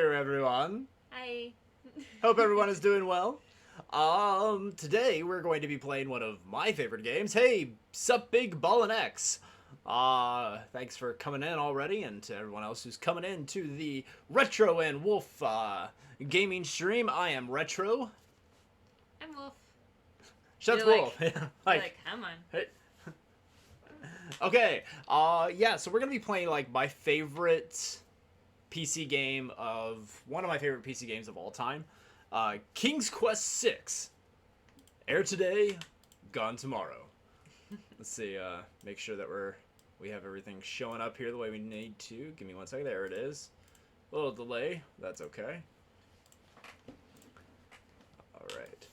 there, everyone. Hi. Hope everyone is doing well. Today we're going to be playing one of my favorite games. Hey, sup, Big Ballin' X. Thanks for coming in already, and to everyone else who's coming in to the Retro and Wolf gaming stream. I am Retro. I'm Wolf. Shut Wolf. Like, come on. Hey. Okay. Yeah. So we're gonna be playing like my favorite PC game of one of my favorite PC games of all time, King's Quest VI. Heir today, gone tomorrow. Let's see. Make sure that we have everything showing up here the way we need to. Give me 1 second. There it is. A little delay. That's okay. All right.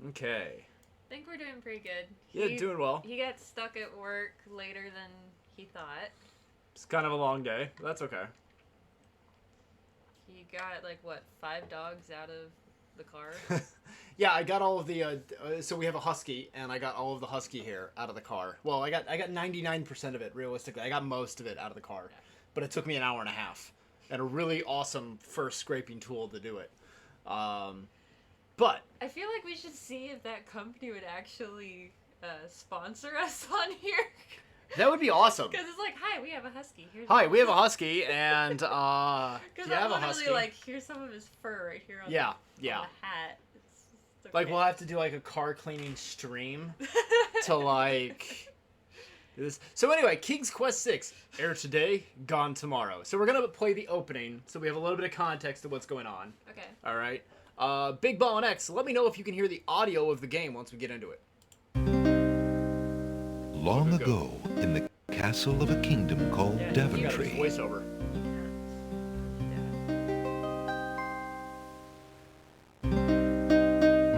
Okay. I think we're doing pretty good. Yeah, doing well. He got stuck at work later than he thought. It's kind of a long day, but that's okay. He got, like, what, 5 dogs out of the car? Yeah, I got all of the, so we have a husky, and I got all of the husky hair out of the car. Well, I got 99% of it, realistically. I got most of it out of the car, but it took me an hour and a half, and a really awesome first scraping tool to do it. But I feel like we should see if that company would actually sponsor us on here. That would be awesome. Because it's like, hi, we have a husky. Hi, we have a husky, and because you have a husky. Like, here's some of his fur right here on, yeah, the hat. It's okay. Like, we'll have to do, like, a car cleaning stream to, like, do this. So anyway, King's Quest VI. Heir today, gone tomorrow. So we're going to play the opening, so we have a little bit of context of what's going on. Okay. All right. Big Ballin' X, let me know if you can hear the audio of the game once we get into it. Long ago, in the castle of a kingdom called Daventry. Voiceover.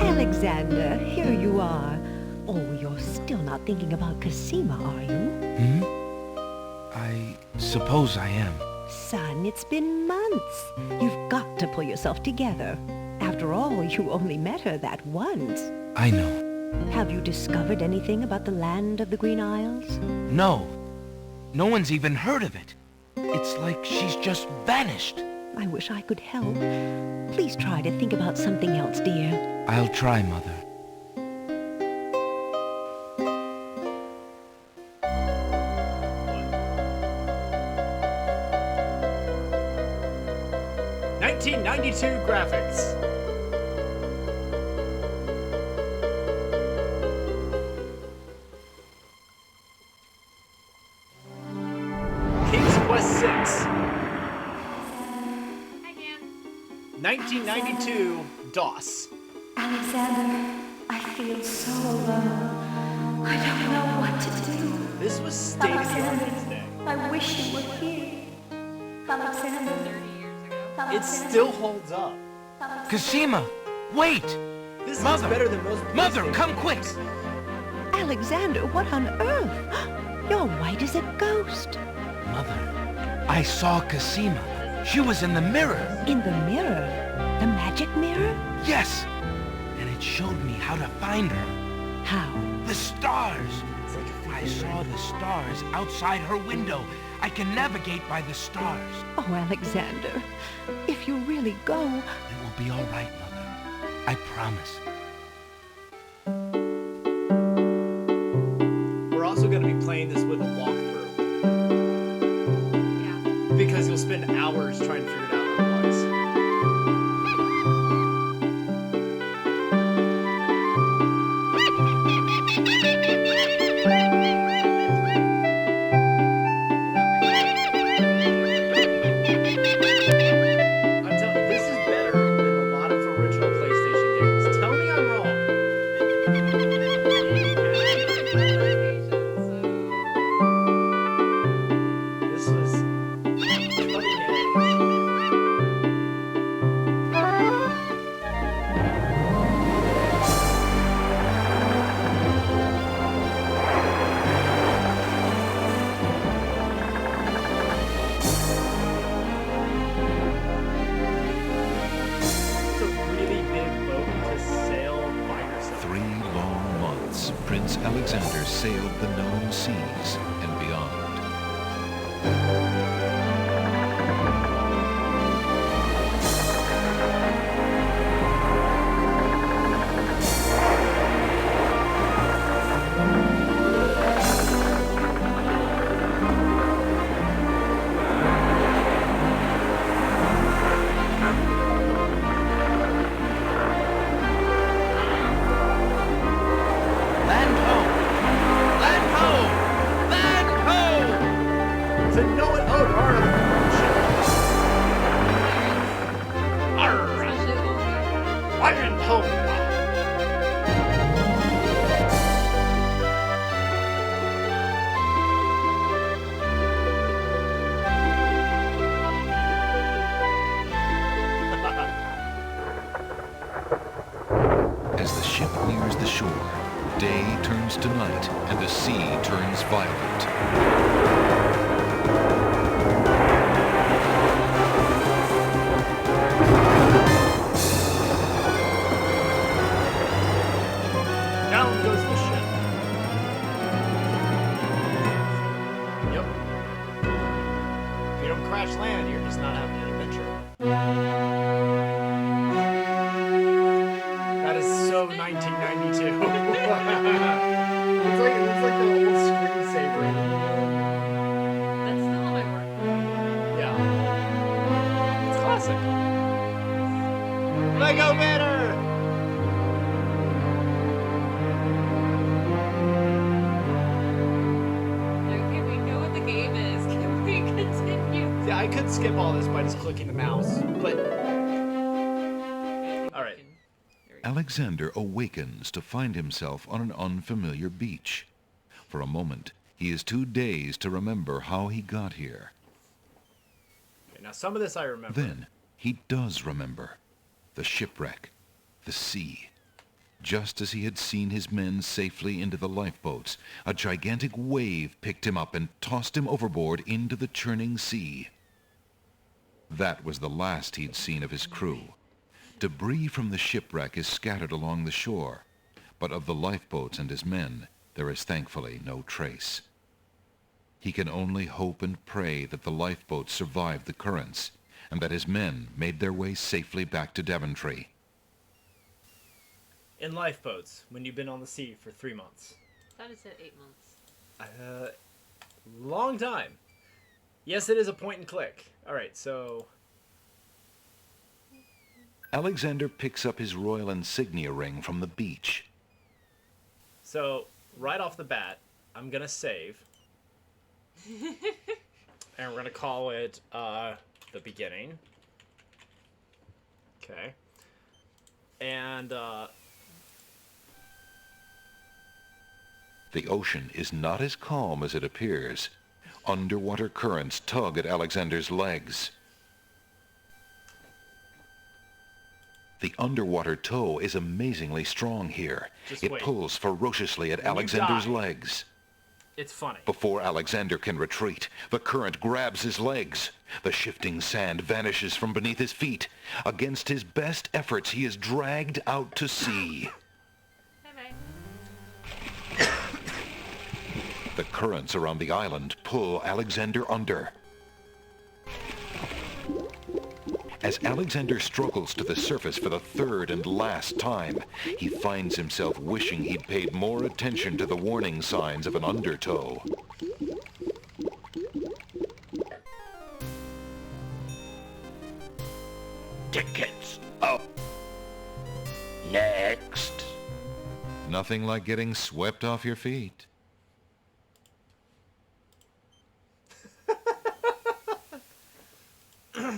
Alexander, here you are. Oh, you're still not thinking about Cosima, are you? I suppose I am. Son, it's been months. You've got to pull yourself together. After all, you only met her that once. I know. Have you discovered anything about the land of the Green Isles? No. No one's even heard of it. It's like she's just vanished. I wish I could help. Please try to think about something else, dear. I'll try, Mother. '92 graphics. King's Quest VI. Hi, Gan. 1992 DOS. Alexander, I feel so alone. I don't know what to do. This was state of the art Alexander, today. I wish you were here. Alexander, 30 years ago. It still holds up. Cosima! Wait! This is Mother! better than most. Mother, PlayStation come quick! games. Alexander, what on earth? You're white as a ghost. Mother, I saw Cosima. She was in the mirror. In the mirror? The magic mirror? Yes! And it showed me how to find her. How? The stars! I saw the stars outside her window. I can navigate by the stars. Oh, Alexander, if you really go... It will be all right, Mother. I promise. We're also going to be playing this with a walkthrough. Yeah. Because you'll spend hours trying to figure it out otherwise. I'm telling you, this is better than a lot of original PlayStation games. Tell me I'm wrong. This was cutting edge. It's a really big boat to sail by yourself. 3 long months, Prince Alexander sailed the known seas and beyond. Oh, wow. As the ship nears the shore, day turns to night and the sea turns violent. Down goes the ship. Yep. If you don't crash land, you're just not having an adventure. That is so 1992. It's like the old screensaver. That's still on my work. Yeah. It's classic. Lego Banner! Okay, we know what the game is. Can we continue? Yeah, I could skip all this by just clicking the mouse, but all right. Alexander awakens to find himself on an unfamiliar beach. For a moment, he is too dazed to remember how he got here. Okay, now some of this I remember. Then, he does remember. The shipwreck, the sea. Just as he had seen his men safely into the lifeboats, a gigantic wave picked him up and tossed him overboard into the churning sea. That was the last he'd seen of his crew. Debris from the shipwreck is scattered along the shore, but of the lifeboats and his men, there is thankfully no trace. He can only hope and pray that the lifeboats survived the currents, and that his men made their way safely back to Daventry. In lifeboats, when you've been on the sea for 3 months. I thought it said 8 months. Long time. Yes, it is a point and click. All right, so Alexander picks up his royal insignia ring from the beach. right off the bat, I'm gonna save, and we're gonna call it the beginning. Okay. And The ocean is not as calm as it appears. Underwater currents tug at Alexander's legs. The underwater tow is amazingly strong here. Just It wait. pulls ferociously at When you Alexander's die. legs. it's funny. Before Alexander can retreat, the current grabs his legs. The shifting sand vanishes from beneath his feet. Against his best efforts, he is dragged out to sea. Bye-bye. The currents around the island pull Alexander under. As Alexander struggles to the surface for the third and last time, he finds himself wishing he'd paid more attention to the warning signs of an undertow. Tickets up. Next. Nothing like getting swept off your feet.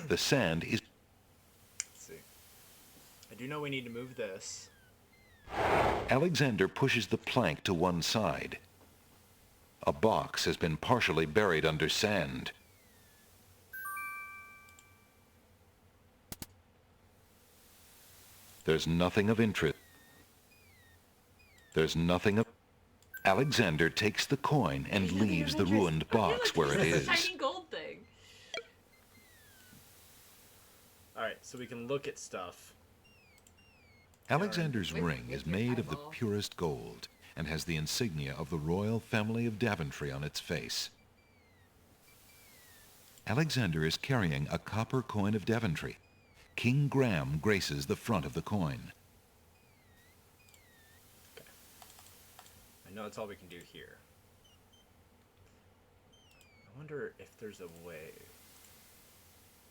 The sand is... Let's see. I do know we need to move this. Alexander pushes the plank to one side. A box has been partially buried under sand. There's nothing of interest. There's nothing of... Alexander takes the coin and leaves the ruined box where it It's a is. tiny gold thing. Alright, so we can look at stuff. Alexander's With- ring with is your made of the eyeball. purest gold and has the insignia of the royal family of Daventry on its face. Alexander is carrying a copper coin of Daventry. King Graham graces the front of the coin. I know that's all we can do here. I wonder if there's a way.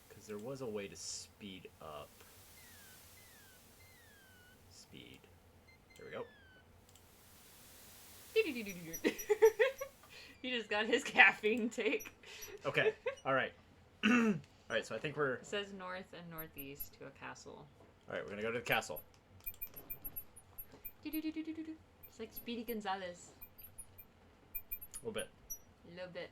Because there was a way to speed up. Speed. There we go. He just got his caffeine take. Okay. Alright. Alright, so I think we're... It says north and northeast to a castle. Alright, we're gonna go to the castle. Do-do-do-do-do-do. It's like Speedy Gonzales. A little bit. A little bit.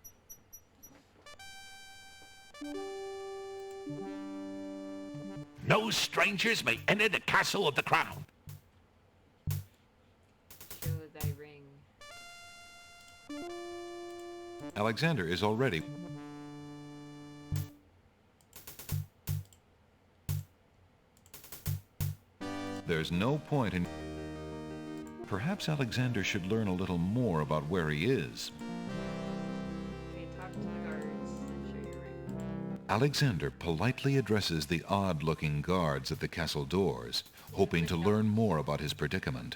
No strangers may enter the castle of the crown. Show thy ring. Alexander is already... There's no point in... Perhaps Alexander should learn a little more about where he is. Okay, talk to the guards and show your ring. Alexander politely addresses the odd-looking guards at the castle doors, hoping to learn more about his predicament.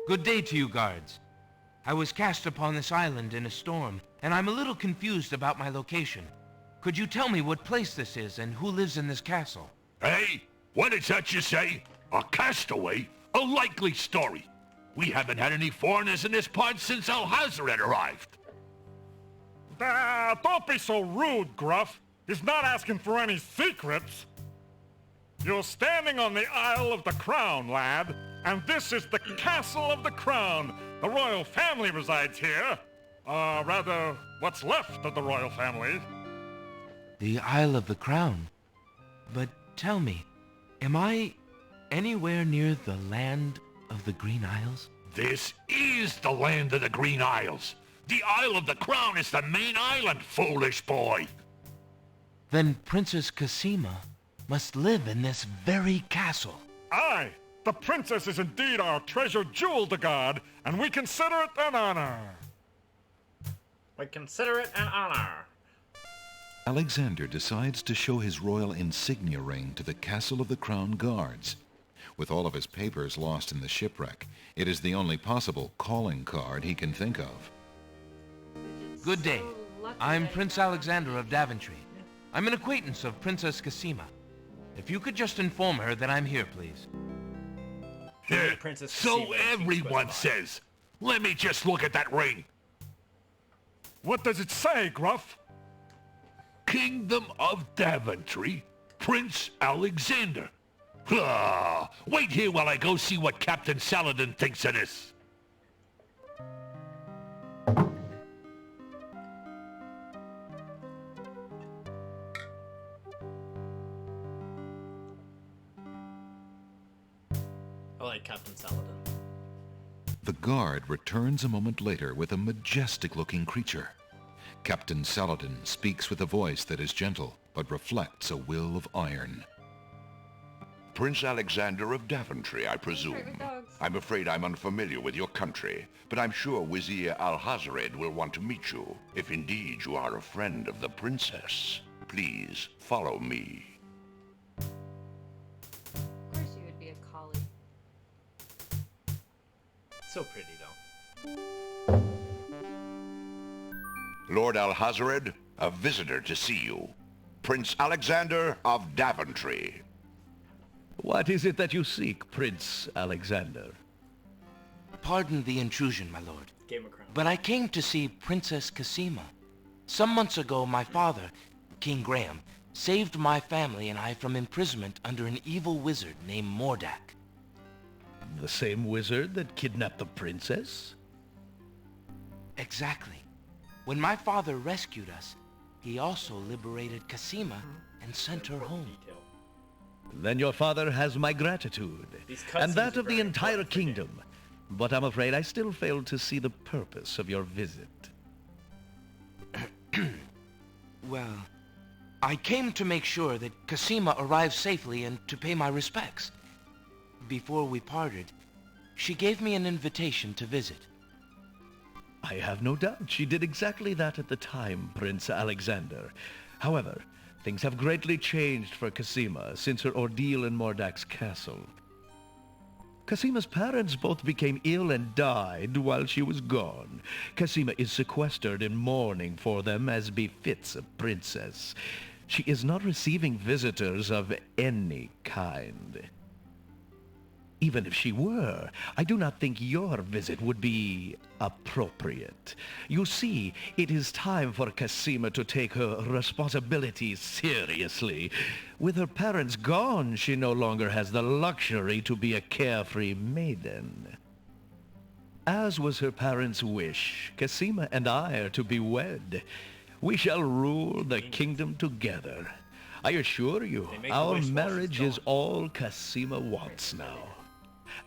Good day to you, guards. I was cast upon this island in a storm, and I'm a little confused about my location. Could you tell me what place this is and who lives in this castle? Hey, what is that you say? A castaway? A likely story. We haven't had any foreigners in this part since Alhazred arrived. Don't be so rude, Gruff. He's not asking for any secrets. You're standing on the Isle of the Crown, lad, and this is the Castle of the Crown. The royal family resides here. Rather, what's left of the royal family. The Isle of the Crown. But tell me, am I anywhere near the land of the Green Isles? This is the land of the Green Isles. The Isle of the Crown is the main island, foolish boy. Then Princess Cosima must live in this very castle. Aye, the princess is indeed our treasured jewel to guard, and we consider it an honor. We consider it an honor. Alexander decides to show his royal insignia ring to the Castle of the Crown guards. With all of his papers lost in the shipwreck, it is the only possible calling card he can think of. Good day. I'm Prince Alexander of Daventry. I'm an acquaintance of Princess Cosima. If you could just inform her that I'm here, please. Princess So Cosima, everyone King's Quest says. Let me just look at that ring. What does it say, Gruff? Kingdom of Daventry, Prince Alexander. Wait here while I go see what Captain Saladin thinks of this. I like Captain Saladin. The guard returns a moment later with a majestic-looking creature. Captain Saladin speaks with a voice that is gentle, but reflects a will of iron. Prince Alexander of Daventry, I presume. I'm afraid I'm unfamiliar with your country, but I'm sure Vizier Alhazred will want to meet you, if indeed you are a friend of the princess. Please, follow me. Of course you would be a collie. So pretty, though. Lord Alhazred, a visitor to see you. Prince Alexander of Daventry. What is it that you seek, Prince Alexander? Pardon the intrusion, my lord. Game of Crown. But I came to see Princess Cosima. Some months ago, my father, King Graham, saved my family and I from imprisonment under an evil wizard named Mordak. The same wizard that kidnapped the princess? Exactly. When my father rescued us, he also liberated Cosima and sent her home. Detail. Then your father has my gratitude, These and cutscenes that are of the very entire important for game. kingdom. But I'm afraid I still fail to see the purpose of your visit. Well, I came to make sure that Cosima arrived safely and to pay my respects. Before we parted, she gave me an invitation to visit. I have no doubt she did exactly that at the time, Prince Alexander. However, things have greatly changed for Cosima since her ordeal in Mordak's castle. Cosima's parents both became ill and died while she was gone. Cosima is sequestered in mourning for them as befits a princess. She is not receiving visitors of any kind. Even if she were, I do not think your visit would be appropriate. You see, it is time for Casima to take her responsibilities seriously. With her parents gone, she no longer has the luxury to be a carefree maiden. As was her parents' wish, Casima and I are to be wed. We shall rule the kingdom together. I assure you, our marriage is all Casima wants now.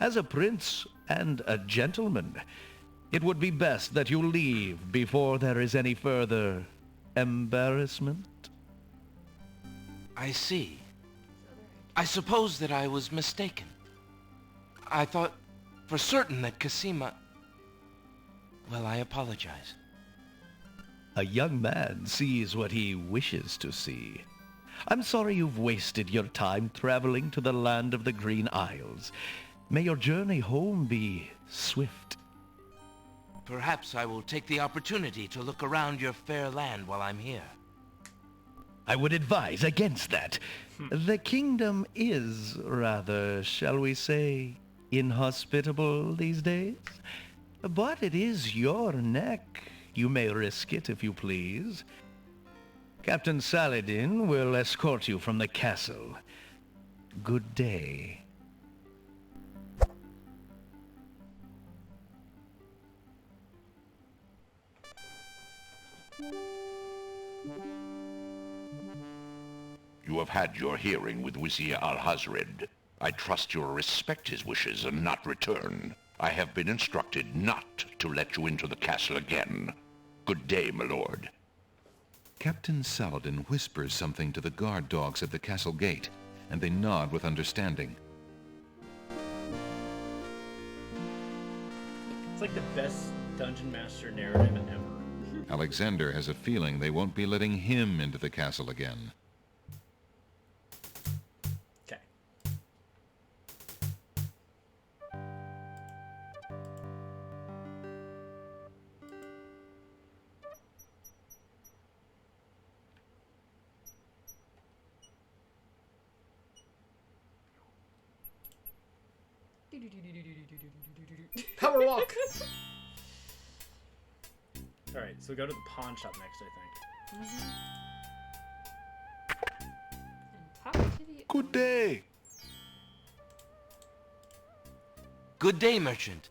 As a prince and a gentleman, it would be best that you leave before there is any further embarrassment. I see. I suppose that I was mistaken. I thought for certain that Casima... Well, I apologize. A young man sees what he wishes to see. I'm sorry you've wasted your time traveling to the land of the Green Isles. May your journey home be swift. Perhaps I will take the opportunity to look around your fair land while I'm here. I would advise against that. The kingdom is rather, shall we say, inhospitable these days. But it is your neck. You may risk it if you please. Captain Saladin will escort you from the castle. Good day. You have had your hearing with Vizier Alhazred. I trust you'll respect his wishes and not return. I have been instructed not to let you into the castle again. Good day, my lord. Captain Saladin whispers something to the guard dogs at the castle gate, and they nod with understanding. It's like the best Dungeon Master narrative ever. Alexander has a feeling they won't be letting him into the castle again. Okay. Power walk! Alright, so go to the pawn shop next, I think. And talk to the... Good day. Good day, merchant.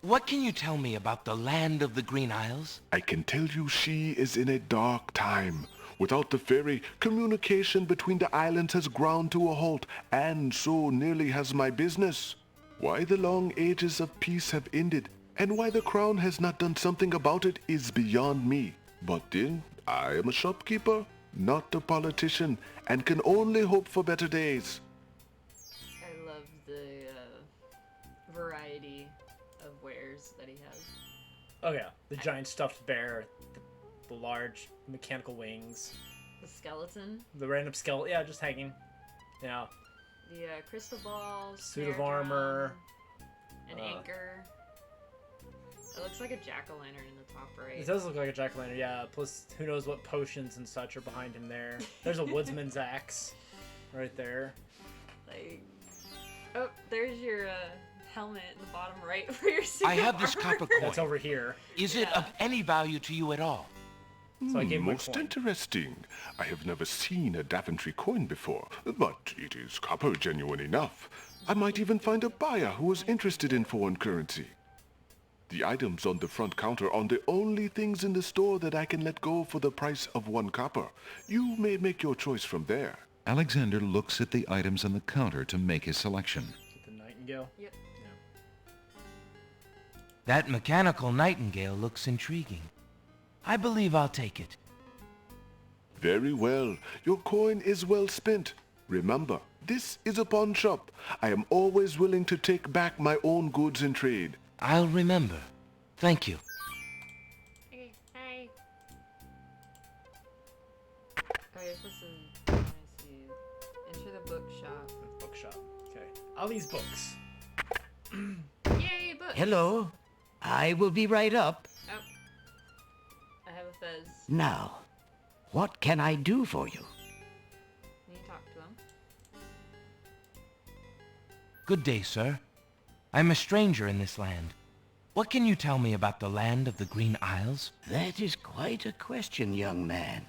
What can you tell me about the land of the Green Isles? I can tell you she is in a dark time. Without the ferry, communication between the islands has ground to a halt, and so nearly has my business. Why the long ages of peace have ended, and why the crown has not done something about it is beyond me. But then, I am a shopkeeper, not a politician, and can only hope for better days. I love the variety of wares that he has. Oh yeah, the giant stuffed bear, the large mechanical wings. The skeleton. The random skeleton, yeah, just hanging. Yeah. The crystal balls. Suit of armor. An anchor. It looks like a jack-o'-lantern in the top right. It does look like a jack-o'-lantern, yeah. Plus, who knows what potions and such are behind him there. There's a woodsman's axe right there. Like, oh, there's your helmet in the bottom right for your suit I have of this armor. copper coin. That's over here. Is it of any value to you at all? So I gave him a Most coin. interesting. I have never seen a Daventry coin before, but it is copper genuine enough. I might even find a buyer who is interested in foreign currency. The items on the front counter are the only things in the store that I can let go for the price of 1 copper. You may make your choice from there. Alexander looks at the items on the counter to make his selection. The nightingale? Yep. Yeah. That mechanical nightingale looks intriguing. I believe I'll take it. Very well. Your coin is well spent. Remember, this is a pawn shop. I am always willing to take back my own goods in trade. I'll remember. Thank you. Okay, hi. Oh, you're supposed to... Let me see. Enter the bookshop. Bookshop. Okay. All these books. Yay, books! Hello. I will be right up. Oh. I have a fez. Now, what can I do for you? Can you talk to him? Good day, sir. I'm a stranger in this land. What can you tell me about the land of the Green Isles? That is quite a question, young man.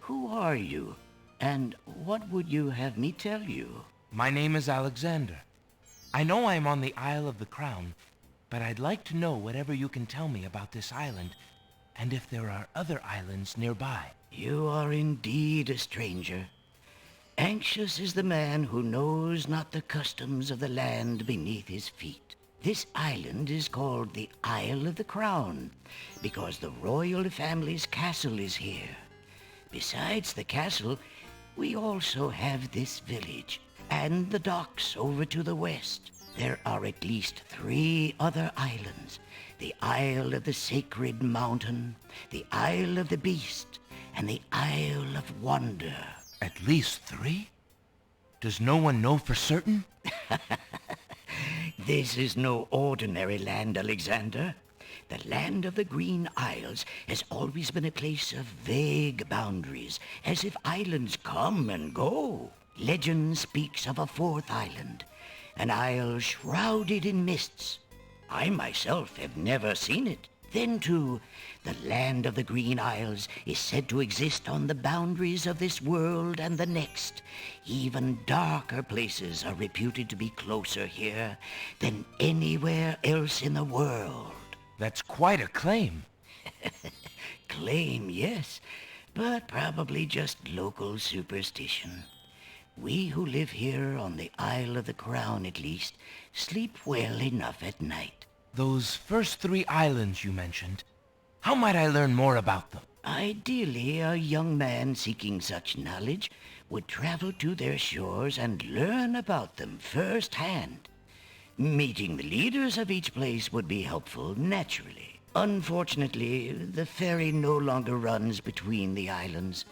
Who are you, and what would you have me tell you? My name is Alexander. I know I'm on the Isle of the Crown, but I'd like to know whatever you can tell me about this island, and if there are other islands nearby. You are indeed a stranger. Anxious is the man who knows not the customs of the land beneath his feet. This island is called the Isle of the Crown, because the royal family's castle is here. Besides the castle, we also have this village, and the docks over to the west. There are at least 3 other islands. The Isle of the Sacred Mountain, the Isle of the Beast, and the Isle of Wonder. At least 3? Does no one know for certain? This is no ordinary land, Alexander. The land of the Green Isles has always been a place of vague boundaries, as if islands come and go. Legend speaks of a 4th island, an isle shrouded in mists. I myself have never seen it. Then, too, the land of the Green Isles is said to exist on the boundaries of this world and the next. Even darker places are reputed to be closer here than anywhere else in the world. That's quite a claim. Claim, yes, but probably just local superstition. We who live here on the Isle of the Crown, at least, sleep well enough at night. Those first 3 islands you mentioned, how might I learn more about them? Ideally, a young man seeking such knowledge would travel to their shores and learn about them firsthand. Meeting the leaders of each place would be helpful, naturally. Unfortunately, the ferry no longer runs between the islands.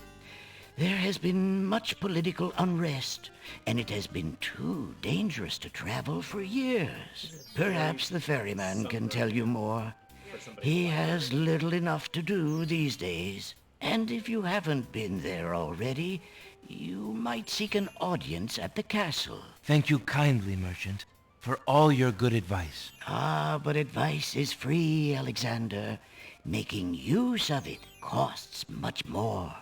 There has been much political unrest, and it has been too dangerous to travel for years. Perhaps the ferryman can tell you more. He has little enough to do these days. And if you haven't been there already, you might seek an audience at the castle. Thank you kindly, merchant, for all your good advice. Ah, but advice is free, Alexander. Making use of it costs much more.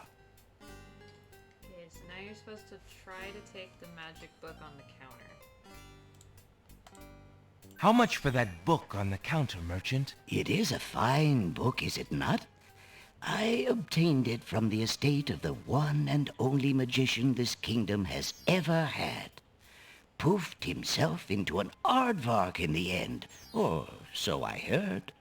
Okay, so now you're supposed to try to take the magic book on the counter. How much for that book on the counter, merchant? It is a fine book, is it not? I obtained it from the estate of the one and only magician this kingdom has ever had. Poofed himself into an aardvark in the end, or so I heard.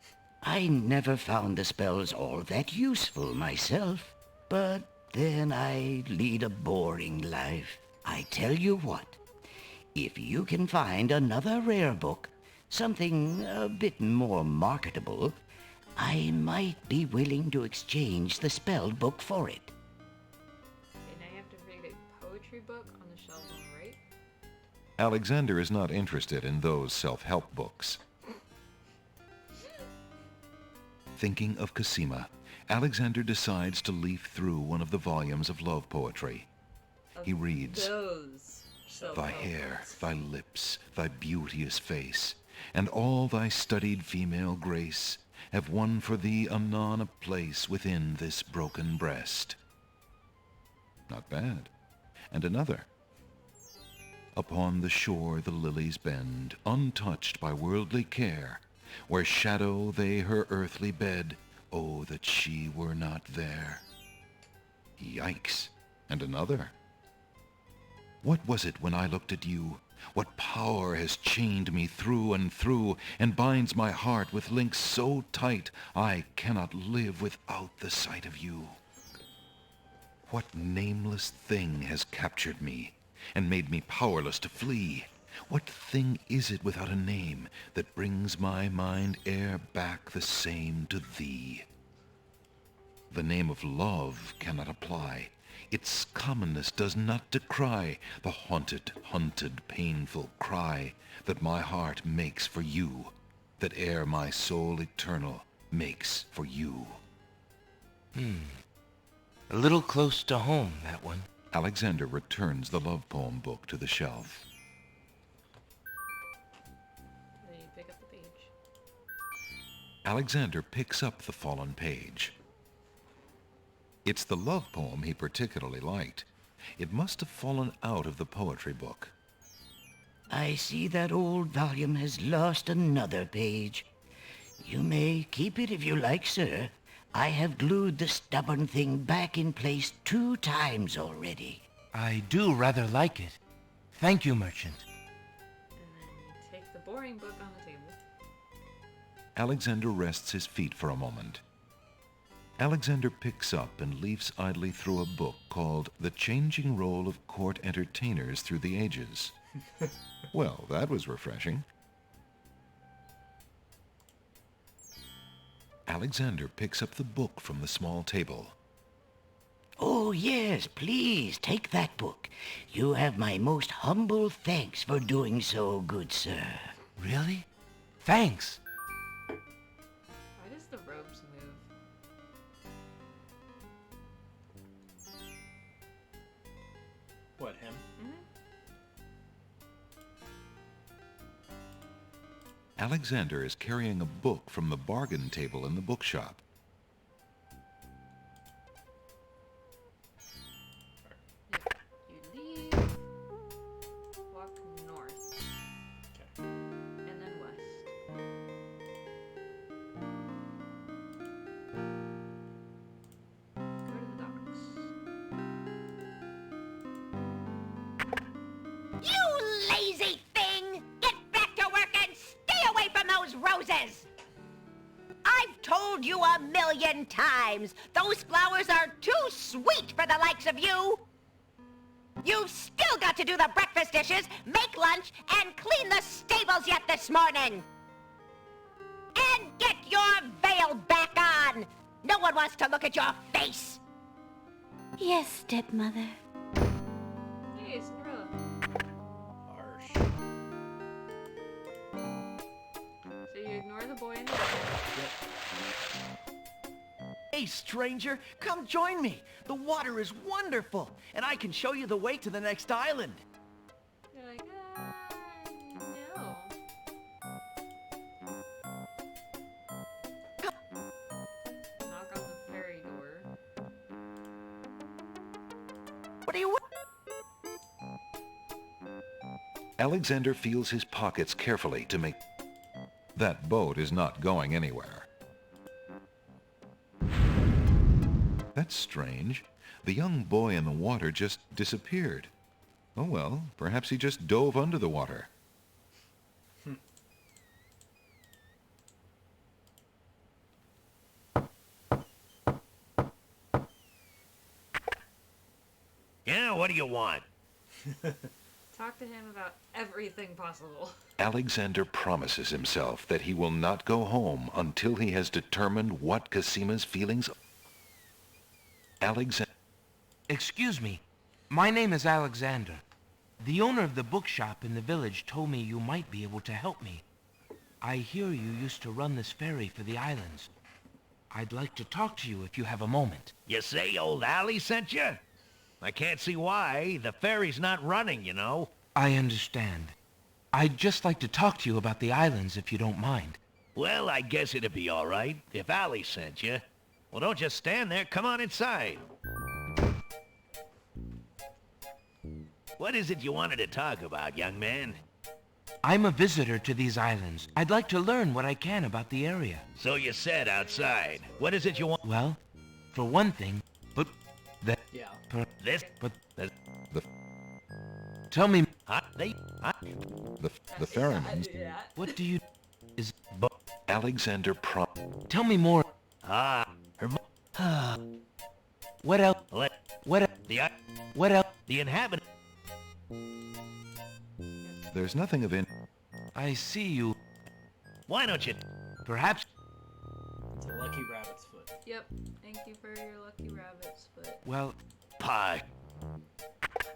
I never found the spells all that useful myself, but then I lead a boring life. I tell you what, if you can find another rare book, something a bit more marketable, I might be willing to exchange the spell book for it. Okay, now you have to read a poetry book on the shelf on the right. Alexander is not interested in those self-help books. Thinking of Cosima, Alexander decides to leaf through one of the volumes of love poetry. He reads, "Thy hair, thy lips, thy beauteous face, and all thy studied female grace have won for thee anon a place within this broken breast." Not bad. And another. "Upon the shore the lilies bend, untouched by worldly care, where shadow they her earthly bed, oh, that she were not there." Yikes. And another. "What was it when I looked at you? What power has chained me through and through, and binds my heart with links so tight I cannot live without the sight of you? What nameless thing has captured me, and made me powerless to flee? What thing is it without a name, that brings my mind e'er back the same to thee? The name of love cannot apply. Its commonness does not decry the haunted, hunted, painful cry that my heart makes for you, that e'er my soul eternal makes for you." A little close to home, that one. Alexander returns the love poem book to the shelf. Alexander picks up the fallen page. It's the love poem he particularly liked. It must have fallen out of the poetry book. I see that old volume has lost another page. You may keep it if you like, sir. I have glued the stubborn thing back in place 2 times already. I do rather like it. Thank you, merchant. And then you take the boring book on the table. Alexander rests his feet for a moment. Alexander picks up and leafs idly through a book called The Changing Role of Court Entertainers Through the Ages. Well, that was refreshing. Alexander picks up the book from the small table. Oh, yes, please, take that book. You have my most humble thanks for doing so, good sir. Really? Thanks. Why does the robes move? What, him? Alexander is carrying a book from the bargain table in the bookshop. You leave, walk north, and then west. Go to the docks. You lazy thing! Get back to work and stay away from those roses! I've told you 1,000,000 times, those flowers are too sweet for the likes of you! You've still got to do the breakfast dishes, make lunch, and clean the stables yet this morning! And get your veil back on! No one wants to look at your face! Yes, stepmother. Hey, Cinderella. Harsh. So you ignore the boy in the Hey, stranger, come join me. The water is wonderful, and I can show you the way to the next island. You're like, no. Knock on the ferry door. What do you want? Alexander feels his pockets carefully to make... That boat is not going anywhere. That's strange. The young boy in the water just disappeared. Oh well, perhaps he just dove under the water. Yeah, what do you want? Talk to him about everything possible. Alexander promises himself that he will not go home until he has determined what Casima's feelings are. Alexander... Excuse me. My name is Alexander. The owner of the bookshop in the village told me you might be able to help me. I hear you used to run this ferry for the islands. I'd like to talk to you if you have a moment. You say old Allie sent you? I can't see why. The ferry's not running, you know. I understand. I'd just like to talk to you about the islands if you don't mind. Well, I guess it'd be all right if Allie sent you. Well, don't just stand there. Come on inside. What is it you wanted to talk about, young man? I'm a visitor to these islands. I'd like to learn what I can about the area. So you said outside. What is it you want? Well, for one thing, but that... Yeah. This? But... The... Tell me... The ferryman... What do you... Is... Alexander Tell me more... What else? What else? The inhabitant... There's nothing of I see you. Why don't you... Perhaps... It's a lucky rabbit's foot. Yep. Thank you for your lucky rabbit's foot. Well... Pie.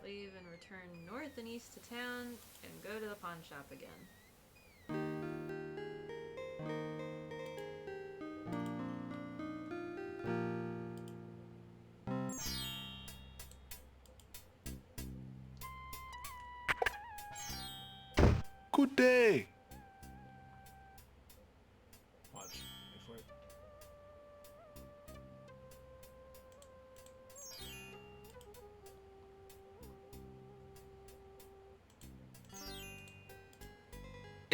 Leave and return north and east to town and go to the pawn shop again. Good day. Watch.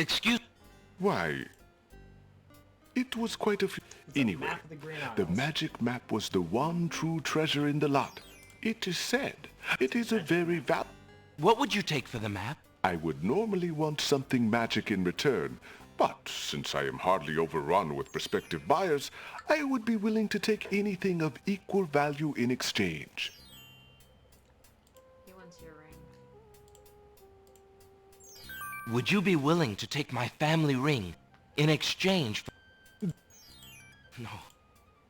Excuse... Why, it was quite a few... Anyway, the magic map was the one true treasure in the lot. It is said it is a very What would you take for the map? I would normally want something magic in return, but since I am hardly overrun with prospective buyers, I would be willing to take anything of equal value in exchange. He wants your ring. Would you be willing to take my family ring in exchange for... No.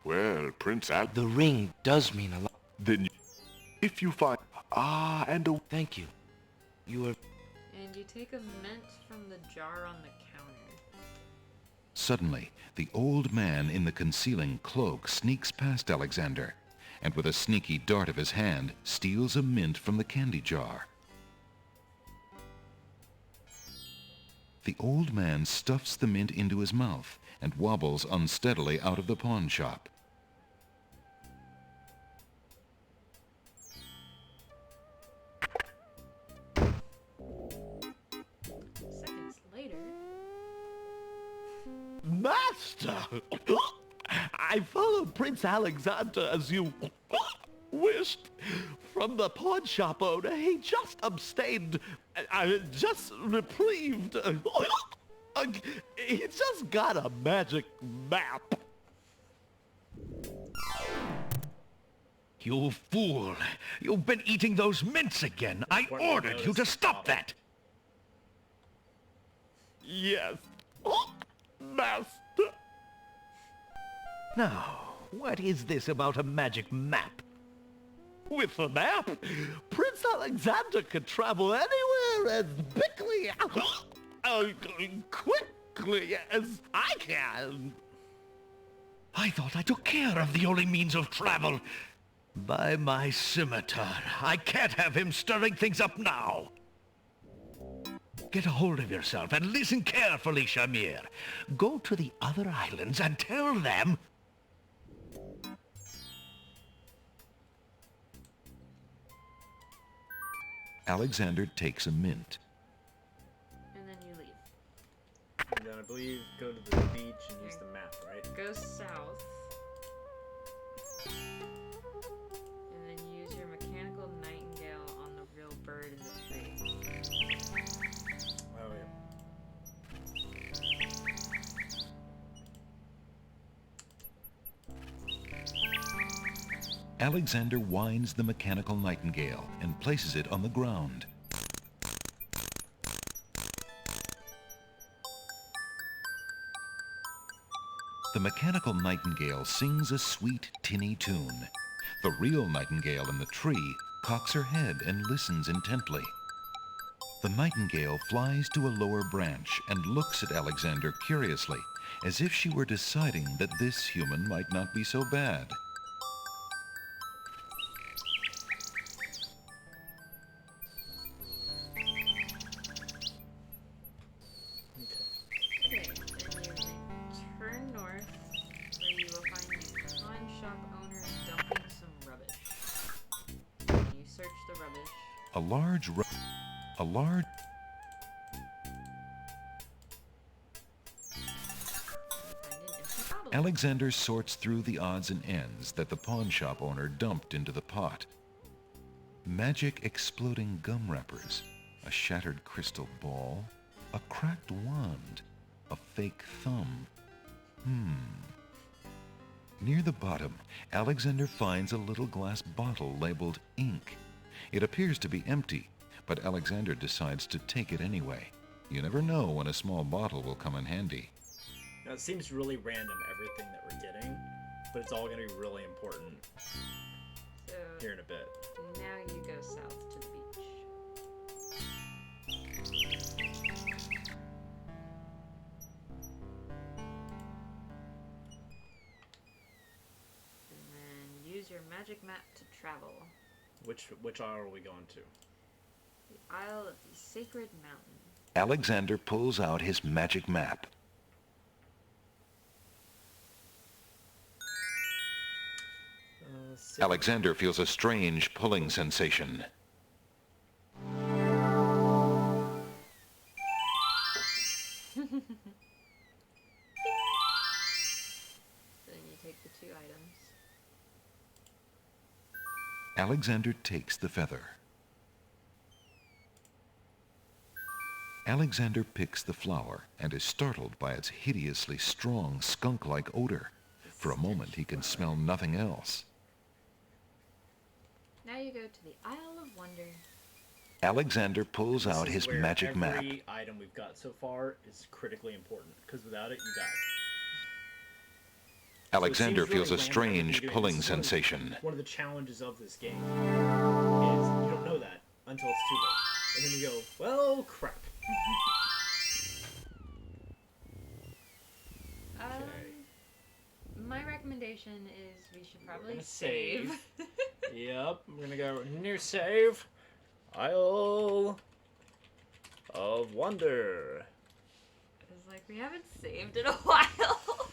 Well, Prince Al... The ring does mean a lot. Then, if you find... Thank you. You are... And you take a mint from the jar on the counter. Suddenly, the old man in the concealing cloak sneaks past Alexander, and with a sneaky dart of his hand, steals a mint from the candy jar. The old man stuffs the mint into his mouth and wobbles unsteadily out of the pawn shop. Seconds later... Master! I followed Prince Alexander as you wished. From the pawn shop owner, he just abstained, just reprieved. He just got a magic map. You fool! You've been eating those mints again. I ordered you to stop that. Yes, Master. Now, what is this about a magic map? With a map, Prince Alexander could travel anywhere as quickly as I can. I thought I took care of the only means of travel. By my scimitar, I can't have him stirring things up now. Get a hold of yourself and listen carefully, Shamir. Go to the other islands and tell them... Alexander takes a mint. And then you leave. And then I believe go to the beach and use the map, right? Go south. And then use your mechanical nightingale on the real bird in the tree. Oh, yeah. Alexander winds the mechanical nightingale and places it on the ground. The mechanical nightingale sings a sweet, tinny tune. The real nightingale in the tree cocks her head and listens intently. The nightingale flies to a lower branch and looks at Alexander curiously, as if she were deciding that this human might not be so bad. Okay, then you return north, where you will find the pawn shop owner dumping some rubbish. You search the rubbish. A large Alexander sorts through the odds and ends that the pawn shop owner dumped into the pot. Magic exploding gum wrappers, a shattered crystal ball, a cracked wand, a fake thumb. Near the bottom, Alexander finds a little glass bottle labeled ink. It appears to be empty, but Alexander decides to take it anyway. You never know when a small bottle will come in handy. Now, it seems really random, everything that we're getting, but it's all going to be really important So here in a bit. now you go south to the beach. And then use your magic map to travel. Which isle are we going to? The Isle of the Sacred Mountain. Alexander pulls out his magic map. Alexander feels a strange pulling sensation. Alexander takes the feather. Alexander picks the flower and is startled by its hideously strong, skunk-like odor. For a moment, he can smell nothing else. Now you go to the Isle of Wonder. Alexander pulls out his magic map. Every item we've got so far is critically important, because without it, you die. Alexander So it seems feels really a random strange what you're doing. pulling This is sensation. One of the challenges of this game is you don't know that until it's too late. And then you go, well, crap. My recommendation is we should probably save. Yep, I'm gonna go new save. Isle of Wonder. It's like we haven't saved in a while.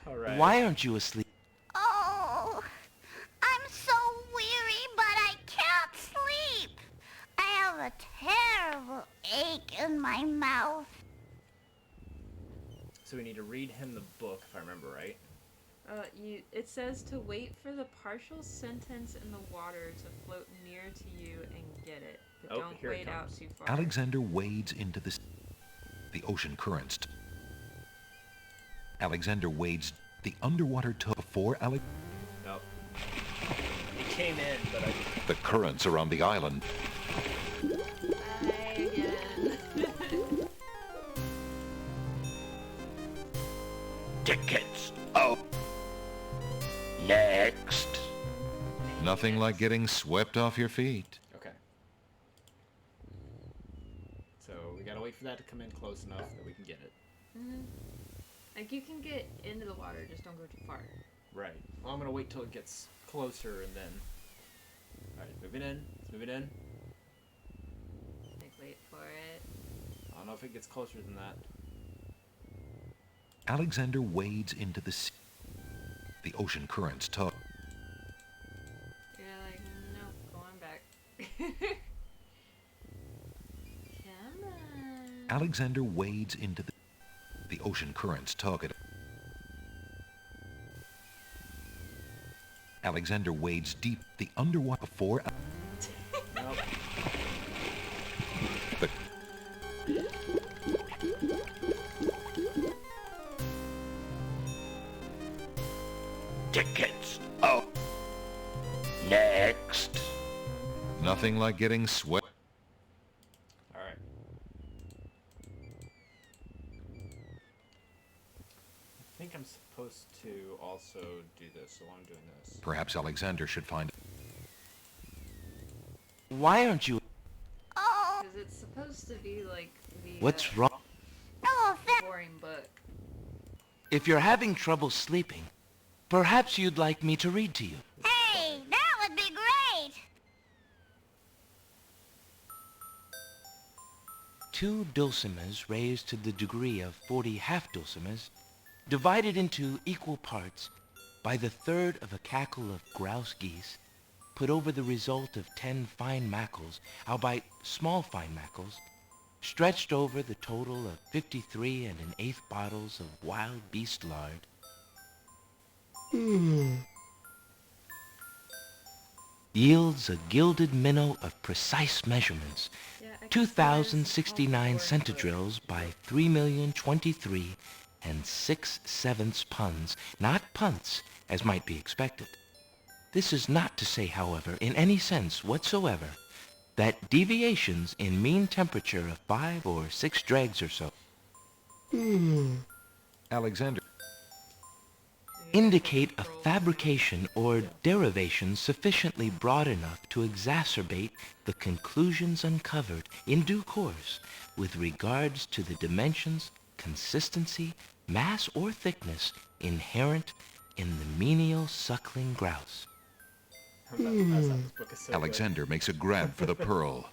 Alright. Why aren't you asleep? Oh, I'm so weary, but I can't sleep. I have a terrible ache in my mouth. So we need to read him the book, if I remember right. It says to wait for the partial sentence in the water to float near to you and get it. But don't here it wade out comes. too far. Alexander wades into the ocean currents. Alexander wades the underwater tub before Nope. It came in, but I... The currents around the island. Tickets. Oh. Next. Nothing like getting swept off your feet. Okay. So we gotta wait for that to come in close enough that we can get it. Like you can get into the water, just don't go too far. Right. Well, I'm gonna wait till it gets closer and then... Alright, moving in. It's moving in. Like wait for it. I don't know if it gets closer than that. Alexander wades into the sea. The ocean currents tug. You're like, nope, going back. Come on. Alexander wades into the ocean currents tug at. Alexander wades deep the underwater before. Nope. The Tickets. Oh. Next. Nothing like getting swept. Alright. I think I'm supposed to also do this, so I'm doing this. Perhaps Alexander should find. Why aren't you? Oh, Because it's supposed to be like the What's wrong? oh, boring book. If you're having trouble sleeping, perhaps you'd like me to read to you. hey, that would be great. 2 dulcimers raised to the degree of 40 half-dulcimers, divided into equal parts by the third of a cackle of grouse geese, put over the result of 10 fine mackles, albeit small fine mackles, stretched over the total of 53 and an eighth bottles of wild beast lard, yields a gilded minnow of precise measurements, 2,069 centidrills by 3,023 and 6/7 puns, not punts, as might be expected. This is not to say, however, in any sense whatsoever, that deviations in mean temperature of 5 or 6 dregs or so Alexander. indicate a fabrication or derivation sufficiently broad enough to exacerbate the conclusions uncovered in due course with regards to the dimensions, consistency, mass, or thickness inherent in the menial suckling grouse. I'm about to pass out. This book is so Alexander makes a grab for the pearl.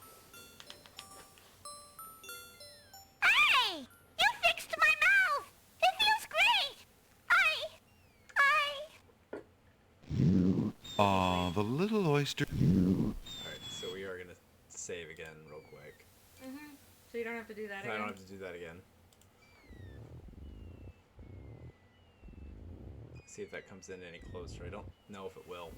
Hey, you fixed my mouth. It feels great. Aw, the little oyster. Alright, so we are gonna save again real quick. So you don't have to do that I again. don't have to do that again. See if that comes in any closer. I don't know if it will.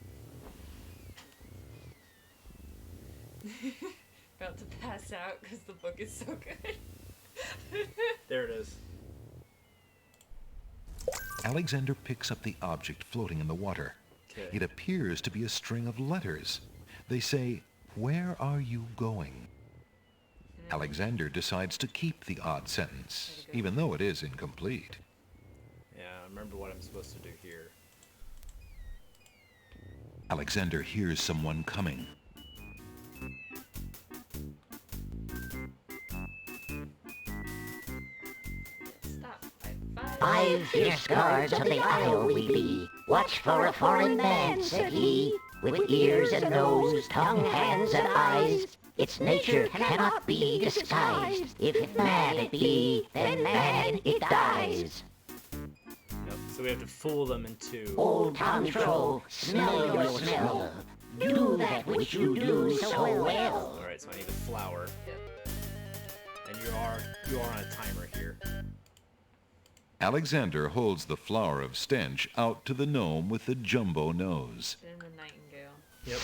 About to pass out because the book is so good. There it is. Alexander picks up the object floating in the water. Okay. It appears to be a string of letters. They say, "Where are you going?" Alexander decides to keep the odd sentence, even though it is incomplete. Yeah, I remember what I'm supposed to do here. Alexander hears someone coming. Stop. 5 fierce guards of the isle we be. Watch for a foreign man, said he, with ears and nose, tongue, hands, and eyes. Its nature cannot be disguised. If mad it be, then mad it dies. Yep, so we have to fool them into... Old Tom Troll, smell your smell. Do that which you do so well. Alright, so I need the flower. Yep. And you are on a timer here. Alexander holds the flower of stench out to the gnome with the jumbo nose. Then the nightingale. Yep.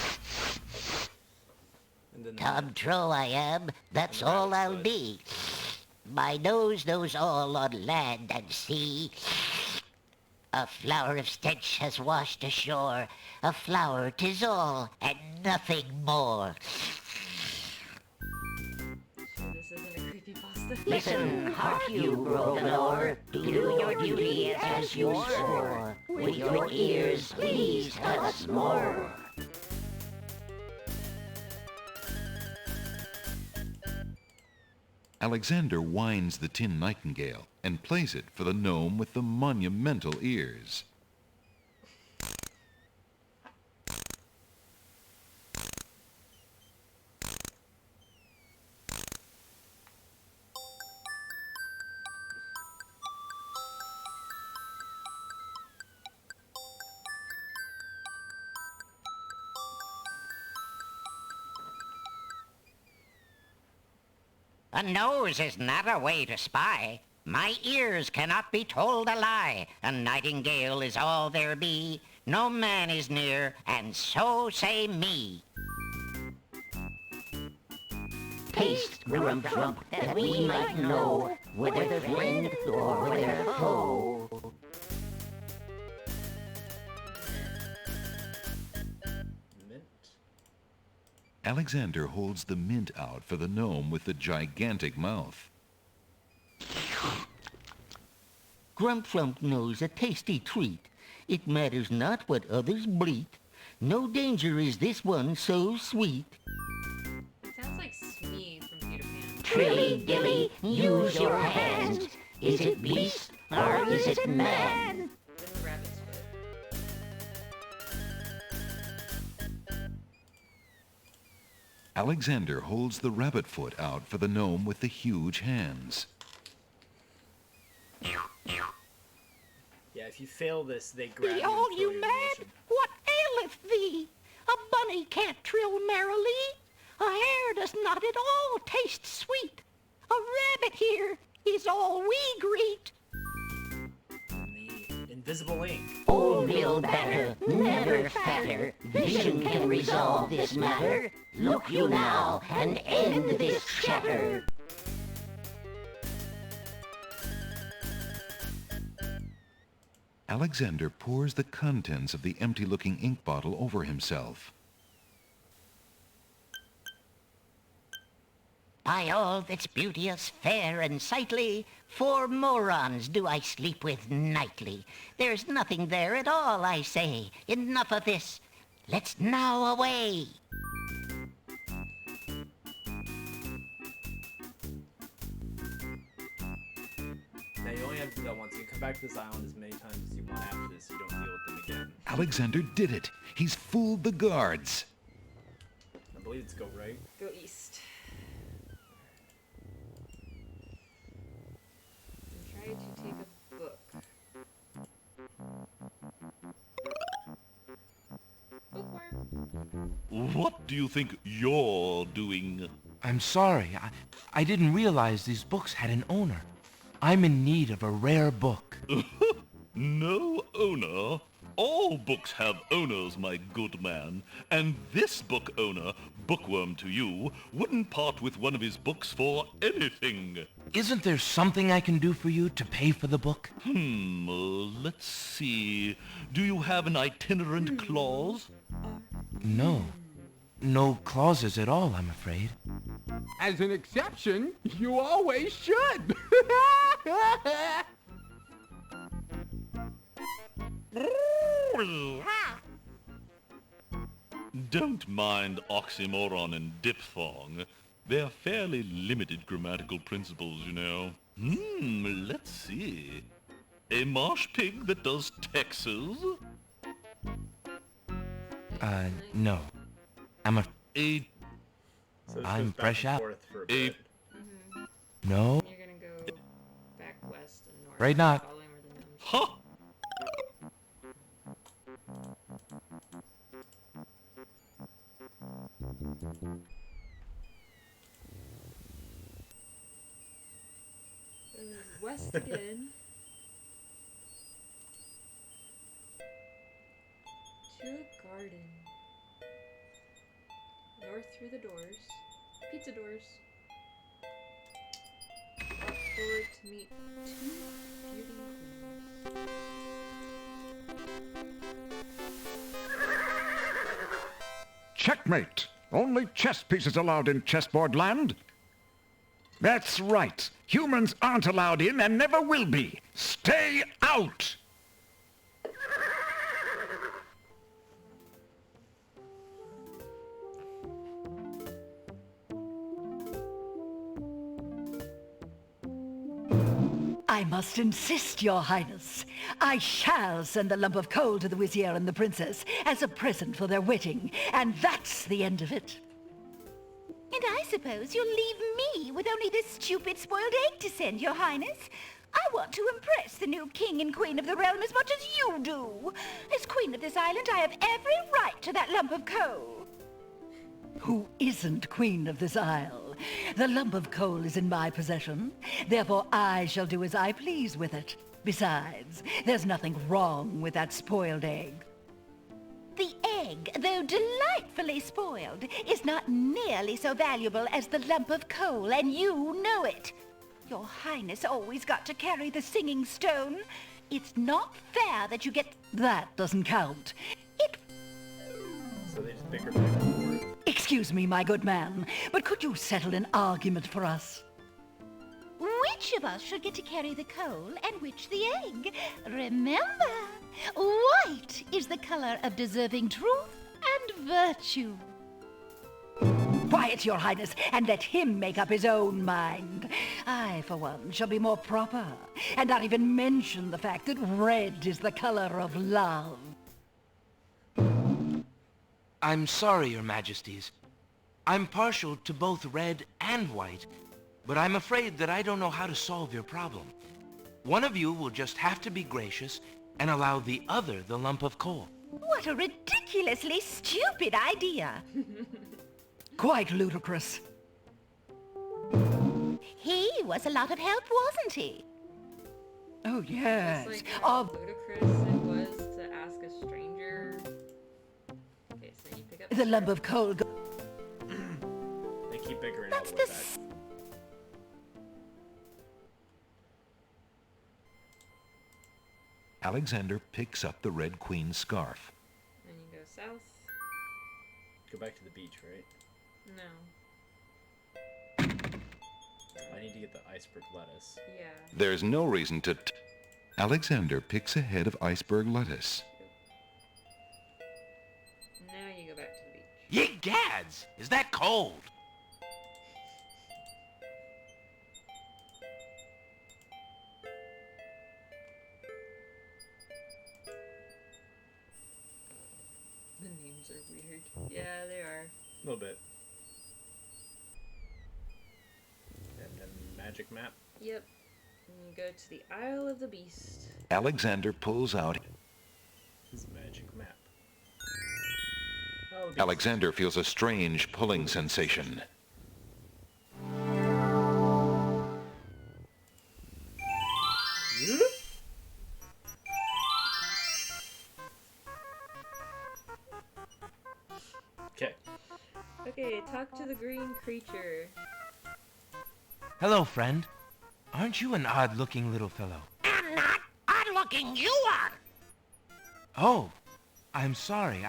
And then Tom Troll I am, that's all I'll be. My nose knows all on land and sea. A flower of stench has washed ashore. A flower 'tis all, and nothing more. Sure this isn't a creepypasta. Listen, hark you, Grovenor, do your duty as you swore. With your ears, please tell us more. Alexander winds the tin nightingale and plays it for the gnome with the monumental ears. A nose is not a way to spy. My ears cannot be told a lie. A nightingale is all there be. No man is near, and so say me. Taste, Grump, that we might know whether friend or whether foe. Mint. Alexander holds the mint out for the gnome with the gigantic mouth. Grump knows a tasty treat. It matters not what others bleat. No danger is this one so sweet. It sounds like Smee from Peter Pan. Trilly dilly, use your hands. Is it beast or is it man? Then the rabbit's foot. Alexander holds the rabbit foot out for the gnome with the huge hands. Yeah, if you fail this, they grab Be you and all throw you in the mad? ocean. What aileth thee? A bunny can't trill merrily. A hare does not at all taste sweet. A rabbit here is all we greet. And the invisible ink. Old Bill Batter, never fatter. Vision can resolve this matter. Look you now and end this chatter. Alexander pours the contents of the empty-looking ink bottle over himself. By all that's beauteous, fair, and sightly, 4 morons do I sleep with nightly. There's nothing there at all, I say. Enough of this. Let's now away. Now you only have to do that once. You can come back to this island as many times as you want after this. So you don't deal with them again. Alexander did it! He's fooled the guards! I believe it's go right. Go east. And try to take a book. Bookworm? What do you think you're doing? I'm sorry. I didn't realize these books had an owner. I'm in need of a rare book. No owner? All books have owners, my good man. And this book owner bookworm to you, wouldn't part with one of his books for anything. Isn't there something I can do for you to pay for the book? Let's see. Do you have an itinerant clause? No. No clauses at all, I'm afraid. As an exception, you always should. Don't mind oxymoron and diphthong. They're fairly limited grammatical principles, you know. Let's see. A marsh pig that does Texas? No. I'm So this I'm goes back fresh and out. forth for a bit. No. You're gonna go back west and north. Right not. Following where the gnomes Huh! West again. To a garden. North through the doors. Pizza doors. Walk forward to meet two feuding queens. Checkmate! Only chess pieces allowed in chessboard land. That's right. Humans aren't allowed in and never will be. Stay out! I must insist, Your Highness. I shall send the lump of coal to the Vizier and the Princess as a present for their wedding, and that's the end of it. And I suppose you'll leave me with only this stupid spoiled egg to send, Your Highness. I want to impress the new king and queen of the realm as much as you do. As queen of this island, I have every right to that lump of coal. Who isn't queen of this isle? The lump of coal is in my possession. Therefore, I shall do as I please with it. Besides, there's nothing wrong with that spoiled egg. The egg, though delightfully spoiled, is not nearly so valuable as the lump of coal, and you know it. Your Highness always got to carry the singing stone. It's not fair that you get... That doesn't count. So they just bicker back and forth. Excuse me, my good man, but could you settle an argument for us? Which of us should get to carry the coal and which the egg? Remember, white is the color of deserving truth and virtue. Quiet, Your Highness, and let him make up his own mind. I, for one, shall be more proper, and not even mention the fact that red is the color of love. I'm sorry, Your Majesties. I'm partial to both red and white, but I'm afraid that I don't know how to solve your problem. One of you will just have to be gracious and allow the other the lump of coal. What a ridiculously stupid idea. Quite ludicrous. He was a lot of help, wasn't he? Oh, yes. Just like how ludicrous it was to ask a stranger. Okay, so you pick up The lump of coal... They keep bickering That's all the way the back. Alexander picks up the Red Queen's scarf. And you go south. Go back to the beach, right? No. I need to get the iceberg lettuce. Yeah. There's no reason to... Alexander picks a head of iceberg lettuce. Now you go back to the beach. Ye gads! Is that cold? The names are weird. Yeah, they are. A little bit. And then magic map. Yep. And you go to the Isle of the Beast. Alexander pulls out... His magic map. Oh, the beast. Alexander feels a strange pulling sensation. Okay. Okay, talk to the green creature. Hello, friend. Aren't you an odd-looking little fellow? I'm not odd-looking, you are. Oh, I'm sorry.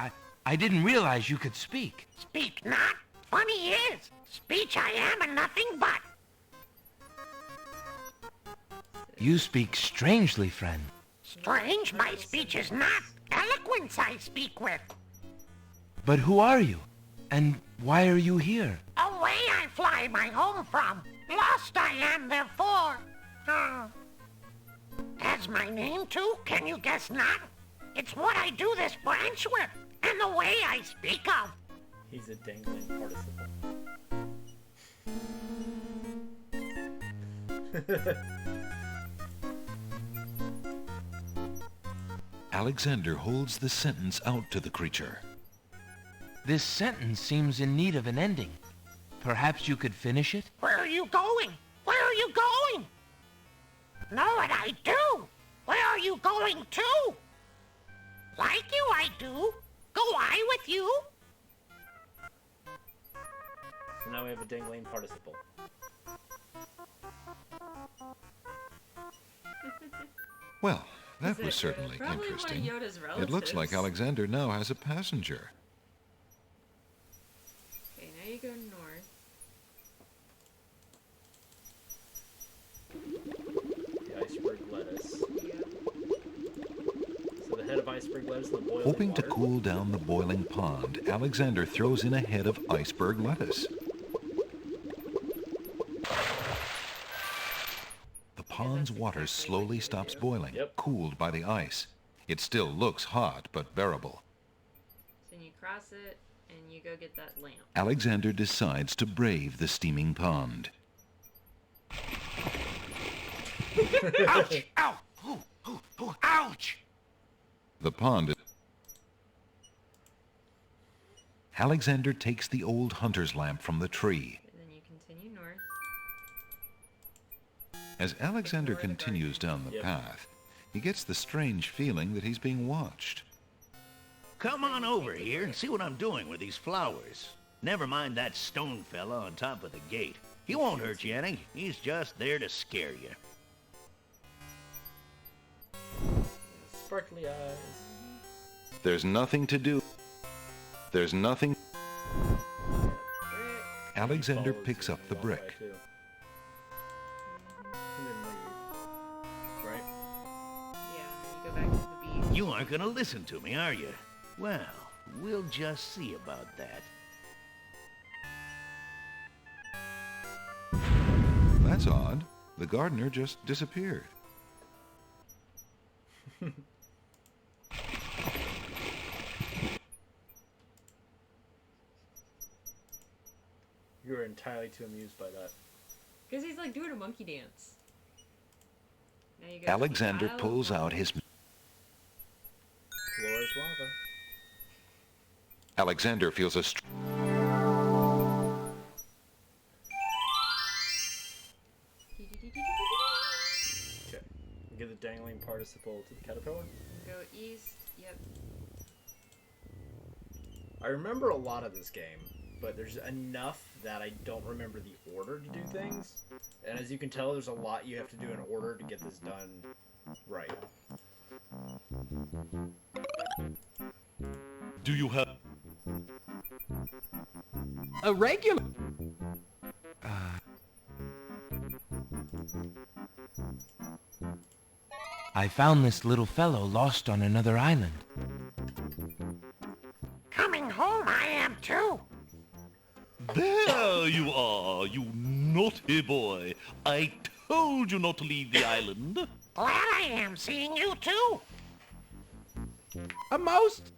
I didn't realize you could speak. Speak not. Funny is, speech I am and nothing but. You speak strangely, friend. Strange, my speech is not. Eloquence I speak with. But who are you? And why are you here? Away I fly my home from. Lost I am, therefore. As my name, too, can you guess not? It's what I do this branch with, and the way I speak of. He's a dangling participle. Alexander holds the sentence out to the creature. This sentence seems in need of an ending. Perhaps you could finish it? Where are you going? Where are you going? Know what I do? Where are you going to? Like you I do. Go I with you? So now we have a dangling participle. Well, that was certainly Probably interesting. one of Yoda's It looks like relatives. Alexander now has a passenger. Okay, now you go north. The iceberg lettuce. So the head of iceberg lettuce in the boiling Hoping to water. cool down the boiling pond, Alexander throws in a head of iceberg lettuce. The pond's water slowly stops boiling, cooled by the ice. It still looks hot, but bearable. So you cross it, and you go get that lamp. Alexander decides to brave the steaming pond. Ouch! Ow! Ooh, ooh, ooh, ouch! The pond. Alexander takes the old hunter's lamp from the tree. And then you continue north. As Alexander continues down the path, he gets the strange feeling that he's being watched. Come on over here and see what I'm doing with these flowers. Never mind that stone fella on top of the gate. He won't hurt you any. He's just there to scare you. Sparkly eyes. There's nothing to do. There's nothing. Alexander picks up the brick. Right? Yeah, you go back to the beach. You aren't gonna listen to me, are you? Well, we'll just see about that. That's odd. The gardener just disappeared. You were entirely too amused by that. Because he's like doing a monkey dance. Now you go to the Alexander Isle of pulls out Lava. his... Floor is lava. Alexander feels a... Okay. Give the dangling participle to the caterpillar. Go east. Yep. I remember a lot of this game, but there's enough that I don't remember the order to do things. And as you can tell, there's a lot you have to do in order to get this done right. Do you have... A regular. I found this little fellow lost on another island. Coming home I am too. There you are, you naughty boy. I told you not to leave the island. Glad I am seeing you too. A most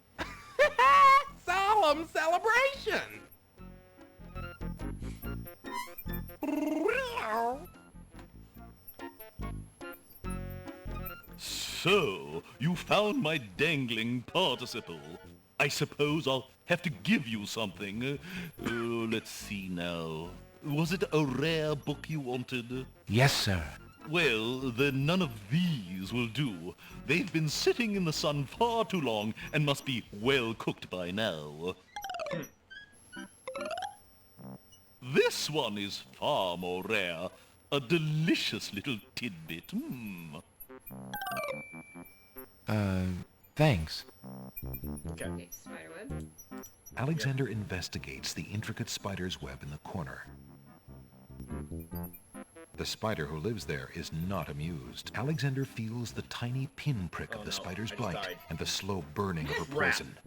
solemn celebration. So, you found my dangling participle. I suppose I'll have to give you something. Let's see now. Was it a rare book you wanted? Yes, sir. Well, then none of these will do. They've been sitting in the sun far too long and must be well cooked by now. This one is far more rare. A delicious little tidbit. Thanks. Okay. Spiderweb. Alexander investigates the intricate spider's web in the corner. The spider who lives there is not amused. Alexander feels the tiny pinprick of the spider's bite and the slow burning of her poison.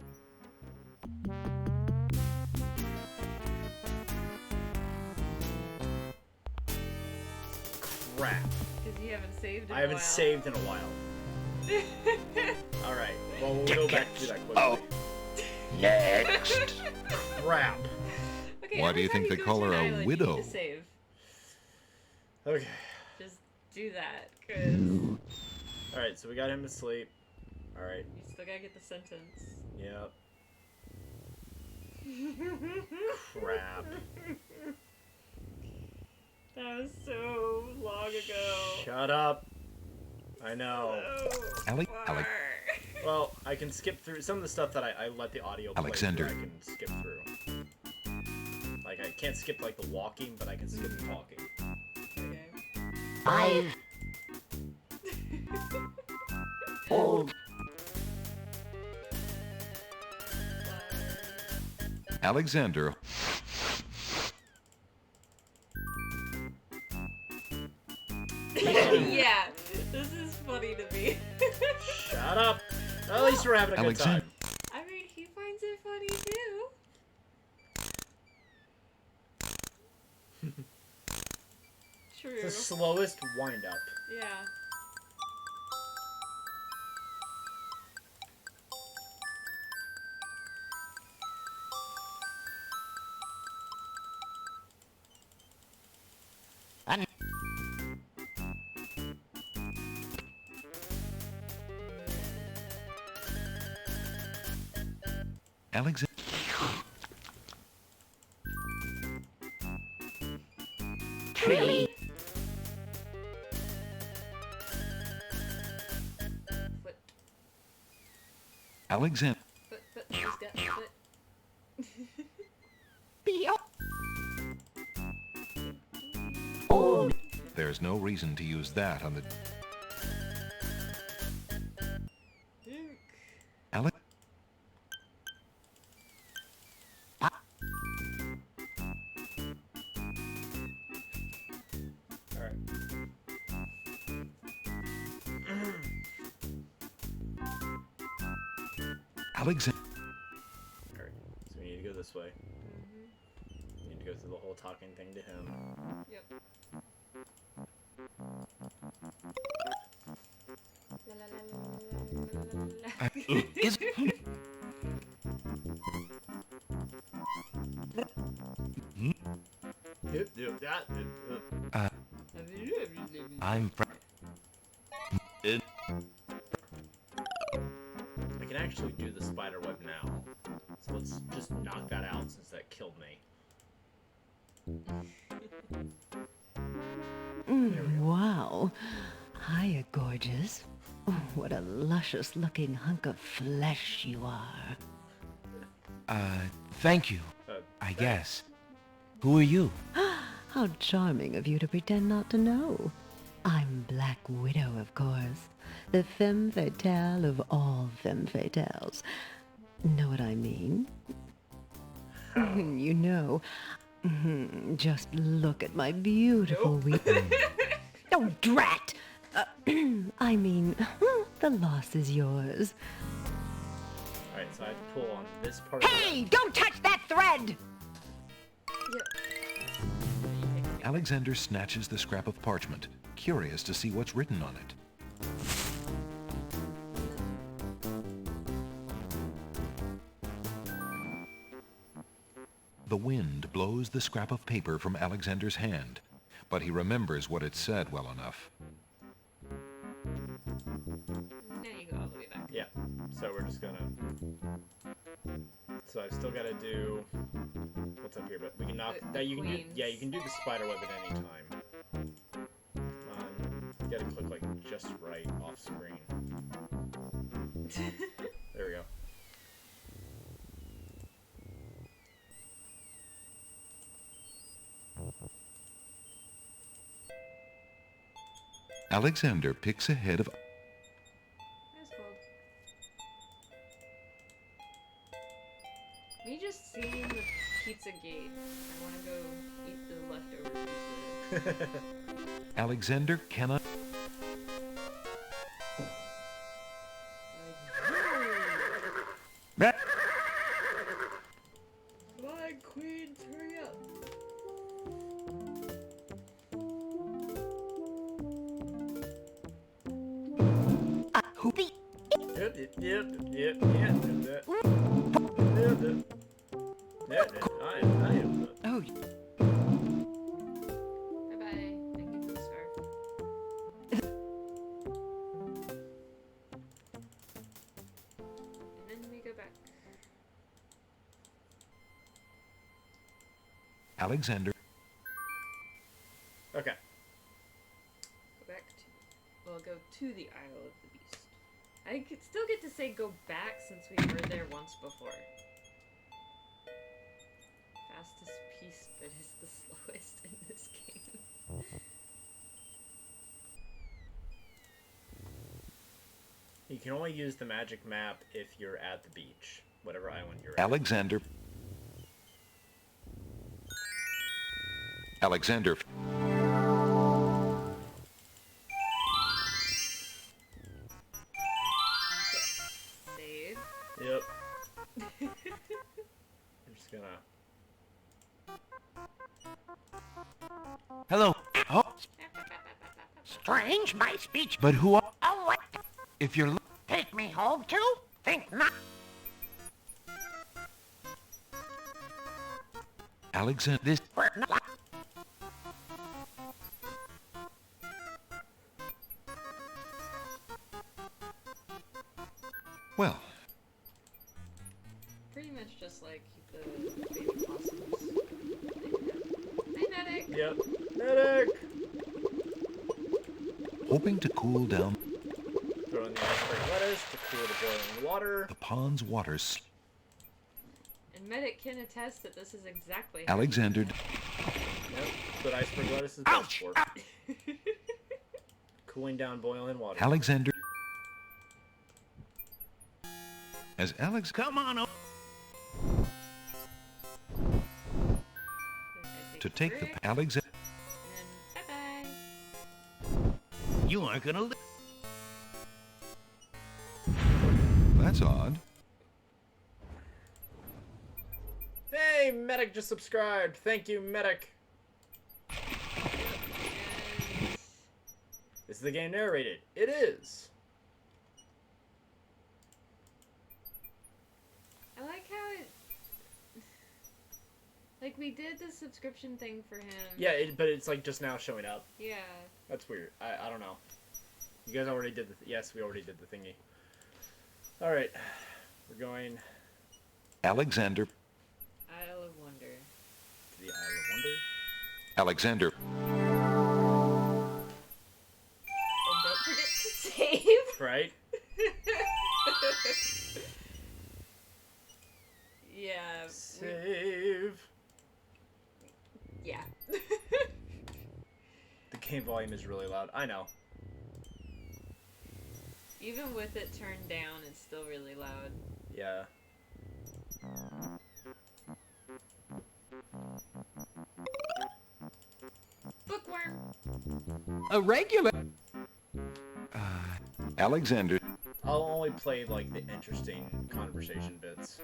Crap. Because you haven't saved in I haven't saved in a while. Alright, well, we'll go back to that quickly. Oh. Next. Crap. Okay, Why do you think they call her a widow? To save. Okay. Just do that, cause Alright, so we got him to sleep. Alright. you still gotta get the sentence. Yep. Crap. That was so long ago. Shut up. I know. So Well, I can skip through some of the stuff that I let the audio play. Alexander. I can skip through. Like, I can't skip, like, the walking, but I can skip the talking. I've... old. Alexander. Yeah, this is funny to me. Shut up. At least we're having a good time. I mean, he finds it funny too. True. It's the slowest wind-up. Yeah. Alexander. Tree. Foot. Alexander. Foot. He's got foot. Old. There's no reason to use that on the... Alex... Alright. Alexander. Alright, so we need to go this way. We need to go through the whole talking thing to him. Yep. Is... I'm... I can actually do the spider web now. So let's just knock that out since that killed me. Wow. Hiya, gorgeous. Oh, what a luscious-looking hunk of flesh you are. Thank you. I guess. Who are you? How charming of you to pretend not to know. I'm Black Widow, of course. The femme fatale of all femme fatales. Know what I mean? You know, just look at my beautiful Oh, drat! I mean, the loss is yours. Alright, so I have to pull on this part. Hey, don't touch that thread! Yep. Alexander snatches the scrap of parchment, curious to see what's written on it. The wind blows the scrap of paper from Alexander's hand, but he remembers what it said well enough. Now you go all the way back. Yeah, so we're just gonna... So I've still got to do... What's up here? But we can knock... That you can do, yeah, you can do the spider web at any time. You gotta click, like, just right off screen. There we go. Alexander picks ahead of... That's cold. Me just seeing the pizza gate. I want to go eat the leftover pizza. Alexander cannot... Come on, Queen, hurry up. Oh, Bye-bye. Thank you for the scarf. And then we go back. Alexander... Okay. Go back to... Well, go to the Isle of the Beast. I could still get to say go back since we were there once before. Fastest piece, but is the slowest in this game. You can only use the magic map if you're at the beach, whatever island you're at. Alexander... Alexander... Save. Yep. I'm just gonna... Hello. Oh, Strange, my speech. but who are... Oh, what? If you're... Take me home too? Think not. Alexander... This... We're not. Well, Pretty much just like the baby possums. Hey, medic! Yep. Medic! hoping to cool down Throw in the iceberg lettuce to cool the boiling water. the pond's waters, And medic can attest that this is exactly Alexander... Yep. That's what iceberg lettuce is best for. Cooling down boiling water. Alexander... As Alex... Come on up. To take the... Alexander... Bye-bye. You aren't gonna live. That's odd. Hey, medic just subscribed. Thank you, medic. Is the game narrated? It is. I like how it... Like, we did the subscription thing for him. Yeah, but it's like just now showing up. Yeah. That's weird. I don't know. You guys already did the... Yes, we already did the thingy. Alright. We're going... Alexander... Isle of Wonder. To the Isle of Wonder. Alexander... And don't forget to save! Right? Yeah. Save. Yeah. The game volume is really loud. I know. Even with it turned down, it's still really loud. Yeah. Bookworm! A regular. Alexander... I'll only play, like, the interesting conversation bits.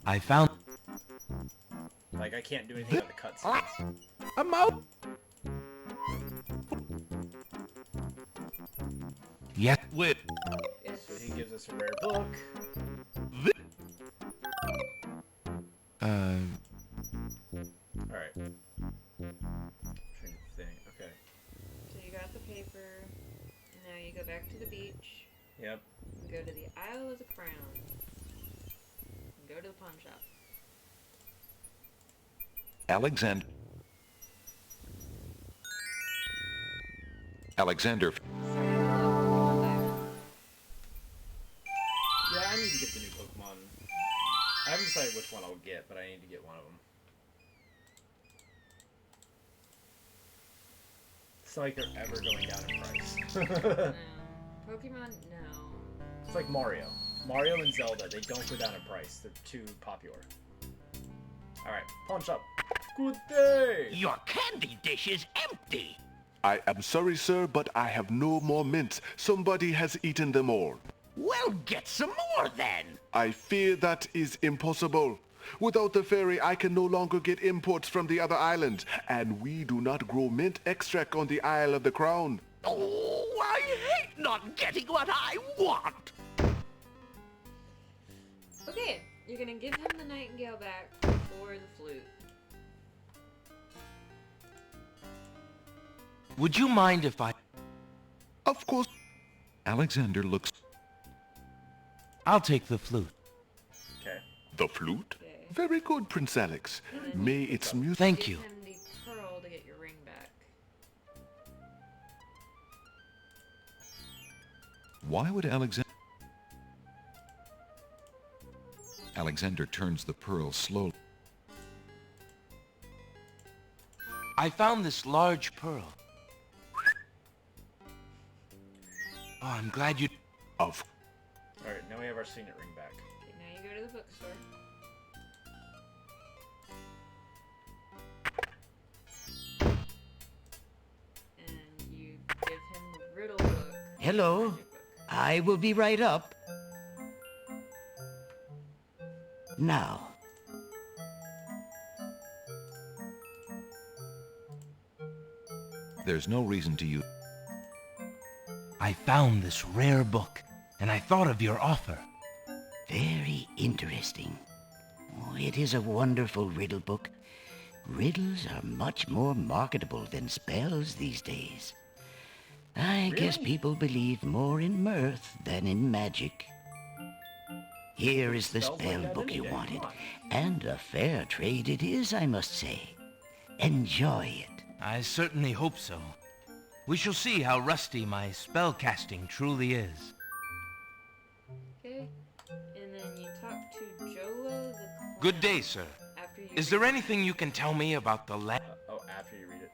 I found... Like, I can't do anything about the cutscenes. A mo. Yes. Wait. So he gives us a rare book. Alright. Trying to think. Okay. So you got the paper, and now you go back to the beach. Yep. And go to the Isle of the Crown. And go to the pawn shop. Alexander... Alexander... Yeah, I need to get the new Pokemon. I haven't decided which one I'll get, but I need to get one of them. seem like they're ever going down in price. No. Pokemon, no. It's like Mario. Mario and Zelda, they don't go down in price. They're too popular. Alright, pawn shop. Good day! Your candy dish is empty. I am sorry, sir, but I have no more mints. Somebody has eaten them all. Well, get some more then. I fear that is impossible. Without the ferry, I can no longer get imports from the other islands, and we do not grow mint extract on the Isle of the Crown. Oh, I hate not getting what I want. Okay, you're gonna give him the nightingale back for the flute. Would you mind if I... Of course. Alexander looks... I'll take the flute. Okay. The flute? Okay. Very good, Prince Alex. May its music... Thank you. Give him the pearl to get your ring back. Why would Alexander... Alexander turns the pearl slowly. I found this large pearl. Oh, I'm glad you... Of... Alright, now we have our signet ring back. Okay, now you go to the bookstore. And you give him the riddle book. Hello. Magic book. I will be right up. Now, There's no reason to use... I found this rare book, and I thought of your offer. very interesting. Oh, it is a wonderful riddle book. Riddles are much more marketable than spells these days. I guess people believe more in mirth than in magic. Here is the Spells like spell that book any you day, wanted, come on. and a fair trade it is, I must say. Enjoy it. I certainly hope so. We shall see how rusty my spellcasting truly is. Okay, and then you talk to Jolo the clown. Good day, sir. After you Is there anything you can tell me about the land? Oh, after you read it.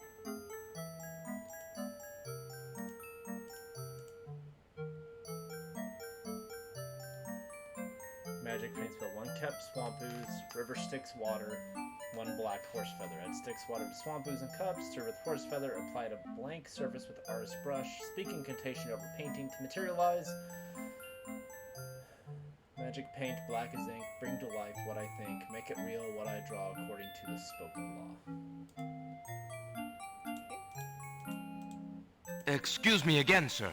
Magic paint spell. 1 kept swamp ooze, river Styx water, 1 black horse feather. Add Styx water to swamp ooze and cups, stir with horse feather, apply to blank surface with artist brush, speak incantation over painting to materialize. Magic paint, black as ink, bring to life what I think, make it real what I draw according to the spoken law. Excuse me again, sir.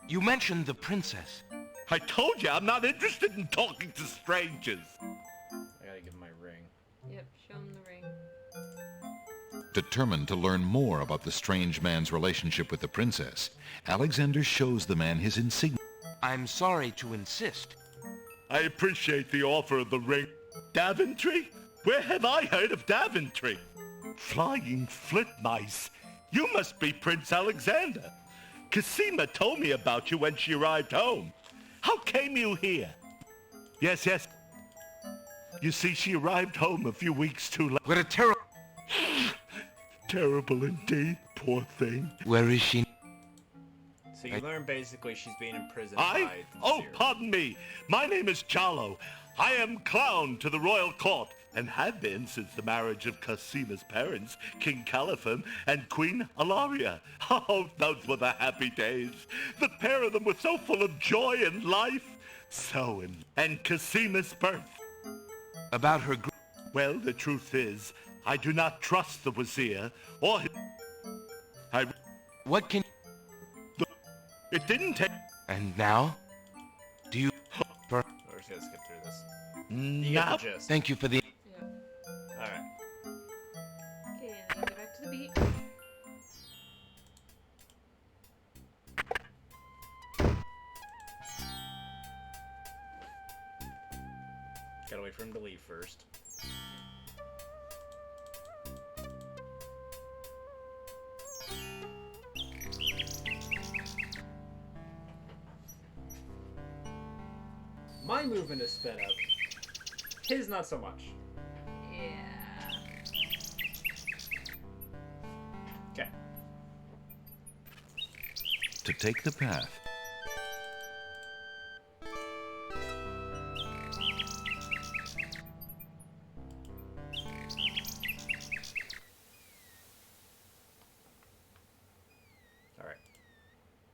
You mentioned the princess. I told you I'm not interested in talking to strangers. I gotta give him my ring. Yep, show him the ring. Determined to learn more about the strange man's relationship with the princess, Alexander shows the man his insignia. I'm sorry to insist. I appreciate the offer of the ring. Daventry? Where have I heard of Daventry? Flying flit mice. You must be Prince Alexander. Cosima told me about you when she arrived home. How came you here? Yes, yes. You see, she arrived home a few weeks too late. What a terrible... Terrible indeed, poor thing. Where is she? So you learn basically she's being imprisoned by Oh, Seer. pardon me. My name is Jalo. I am clown to the royal court, and have been since the marriage of Cosima's parents, King Caliphon and Queen Alaria. Oh, those were the happy days. The pair of them were so full of joy and life. And Cosima's birth. About her... Well, the truth is, I do not trust the Wazir, or his... What can... It didn't take... And now? Do you... We're just gonna skip through this. You get Now? the gist. Thank you for the... Alright. Okay, and then go back to the beach. Gotta wait for him to leave first. My movement is sped up. His not so much. Yeah. Okay. to take the path. Alright.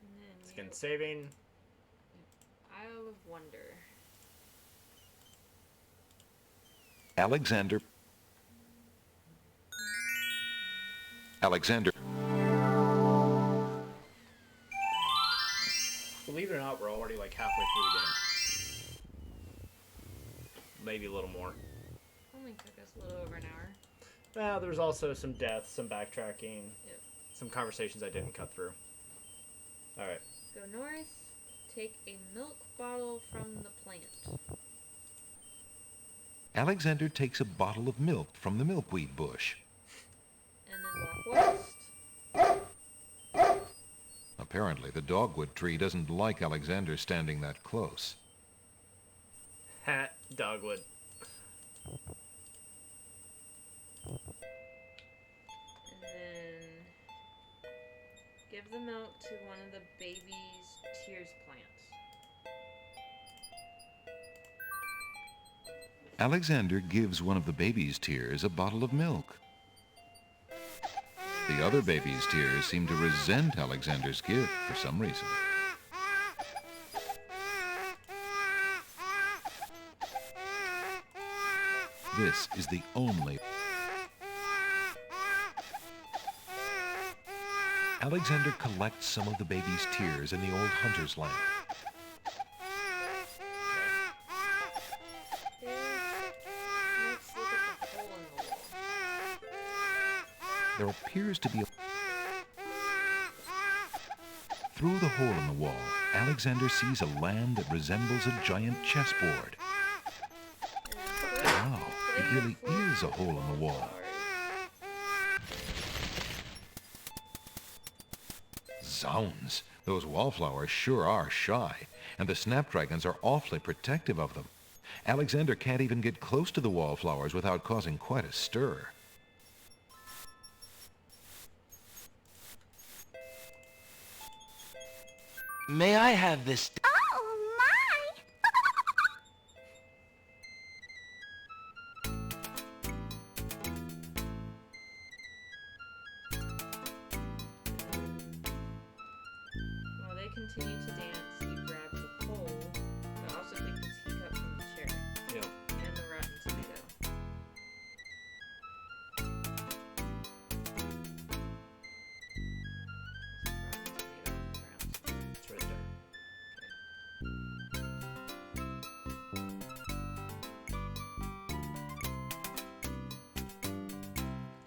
And then we Skin have saving. Isle of Wonder. Alexander. Believe it or not, we're already like halfway through the game. Maybe a little more. Only took us a little over an hour. Well, there's also some deaths, some backtracking, Yep. some conversations I didn't cut through. Alright. Go north. Take a milk bottle from the plant. Alexander takes a bottle of milk from the milkweed bush. And then walk west. Apparently, the dogwood tree doesn't like Alexander standing that close. Hat dogwood. And then give the milk to one of the baby's tears plants. Alexander gives one of the baby's tears a bottle of milk. The other baby's tears seem to resent Alexander's gift for some reason. This is the only... Alexander collects some of the baby's tears in the old hunter's lamp. Let's look at the hole in the wall. There appears to be a... Through the hole in the wall, Alexander sees a land that resembles a giant chessboard. Wow, it really is a hole in the wall. Zounds, those wallflowers sure are shy, and the snapdragons are awfully protective of them. Alexander can't even get close to the wallflowers without causing quite a stir. May I have this? Oh, my! While they continue to dance, you grab the pole, but also take the teacup from the chair. Yep. And the rotten tomato. It's right there.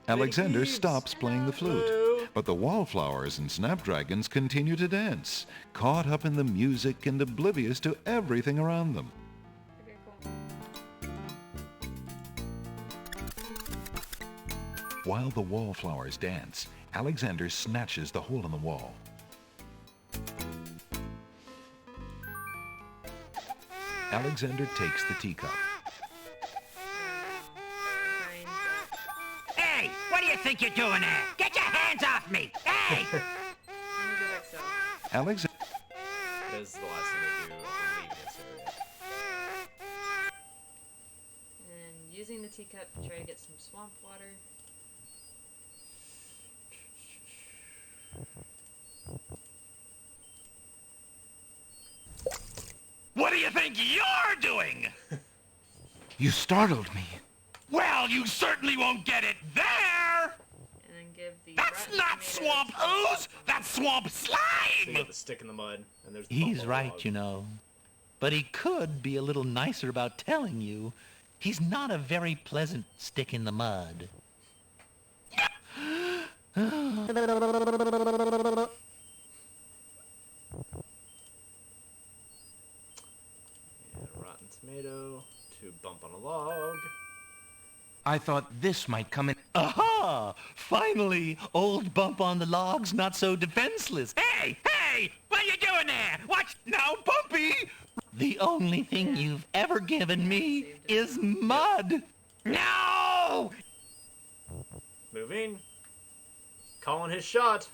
Alexander stops playing the flute, but the wallflowers and snapdragons continue to dance, caught up in the music and oblivious to everything around them. Okay, cool. While the wallflowers dance, Alexander snatches the hole in the wall. Alexander takes the teacup. Hey, what do you think you're doing there? Get your hands off me! Hey! Let me go back south. Alexander... That is the last thing I do, I believe, in this area. And using the teacup, try to get some swamp water. What do you think you're doing? You startled me. Well, you certainly won't get it there! And then give the That's rotten not tomato swamp to the ooze! That's swamp So you slime! got the stick in the mud, and there's the He's buffalo right, log. you know. But he could be a little nicer about telling you. He's not a very pleasant stick in the mud. And a rotten tomato to bump on a log. I thought this might come in. Aha! Finally, old Bump on the Log's not so defenseless. Hey! Hey! What are you doing there? Watch now, Bumpy! The only thing you've ever given me is mud. No! Moving. Calling his shot.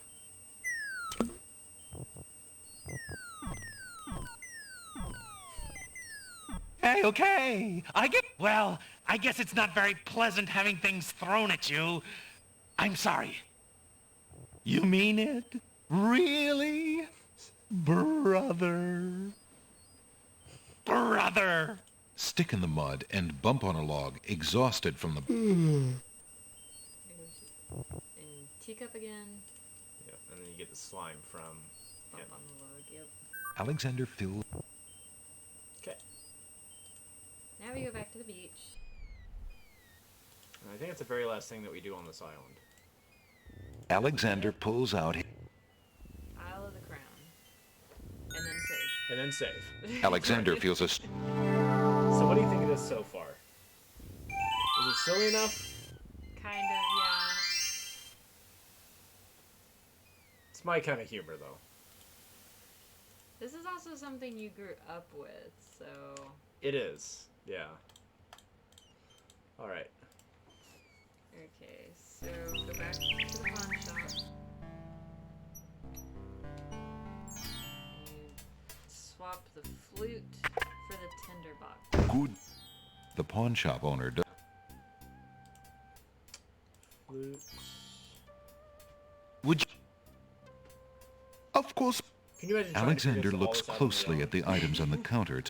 Hey, okay. Well, I guess it's not very pleasant having things thrown at you. I'm sorry. You mean it? Really? Brother. Brother. Stick in the mud and bump on a log, exhausted from the... And teacup again. Yep, and then you get the slime from Bump on the log, yep. Alexander filled... Okay. Now we go back to the beach. And I think it's the very last thing that we do on this island. Alexander pulls out... Isle of the Crown. And then save. And then save. Alexander feels a... So what do you think of this so far? Is it silly enough? Kind of, yeah. It's my kind of humor, though. This is also something you grew up with, so... It is, yeah. Alright. Okay, so go back to the pawn shop. You swap the flute for the tinderbox. Good. The pawn shop owner does... Flute. Would you... Of course. Can you imagine Alexander looks closely at the items on the counter.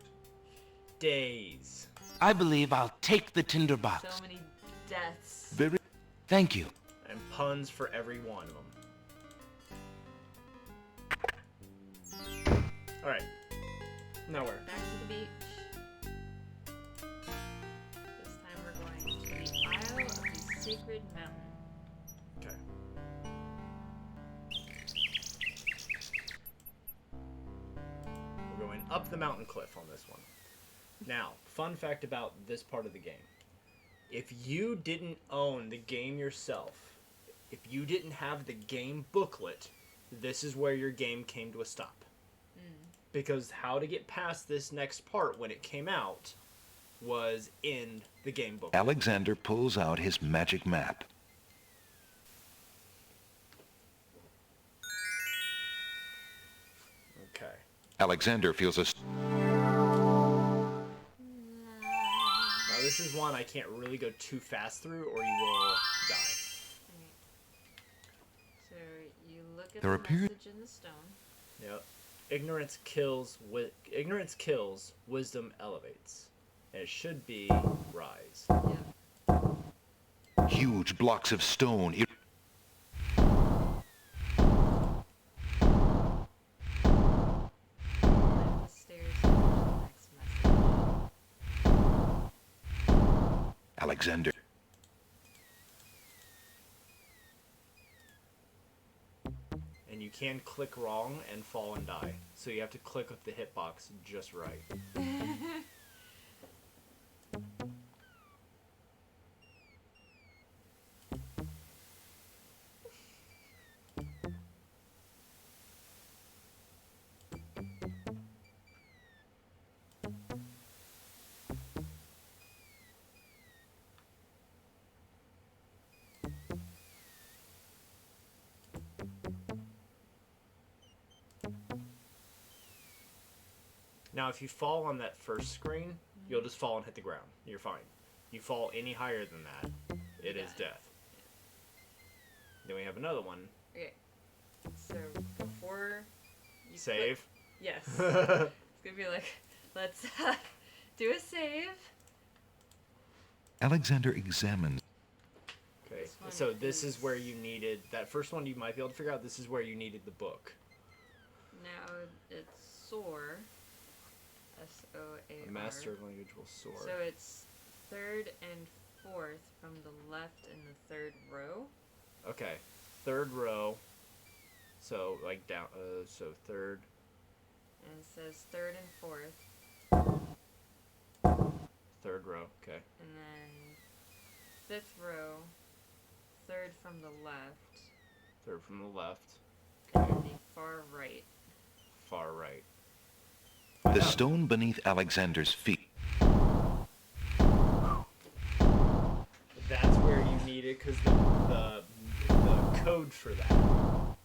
Days. I believe I'll take the tinderbox. So many deaths. Very... Thank you. And puns for every one of them. Alright. Now where? Back to the beach. This time we're going to the Isle of the Sacred Mountain. Okay. We're going up the mountain cliff on this one. Now, fun fact about this part of the game. If you didn't own the game yourself, if you didn't have the game booklet, this is where your game came to a stop. Because how to get past this next part when it came out was in the game book. Alexander pulls out his magic map. Okay. Alexander feels a... Now this is one I can't really go too fast through or you will die. So you look at There the appear- message in the stone. Yep. Ignorance kills, wisdom elevates. And it should be rise. Huge blocks of stone... The stairs to the next message. Alexander... And you can click wrong and fall and die. So you have to click with the hitbox just right. Now, if you fall on that first screen, you'll just fall and hit the ground. You're fine. You fall any higher than that, it is death. Then we have another one. Okay. So before you Save. Yes. It's gonna be like, let's do a save. Alexander examines... Okay, so this is where you needed... That first one you might be able to figure out. This is where you needed the book. Now it's soar. S-O-A-R. A master of language will soar. So it's third and fourth from the left in the third row. Okay, third row. So like down. So third. And it says third and fourth. Third row. Okay. And then fifth row. Third from the left. Third from the left. And then the far right. Far right. The stone beneath Alexander's feet. That's where you need it because the code for that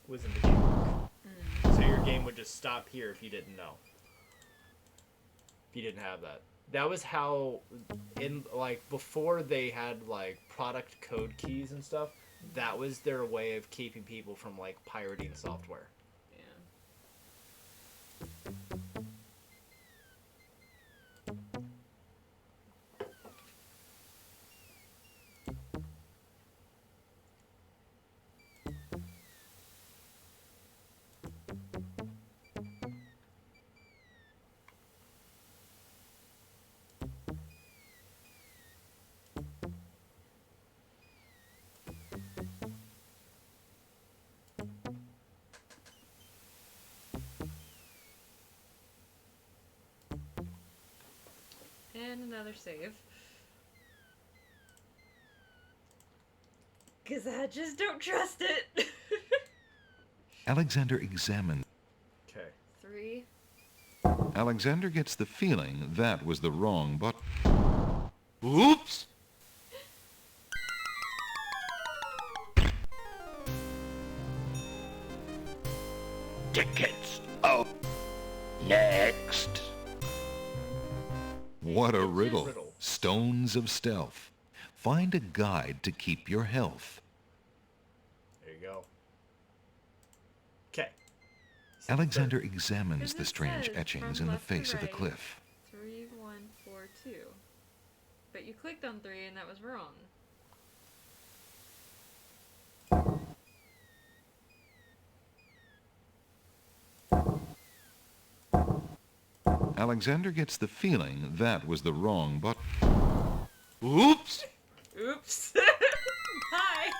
was in the game book. So your game would just stop here if you didn't know. If you didn't have that. that was how, in like before they had like product code keys and stuff, that was their way of keeping people from like pirating software. And another save. Because I just don't trust it. Alexander examines. Okay. 3. Alexander gets the feeling that was the wrong button. Oops! Tickets. Oh. Next. What a riddle. Stones of stealth. Find a guide to keep your health. There you go. Okay. Alexander examines the strange etchings in the face of the cliff. 3, 1, 4, 2. But you clicked on 3 and that was wrong. Alexander gets the feeling that was the wrong button. Oops! Oops. Hi.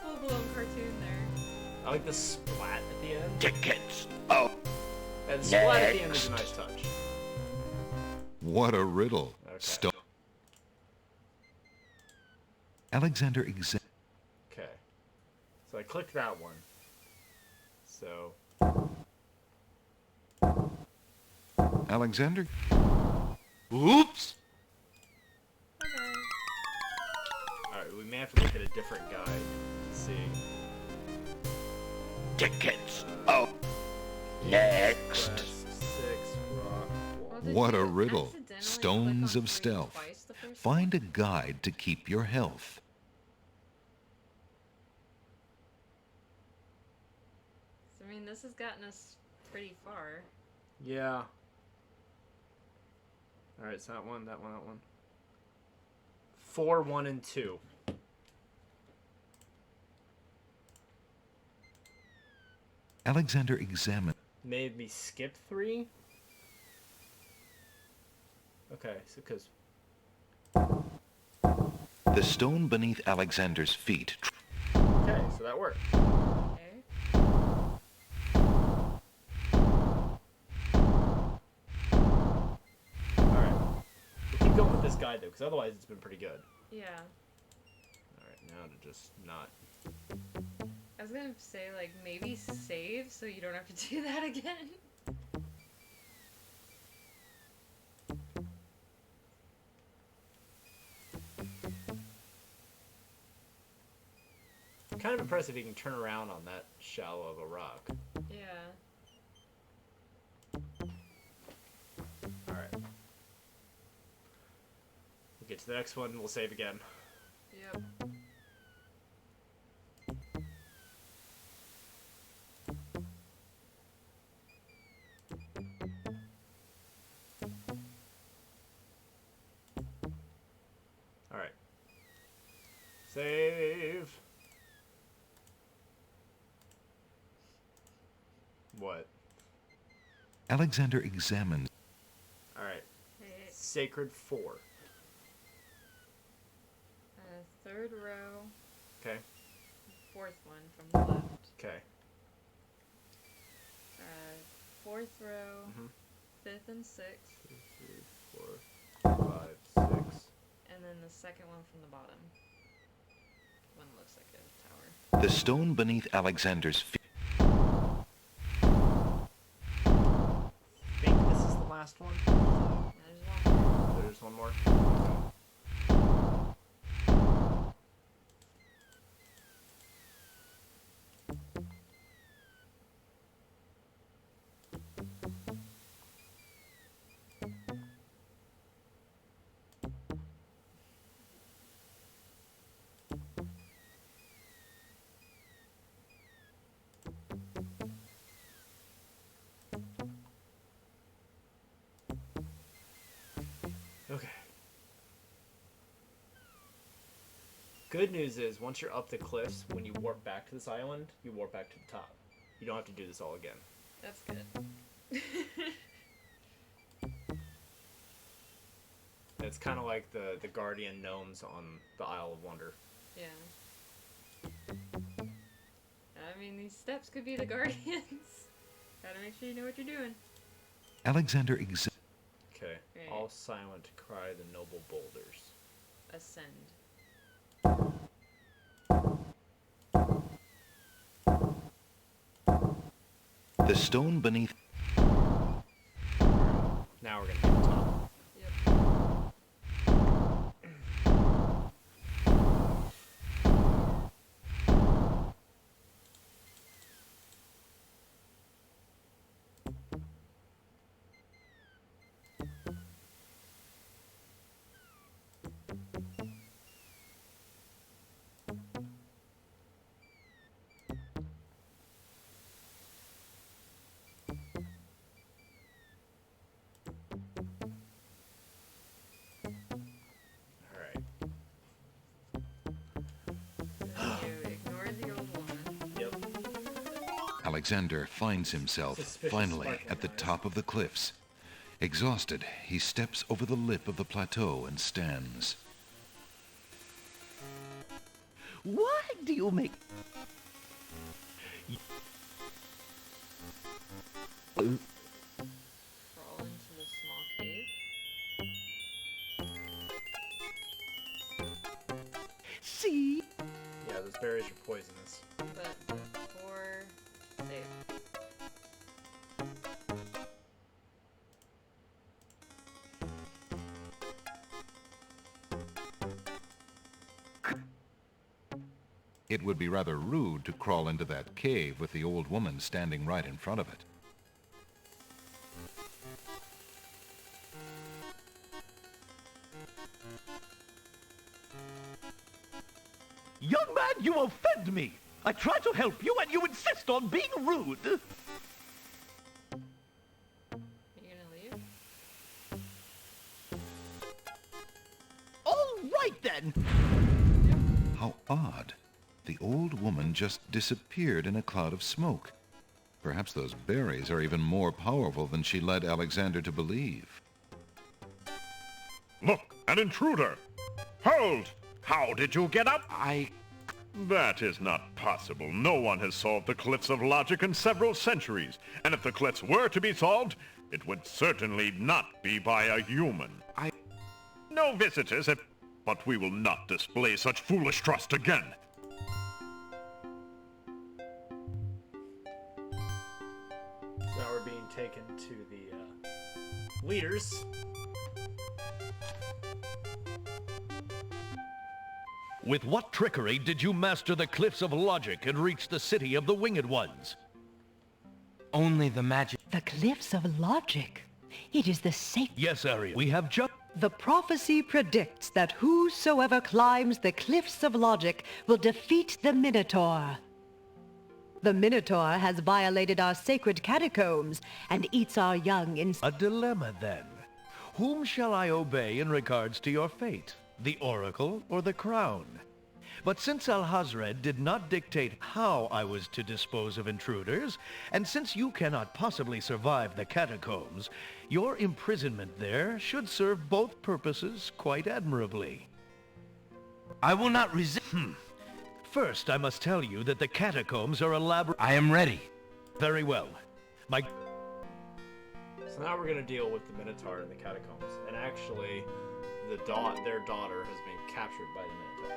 Full-blown cartoon there. I like the splat at the end. Tickets. Oh. And the splat at the end is a nice touch. What a riddle. Okay. Alexander examines. Okay. So I clicked that one. So. Alexander. Oops! Okay. Alright, we may have to look at a different guide to see. Tickets. Oh. Next. Quest 6, rock, wall. What a riddle. Stones of stealth. Find a guide to keep your health. So, I mean, this has gotten us pretty far. Yeah. Alright, it's that one, that one, that one. 4, 1, and 2. Alexander examines. Made me skip 3? Okay, so because... The stone beneath Alexander's feet. Okay, so that worked. Okay. Alright. We'll keep going with this guide, though, because otherwise it's been pretty good. Yeah. Alright, now to just not... I was gonna say, like, maybe save so you don't have to do that again. Kind of impressive he can turn around on that shallow of a rock. Yeah. Alright. We'll get to the next one, we'll save again. Yep. Alright. Save. What? Alexander examines. Alright. Hey. Sacred 4. Third row. Okay. Fourth one from the left. Okay. Fourth row. Mm-hmm. Fifth and sixth. 2, 3, 4, 5, 6. And then the second one from the bottom. One looks like a tower. The stone beneath Alexander's feet. I think this is the last one. There's one more. Okay. Good news is, once you're up the cliffs, when you warp back to this island, you warp back to the top. You don't have to do this all again. That's good. It's kind of like the guardian gnomes on the Isle of Wonder. Yeah. I mean, these steps could be the guardians. Gotta make sure you know what you're doing. Alexander Okay. Right. All silent cry the noble boulders. Ascend. The stone beneath. Now we're gonna get the top. Alexander finds himself, finally, at the top of the cliffs. Exhausted, he steps over the lip of the plateau and stands. Why do you make... Crawl into the small cave. See? Yeah, those berries are poisonous. But before... Save. It would be rather rude to crawl into that cave with the old woman standing right in front of it. Young man, you offend me! I try to help you and you insist on being rude! Are you gonna leave? All right then! How odd. The old woman just disappeared in a cloud of smoke. Perhaps those berries are even more powerful than she led Alexander to believe. Look, an intruder! Hold! How did you get up? That is not possible. No one has solved the cliffs of logic in several centuries. And if the cliffs were to be solved, it would certainly not be by a human. No visitors, but we will not display such foolish trust again. So now we're being taken to the leaders. With what trickery did you master the cliffs of logic and reach the city of the Winged Ones? Only the magic... The cliffs of logic. It is the sacred... Yes, Arya, we have just... The prophecy predicts that whosoever climbs the cliffs of logic will defeat the Minotaur. The Minotaur has violated our sacred catacombs and eats our young in... A dilemma, then. Whom shall I obey in regards to your fate? The Oracle or the Crown? But since Alhazred did not dictate how I was to dispose of intruders, and since you cannot possibly survive the catacombs, your imprisonment there should serve both purposes quite admirably. I will not resist... First, I must tell you that the catacombs are elaborate... I am ready. Very well. My... So now we're going to deal with the Minotaur in the catacombs. And actually, their daughter has been captured by the Minotaur.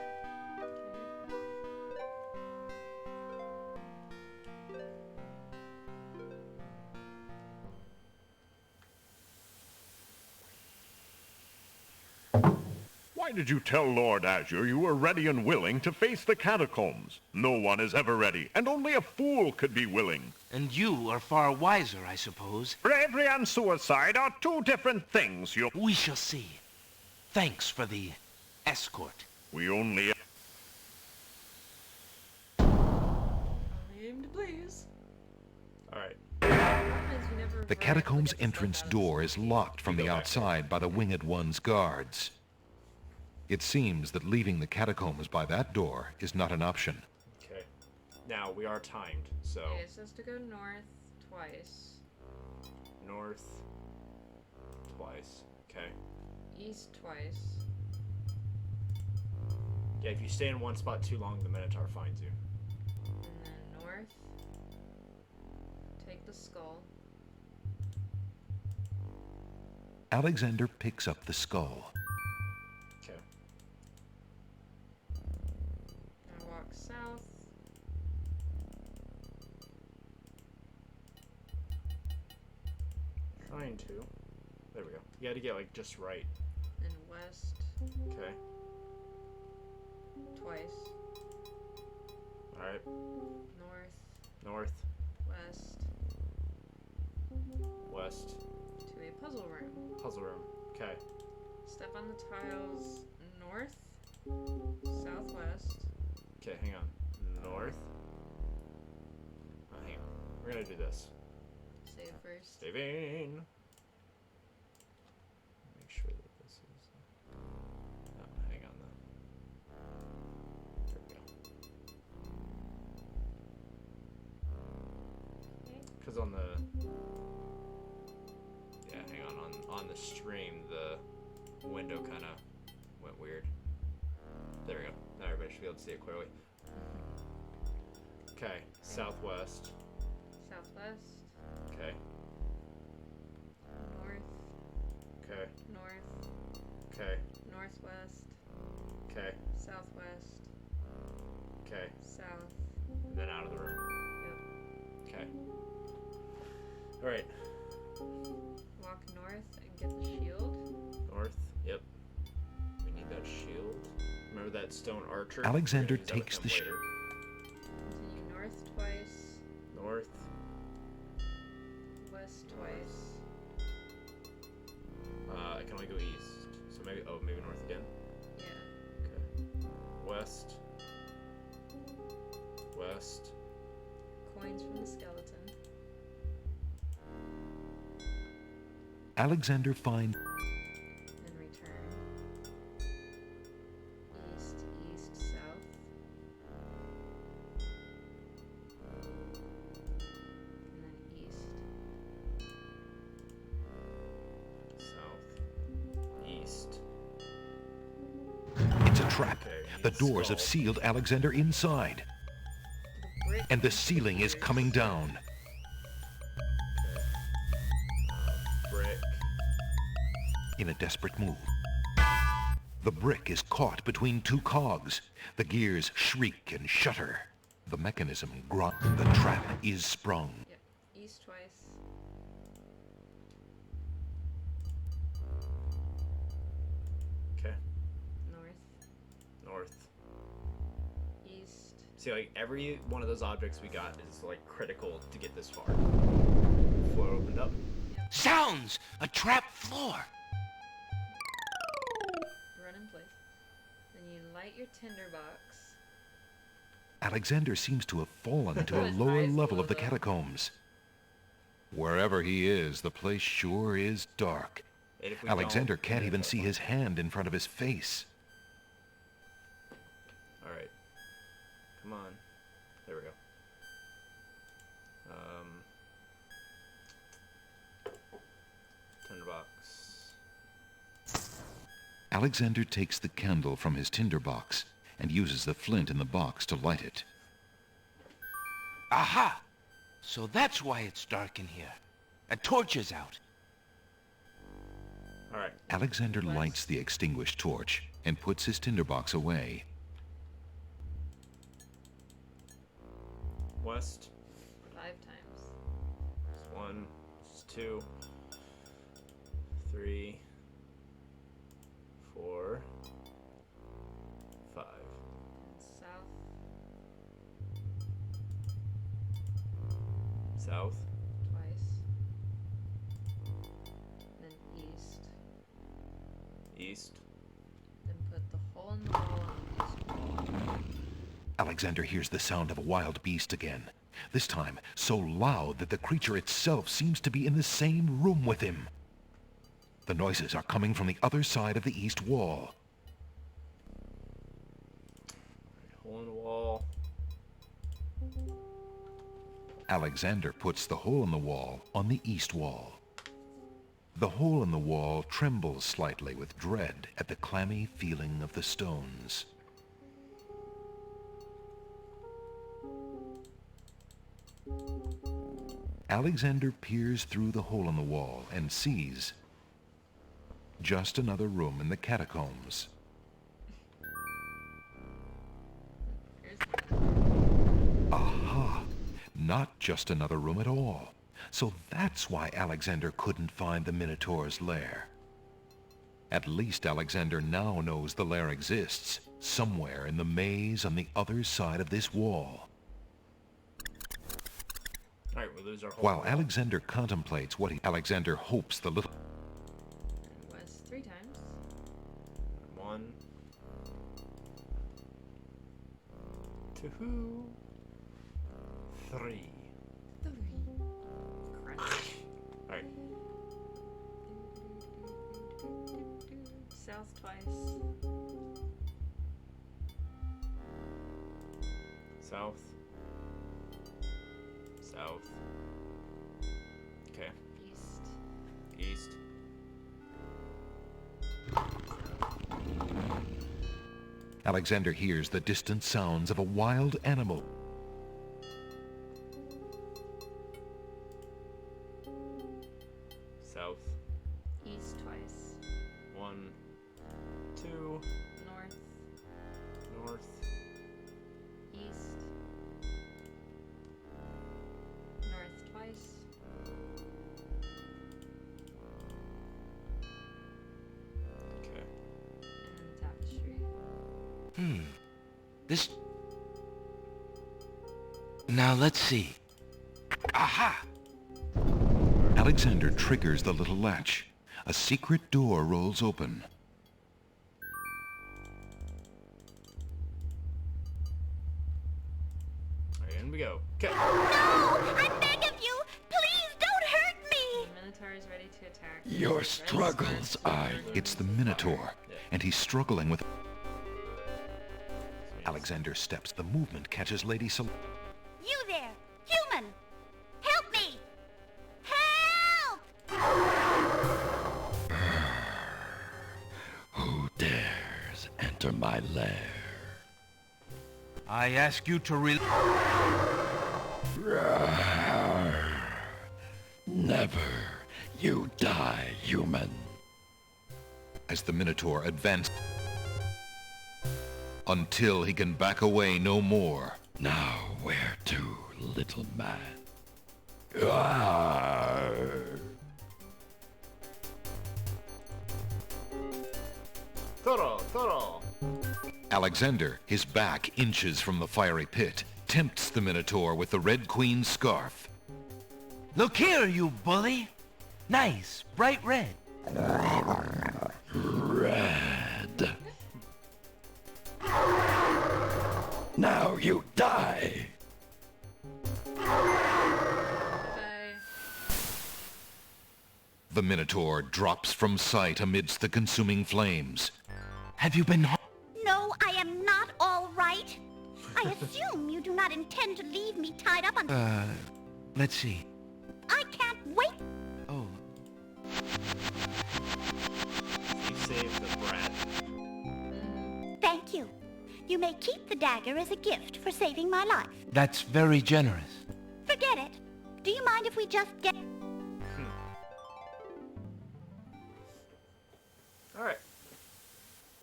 Why did you tell Lord Azure you were ready and willing to face the catacombs? No one is ever ready, and only a fool could be willing. And you are far wiser, I suppose. Bravery and suicide are two different things, you... We shall see. Thanks for the escort. We only... Aim to please. Alright. The problem is The catacombs entrance door is locked from the outside by the Winged One's guards. It seems that leaving the catacombs by that door is not an option. Okay. Now, we are timed, so... Okay, it says to go north twice. North twice. Okay. East twice. Yeah, if you stay in one spot too long, the Minotaur finds you. And then north. Take the skull. Alexander picks up the skull. Okay. Now walk south. Trying to. There we go. You gotta get, like, just right. And west. Okay. Twice. Alright. North. North. West. West. To a puzzle room. Puzzle room. Okay. Step on the tiles north. Southwest. Okay, hang on. North. Oh, hang on. We're gonna do this. Save first. Saving. Make sure that this is. Oh, hang on though. There we go. Because on the. Yeah, hang on the stream, the window kind of went weird. There we go. Now everybody should be able to see it clearly. Okay, southwest. Southwest. Okay. North. Okay. North. Okay. Northwest. Okay. Southwest. Okay. South. And then out of the room. Yep. Okay. Alright. Walk north and get the shield. North. Yep. We need that shield. Remember that stone archer? Alexander We're gonna use that takes with the him later. Continue north twice. North. West twice. I can only go east. So maybe north again? Yeah. Okay. West. West. Coins from the skeleton. Alexander finds Then return. East, east, south. And then east. South. East. it's a trap. Okay, The doors have sealed Alexander inside. And the ceiling is coming down. Brick. In a desperate move, the brick is caught between two cogs. The gears shriek and shudder. The mechanism grunts. The trap is sprung. Yep. East twice. Okay. North. North. East. See, like, every one of those objects we got is, like, critical to get this far. Floor opened up. Sounds! A trap floor! Run in place. Then you light your tinderbox. Alexander seems to have fallen to a His lower eyes level of the glowed up. catacombs. Wherever he is, the place sure is dark. And if we Alexander don't, can't then even it's see his hand in front of his face. Alright. Come on. There we go. Tinderbox. Alexander takes the candle from his tinderbox and uses the flint in the box to light it. Aha! So that's why it's dark in here. A torch is out. Alright. Alexander lights the extinguished torch and puts his tinderbox away. West. 5 times. It's 1. It's 2. 3. 4. 5. South. South. Twice. Then east. East. Then put the hole in the wall on the east wall. Alexander hears the sound of a wild beast again. this time so loud that the creature itself seems to be in the same room with him. The noises are coming from the other side of the east wall. Hole in the wall. Alexander puts the hole in the wall on the east wall. The hole in the wall trembles slightly with dread at the clammy feeling of the stones. Alexander peers through the hole in the wall and sees just another room in the catacombs. Aha! Not just another room at all. So that's why Alexander couldn't find the Minotaur's lair. At least Alexander now knows the lair exists, somewhere in the maze on the other side of this wall. Alright, we'll lose our whole While wall. Alexander contemplates Alexander hopes the little... West 3 times. 1, 2, 3. Alright. South twice. South. South. Okay. East. East. Alexander hears the distant sounds of a wild animal. South. East twice. 1, 2. North. North. East. North twice. Okay. And then Tapestry. This... Now let's see. Aha! Alexander triggers the little latch. A secret door rolls open. Alright, in we go. Okay. No! I beg of you! Please don't hurt me! The Minotaur is ready to attack. Your Red struggles, scarf, It's the Minotaur, and he's struggling with... Alexander steps. The movement catches Lady Sol... You there! Human! Help me! Help! Who dares enter my lair? I ask you to Never. You die, human. As the Minotaur advances... until he can back away no more. Now where to, little man? Toro! Alexander, his back inches from the fiery pit, tempts the Minotaur with the Red Queen's scarf. Look here, you bully! Nice, bright red. Red. Now you die. The Minotaur drops from sight amidst the consuming flames. Have you been... No, I am not all right. I assume you do not intend to leave me tied up on... let's see. I can't wait. Oh. You saved the brat. Thank you. You may keep the dagger as a gift for saving my life. That's very generous. Forget it. Do you mind if we just get... Alright.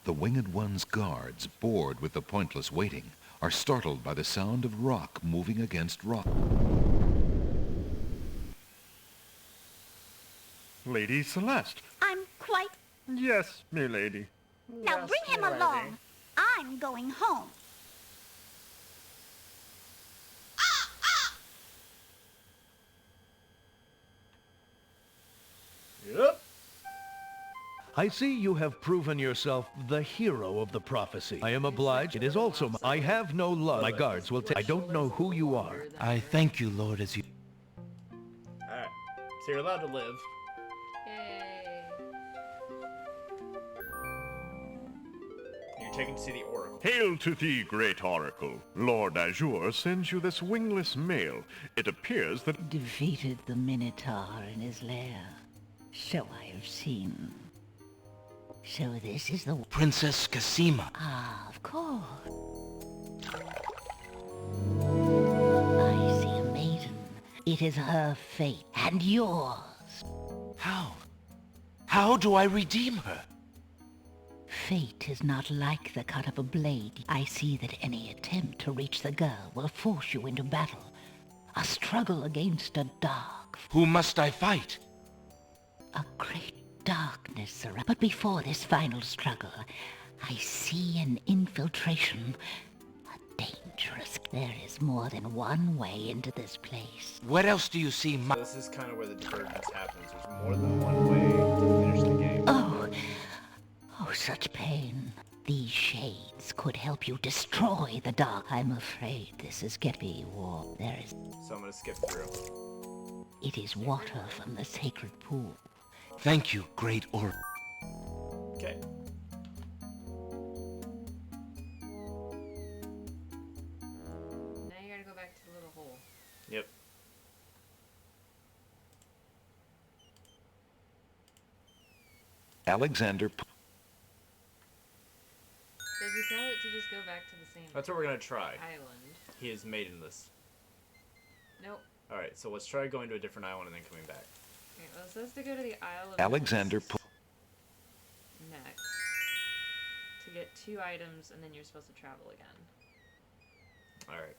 The Winged One's guards, bored with the pointless waiting, are startled by the sound of rock moving against rock. Lady Celeste. I'm quite... Yes, milady. Now bring him along. I'm going home. Yep. I see you have proven yourself the hero of the prophecy. I am obliged. It is also I have no love. My guards will take. I don't know who you are. I thank you, Lord, as you... Alright. So you're allowed to live. Yay. You're taken to see the Oracle. Hail to thee, great oracle. Lord Azure sends you this wingless mail. It appears that... Defeated the Minotaur in his lair. So I have seen. So this is the... Princess Casima. Ah, of course. I see a maiden. It is her fate, and yours. How? How do I redeem her? Fate is not like the cut of a blade. I see that any attempt to reach the girl will force you into battle. A struggle against a dark... Who must I fight? A great darkness surrounds... But before this final struggle, I see an infiltration. A dangerous... There is more than one way into this place. What else do you see, So this is kind of where the divergence happens. There's more than one way to finish the game. Oh, such pain. These shades could help you destroy the dark. I'm afraid this is getting warm. There is... So I'm gonna skip through. It is water from the sacred pool. Thank you, great Oracle. Okay. Now you gotta go back to the little hole. Yep. Alexander... Does he tell it to just go back to the same That's what we're gonna try. island? He is maidenless. Nope. Alright, so let's try going to a different island and then coming back. Okay, well, it says to go to the Isle of Alexander... next to get 2 items, and then you're supposed to travel again. Alright.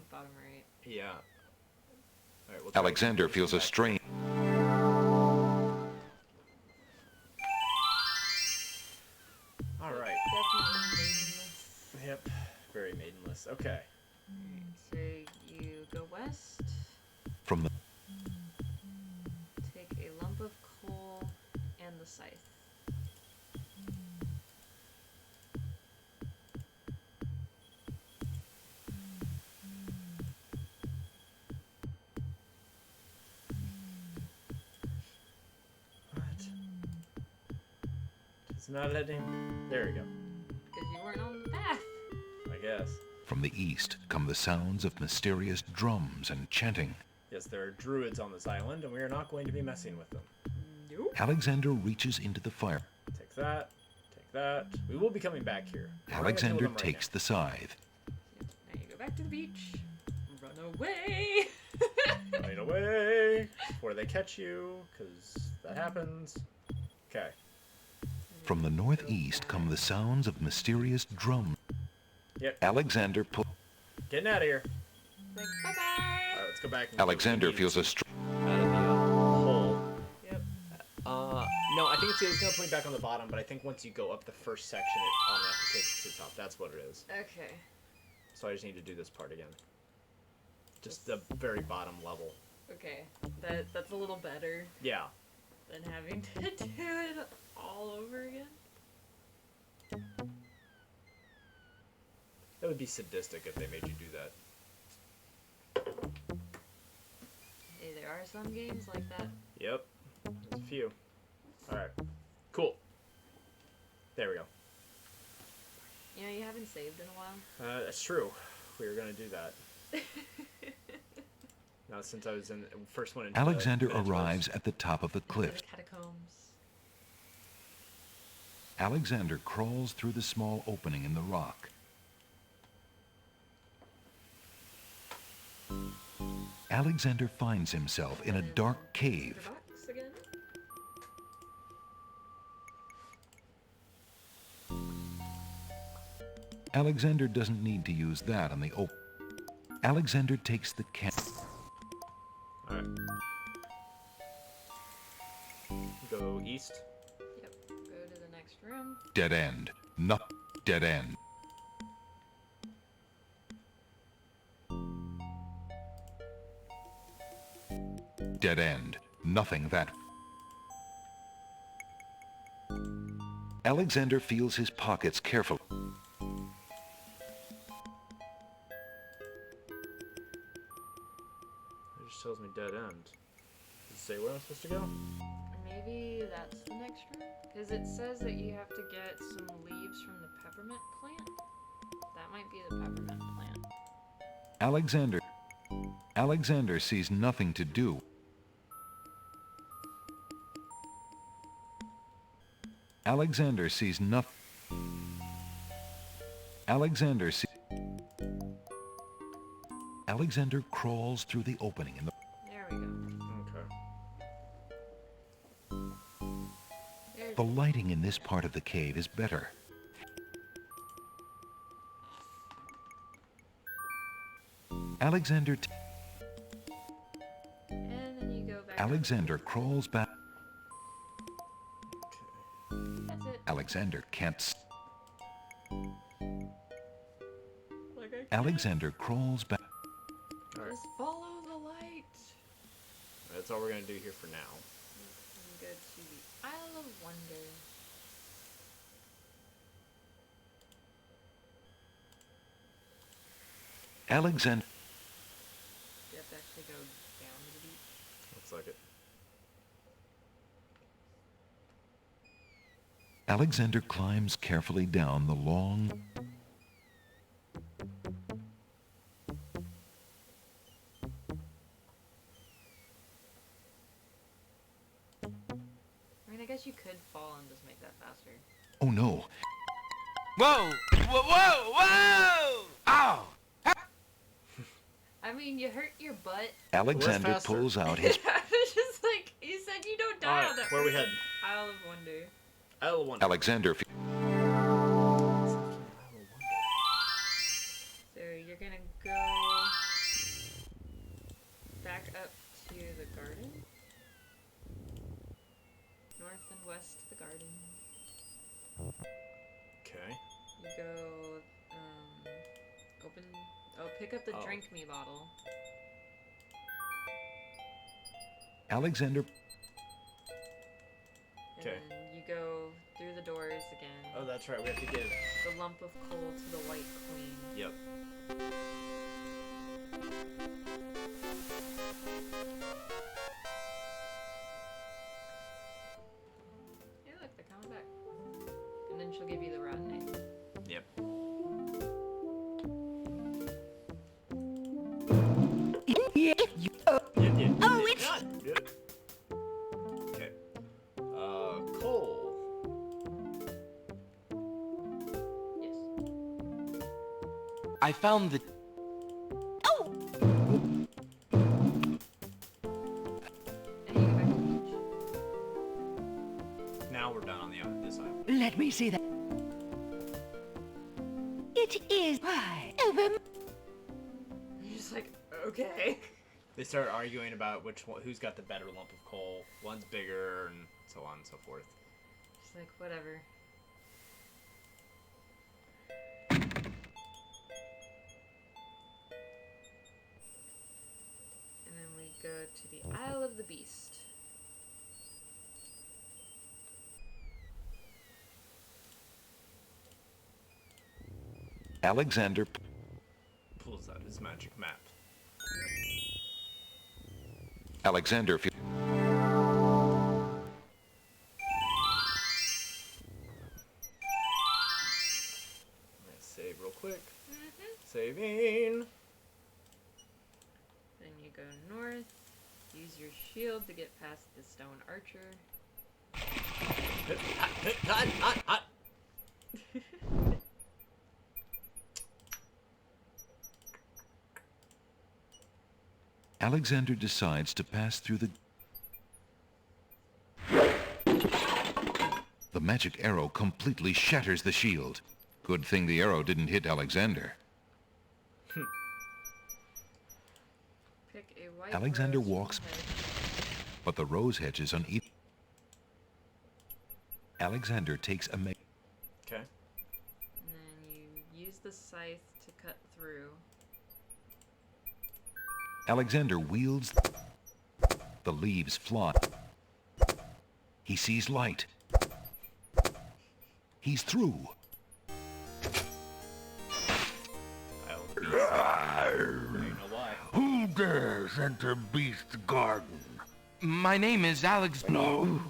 Bottom right. Yeah. Alright, we'll try Alexander feels a strain... Alright. Definitely maidenless. Yep. Very maidenless. Okay. So you go west, From the... take a lump of coal and the scythe. What? It's not letting... There we go. Because you weren't on the path. I guess. From the east come the sounds of mysterious drums and chanting. Yes, there are druids on this island, and we are not going to be messing with them. Nope. Alexander reaches into the fire. Take that. Take that. We will be coming back here. We're not gonna deal Alexander with them right takes the scythe. Now you go back to the beach. Run away. now. Run away before they catch you, because that happens. Okay. From the northeast come the sounds of mysterious drums. Yep. Alexander Getting out of here. Like, bye-bye. Alright, let's go back. And Alexander feels a out of the hole. Yep. No, I think it's gonna put me back on the bottom, but I think once you go up the first section, it automatically takes you to the top. That's what it is. Okay. So I just need to do this part again. Just the very bottom level. Okay. That's a little better Yeah. than having to do it all over again. That would be sadistic if they made you do that. Hey, there are some games like that. Yep. There's a few. Alright. Cool. There we go. You know, you haven't saved in a while. That's true. We were gonna do that. Now, since I was in first one into Alexander the arrives at the top of the cliff. The catacombs. Alexander crawls through the small opening in the rock. Alexander finds himself in a dark cave. Box again? Alexander doesn't need to use that on the open. Alexander takes the can. Alright. Go east. Yep. Go to the next room. Dead end. Not dead end. Dead end. Nothing that. Alexander feels his pockets carefully. It just tells me dead end. Does it say where I'm supposed to go? Maybe that's the next room? Because it says that you have to get some leaves from the peppermint plant. That might be the peppermint plant. Alexander sees nothing to do. Alexander sees nothing. Alexander crawls through the opening in the... There we go. Okay. The lighting in this part of the cave is better. And then you go back. Alexander crawls back. That's it. Alexander can't... Like Alexander crawls back. Just follow the light. That's all we're gonna do here for now. And go to the Isle of Wonder. Alexander... You have to actually go down to the beach. Looks like it. Alexander climbs carefully down the long... I mean, I guess you could fall and just make that faster. Oh no! Whoa! Whoa! Whoa! Whoa! Ow! I mean, you hurt your butt. Alexander pulls out his... It's just like, you said you don't die on that. Where are we heading? Isle of Wonder. Isle of Wonder. Alexander... So you're gonna go back up to the garden. North and west to the garden. Okay. You go, pick up the drink me bottle. Alexander... And then you go through the doors again. Oh, that's right. We have to give the lump of coal to the White Queen. Yep. Hey, look, they're coming back. And then she'll give you the rotten egg. Yep. Oh, it's... Okay. Cole. Yes. I found the... Oh! Now we're done on this side. Let me see that. It is... Why? Over... You're just like, okay. They start arguing about who's got the better lump of coal. One's bigger, and so on and so forth. Just like, whatever. And then we go to the Isle of the Beast. Alexander... Pulls out his magic map. Alexander... Let's save real quick. Saving. Then you go north. Use your shield to get past the stone archer. Alexander decides to pass through the... The magic arrow completely shatters the shield. Good thing the arrow didn't hit Alexander. Pick a white Alexander rose from walks, the hedge. but the rose hedges on each... Alexander takes a... Okay. And then you use the scythe to cut through. Alexander wields... The leaves fly. He sees light. He's through. Who dares enter Beast's garden? My name is Alex... No.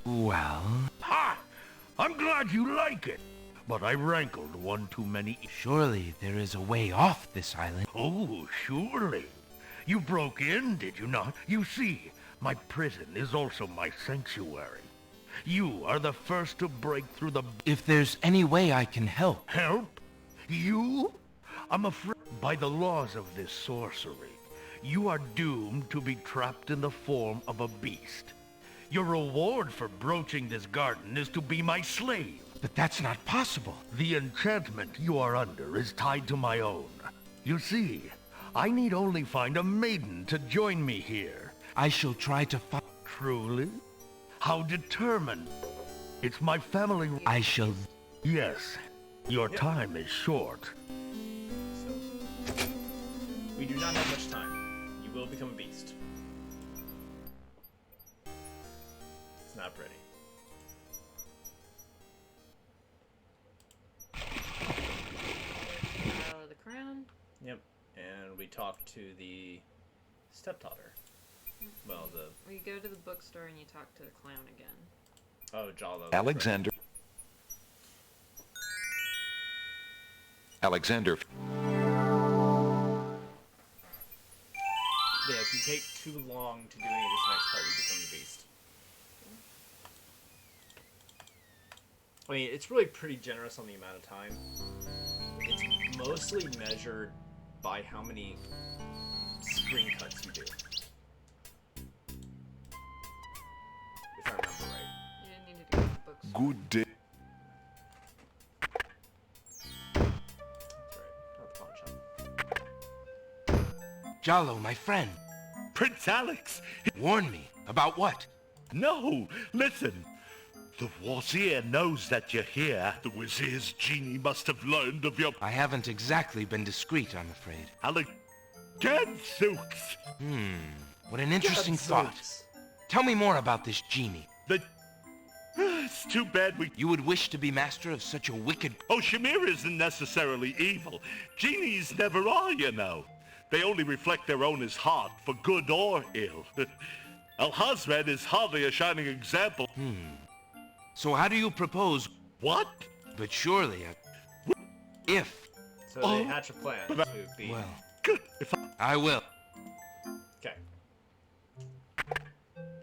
Well... Ha! I'm glad you like it, but I rankled one too many... Surely there is a way off this island. Oh, surely. You broke in, did you not? You see, my prison is also my sanctuary. You are the first to break through the... If there's any way I can help... Help? You? I'm afraid by the laws of this sorcery, you are doomed to be trapped in the form of a beast. Your reward for broaching this garden is to be my slave. But that's not possible. The enchantment you are under is tied to my own. You see, I need only find a maiden to join me here. I shall try to find... Truly? How determined? It's my family... I shall... Yes. Your time is short. So, we do not have much time. You will become a beast. It's not pretty. Out of the crown. Yep. And we talk to the stepdaughter. Well, the... We go to the bookstore and you talk to the clown again. Oh, Jalo. Alexander. Alexander. Yeah, if you take too long to do any of this next part, you become the beast. I mean, it's really pretty generous on the amount of time. It's mostly measured by how many screen cuts you do. If I remember right. You didn't need to go to the bookstore. Good day. Jalo, my friend. Prince Alex! Warn me. About what? No! Listen! The Wazir knows that you're here. The Wazir's genie must have learned of your... I haven't exactly been discreet, I'm afraid. Gadzooks! What an interesting thought. Tell me more about this genie. It's too bad we... You would wish to be master of such a wicked... Oh, Shamir isn't necessarily evil. Genies never are, you know. They only reflect their owner's heart, for good or ill. Alhazred is hardly a shining example. So how do you propose... What? But surely If... So they hatch a plan to be... Well... Good. I will. Okay.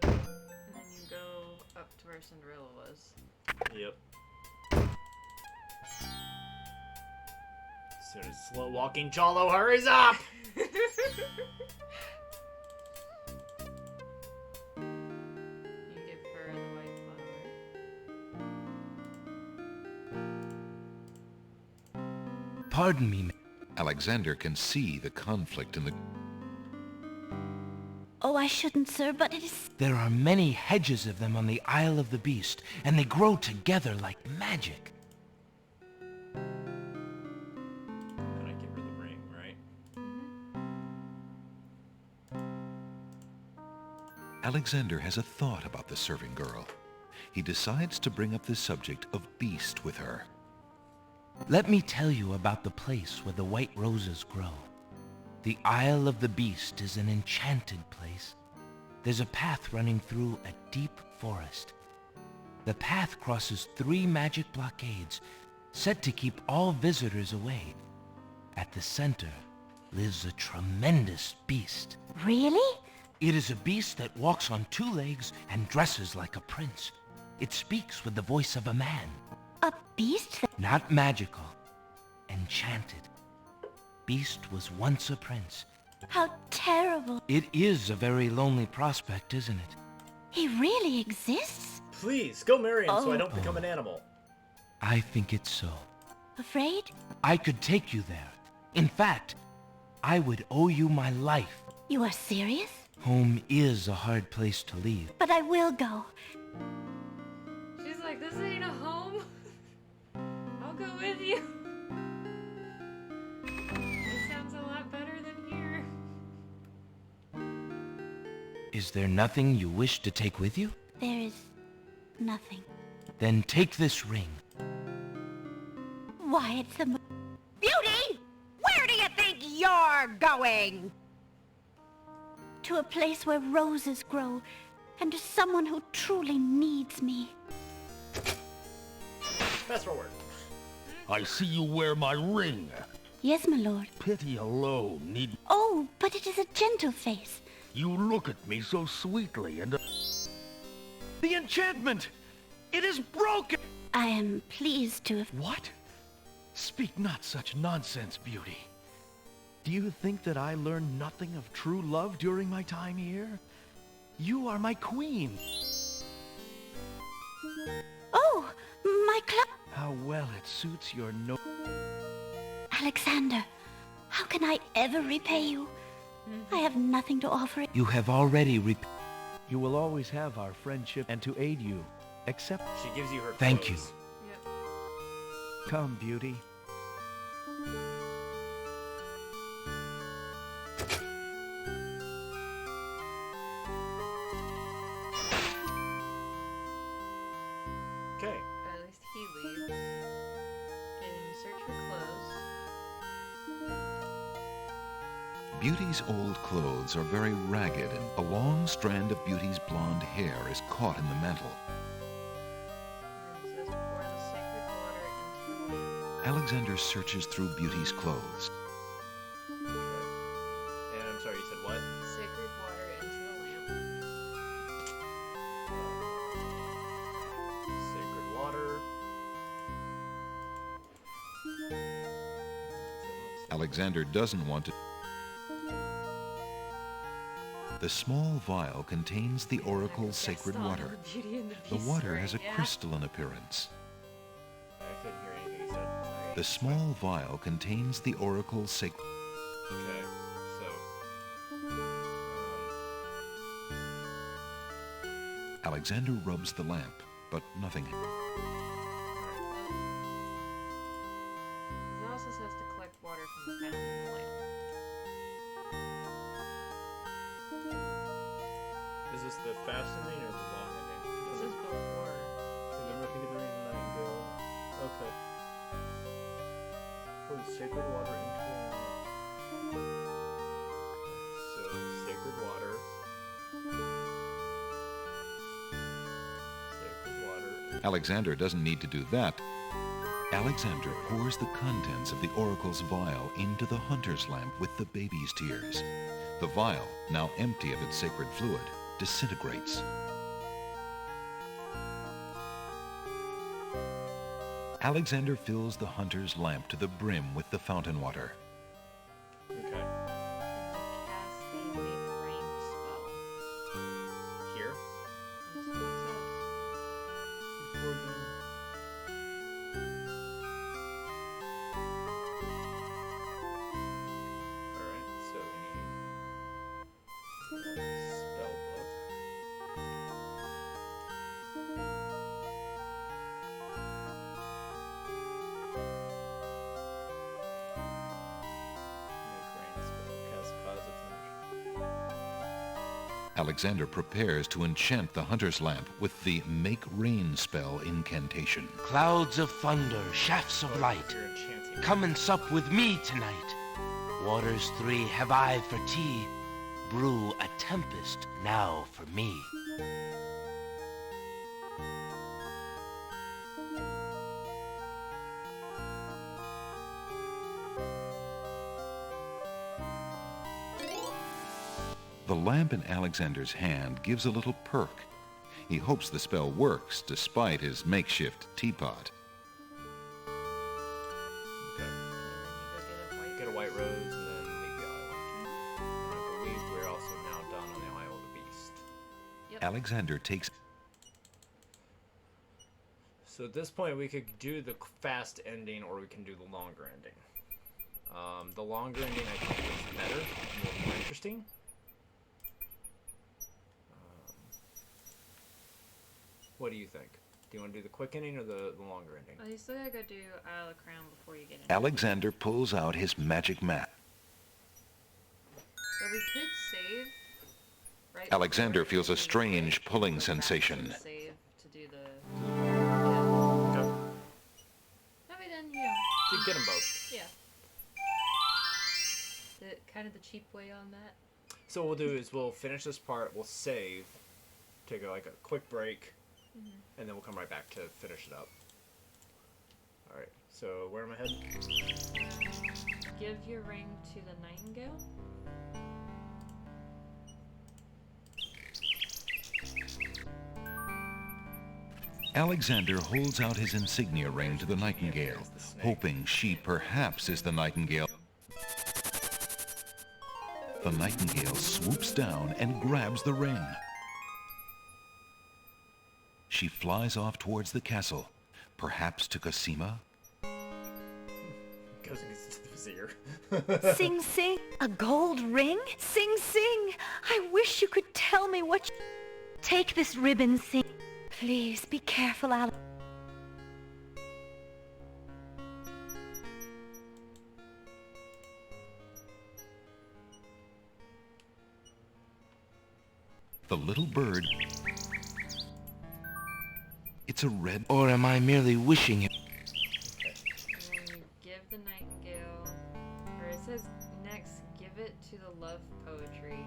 And then you go up to where Cinderella was. Yep. As soon as slow walking Jalo hurries up! You give her the white flower. Pardon me, Alexander can see the conflict in the... Oh, I shouldn't, sir, but it is... There are many hedges of them on the Isle of the Beast, and they grow together like magic. And I give her the ring, right? Alexander has a thought about the serving girl. He decides to bring up the subject of Beast with her. Let me tell you about the place where the white roses grow. The Isle of the Beast is an enchanted place. There's a path running through a deep forest. The path crosses 3 magic blockades, set to keep all visitors away. At the center lives a tremendous beast. Really? It is a beast that walks on 2 legs and dresses like a prince. It speaks with the voice of a man. A beast that... Not magical. Enchanted. Beast was once a prince. How terrible. It is a very lonely prospect, isn't it? He really exists? Please, go marry him so I don't become an animal. I think it's so. Afraid? I could take you there. In fact, I would owe you my life. You are serious? Home is a hard place to leave. But I will go. She's like, this ain't a home. I'll go with you. It sounds a lot better than here. Is there nothing you wish to take with you? There is Nothing. Then take this ring. Why, it's the... Beauty! Where do you think you're going? To a place where roses grow, and to someone who truly needs me. Fast forward. I see you wear my ring. Yes, my lord. Pity alone need... Oh, but it is a gentle face. You look at me so sweetly and... The enchantment! It is broken! I am pleased to have... What? Speak not such nonsense, Beauty. Do you think that I learned nothing of true love during my time here? You are my queen. Oh, my How well it suits your no... Alexander, how can I ever repay you? I have nothing to offer it. You have already You will always have our friendship and to aid you, except... She gives you her Thank you. clothes. Come, Beauty. Okay. At least he leaves. And you search for clothes. Beauty's old clothes are very ragged, and a long strand of Beauty's blonde hair is caught in the mantle. And it says pour the sacred water into the lamp. Alexander searches through Beauty's clothes. And I'm sorry, you said what? Sacred water into the lamp. Sacred water. Alexander doesn't want to... The small vial contains the oracle's sacred water. The water has a crystalline appearance. I couldn't hear anything you said. Sorry. The small vial contains the oracle's sacred... Okay, so... Alexander rubs the lamp, but nothing... It also says to collect water from the fountain in the lamp. Is this the fast ending or the long ending? This is before. Remember, think of the reason I go... Okay. Pour the sacred water into a lamp. So, sacred water. Sacred water. Alexander doesn't need to do that. Alexander pours the contents of the oracle's vial into the hunter's lamp with the baby's tears. The vial, now empty of its sacred fluid, disintegrates. Alexander fills the hunter's lamp to the brim with the fountain water. Okay. And to cast the make rain spell. Here? That's what it says. Alright, so we need spell book. Make rain spell, cast cause of thunder. Alexander prepares to enchant the hunter's lamp with the Make Rain spell incantation. Clouds of thunder, shafts of light. You're enchanting. Come and sup with me tonight. Waters 3 have I for tea. Brew a tempest now for me. The lamp in Alexander's hand gives a little perk. He hopes the spell works despite his makeshift teapot. Okay. Get a white rose and then leave the island. And I believe we're also now done on the Isle of the Beast. Yep. Alexander takes... So at this point we could do the fast ending or we can do the longer ending. The longer ending I think is better, more interesting. What do you think? Do you want to do the quick ending or the longer ending? Oh, you still gotta go do Isle of the Crown before you get in. Alexander pulls out his magic mat. So we could save. Right. Alexander before feels a we strange go pulling back sensation. and Save to do the get them both. Yeah. Kind of the cheap way on that. So what we'll do is we'll finish this part, we'll save, take a quick break, and then we'll come right back to finish it up. Alright, so where am I heading? Give your ring to the Nightingale. Alexander holds out his insignia ring to the Nightingale, hoping she perhaps is the Nightingale. The Nightingale swoops down and grabs the ring. She flies off towards the castle, perhaps to Cosima. Goes and gets the vizier. Sing Sing, a gold ring? Sing Sing, I wish you could tell me what you... Take this ribbon, Sing. Please, be careful, Alex. The little bird... It's a red... Or am I merely wishing it? And then you give the Nightingale, or it says next, give it to the love poetry.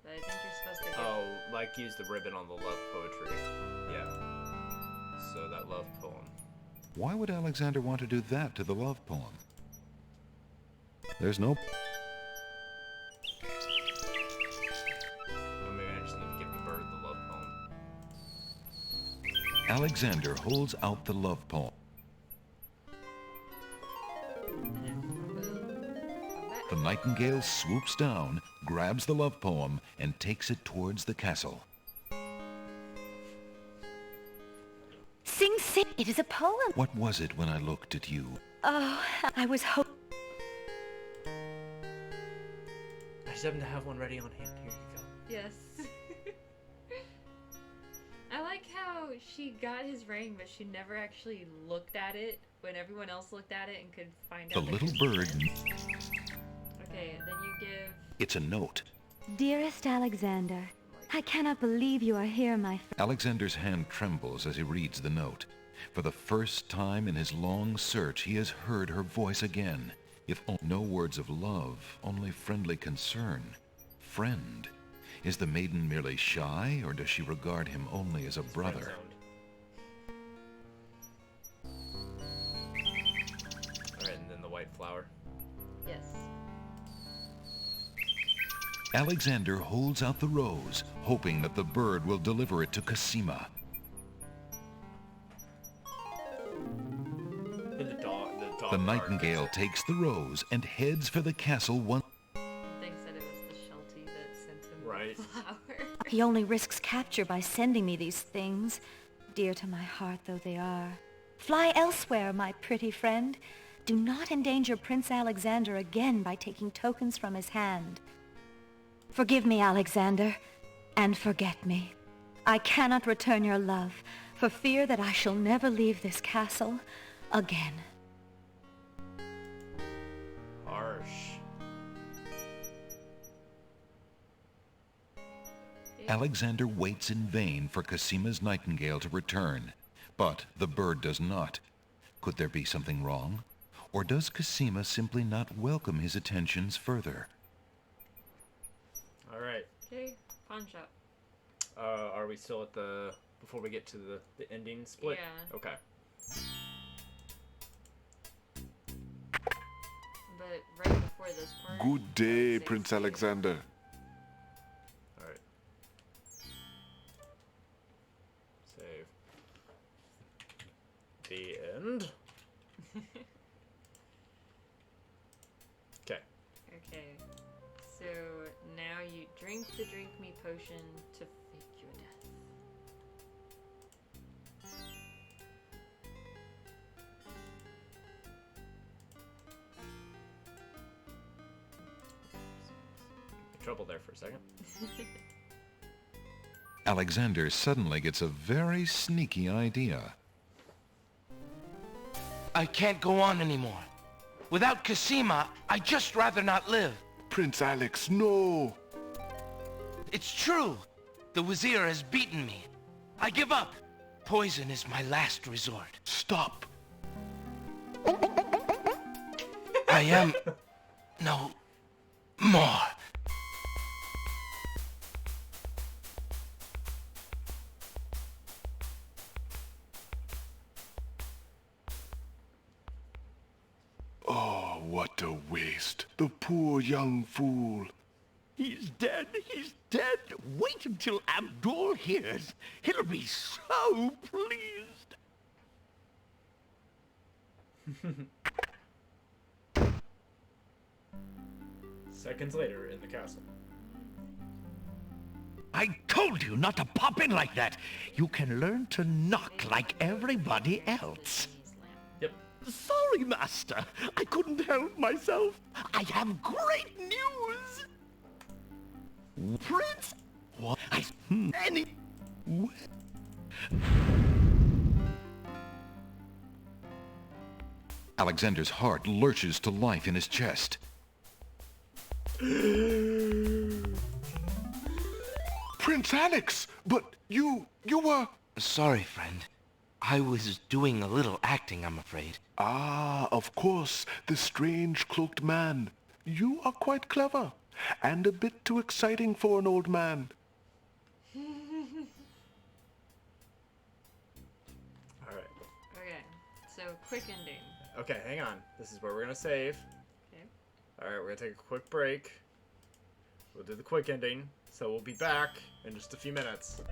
But I think you're supposed to give... Oh, like use the ribbon on the love poetry. Yeah. So that love poem. Why would Alexander want to do that to the love poem? There's no... Maybe I just need to give the bird the love poem. Alexander holds out the love poem. The Nightingale swoops down, grabs the love poem, and takes it towards the castle. Sing Sing, it is a poem. What was it when I looked at you? Oh, I was hoping... I just happen to have one ready on hand. Here you go. Yes. I like how she got his ring, but she never actually looked at it when everyone else looked at it and could find The out. little bird... Okay, then you give... It's a note. Dearest Alexander, I cannot believe you are here, my friend. Alexander's hand trembles as he reads the note. For the first time in his long search, he has heard her voice again. If no words of love, only friendly concern. Friend. Is the maiden merely shy, or does she regard him only as a brother? Alright, and then the white flower. Yes. Alexander holds out the rose, hoping that the bird will deliver it to Cosima. The nightingale takes the rose and heads for the castle Thinks that it was the Sheltie that sent him the flower. He only risks capture by sending me these things, dear to my heart though they are. Fly elsewhere, my pretty friend. Do not endanger Prince Alexander again by taking tokens from his hand. Forgive me, Alexander, and forget me. I cannot return your love, for fear that I shall never leave this castle again. Harsh. Alexander waits in vain for Cosima's nightingale to return, but the bird does not. Could there be something wrong? Or does Cosima simply not welcome his attentions further? Alright. Okay, pawn shop. Are we still at the... before we get to the ending split? Yeah. Okay. But right before this part... Good day, Prince Alexander. Alright. Save. The end. Okay. Okay. So now you drink the drink me potion to fake your death. Trouble there for a second. Alexander suddenly gets a very sneaky idea. I can't go on anymore. Without Cosima, I'd just rather not live. Prince Alex, no! It's true. The Wazir has beaten me. I give up. Poison is my last resort. Stop. I am no more. Oh, what a waste. The poor young fool. He's dead. He's dead. Wait until Abdul hears. He'll be so pleased. Seconds later in the castle. I told you not to pop in like that. You can learn to knock like everybody else. Yep. Sorry, Master. I couldn't help myself. I have great news. Prince? What? Any... Alexander's heart lurches to life in his chest. Prince Alex! But you were... Sorry, friend. I was doing a little acting, I'm afraid. Ah, of course, the strange cloaked man. You are quite clever, and a bit too exciting for an old man. Alright. Okay, so quick ending. Okay, hang on. This is where we're gonna save. Okay. Alright, we're gonna take a quick break. We'll do the quick ending, so we'll be back in just a few minutes.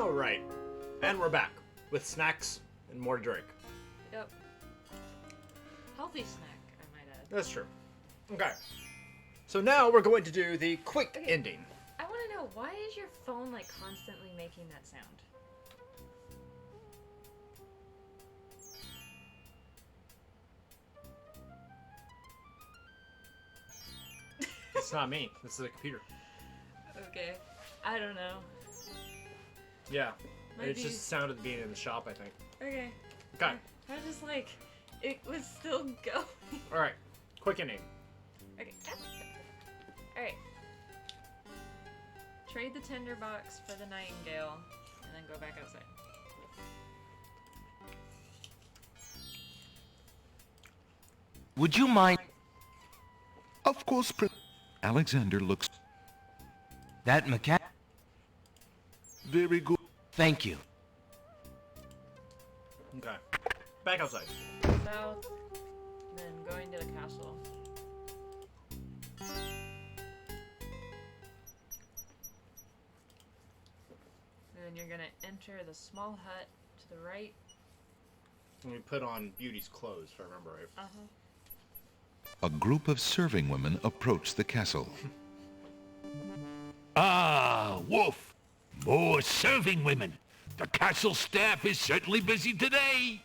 Alright. And we're back. With snacks and more drink. Yep. Healthy snack, I might add. That's true. Okay. So now we're going to do the quick ending. I want to know, why is your phone, like, constantly making that sound? It's not me. This is the computer. Okay. I don't know. Yeah. Might It's be- just the sound of being in the shop, I think. Okay. Okay. I just, like, it was still going. Alright. Quick ending. Okay. Alright. Trade the tinderbox for the nightingale, and then go back outside. Would you mind? Of course, Prince. Alexander looks... That mechanic? Very good. Thank you. Okay. Back outside. South, then going to the castle. And then you're gonna enter the small hut to the right. And we put on Beauty's clothes, if I remember right. Uh-huh. A group of serving women approach the castle. Ah, Wolf. More serving women. The castle staff is certainly busy today.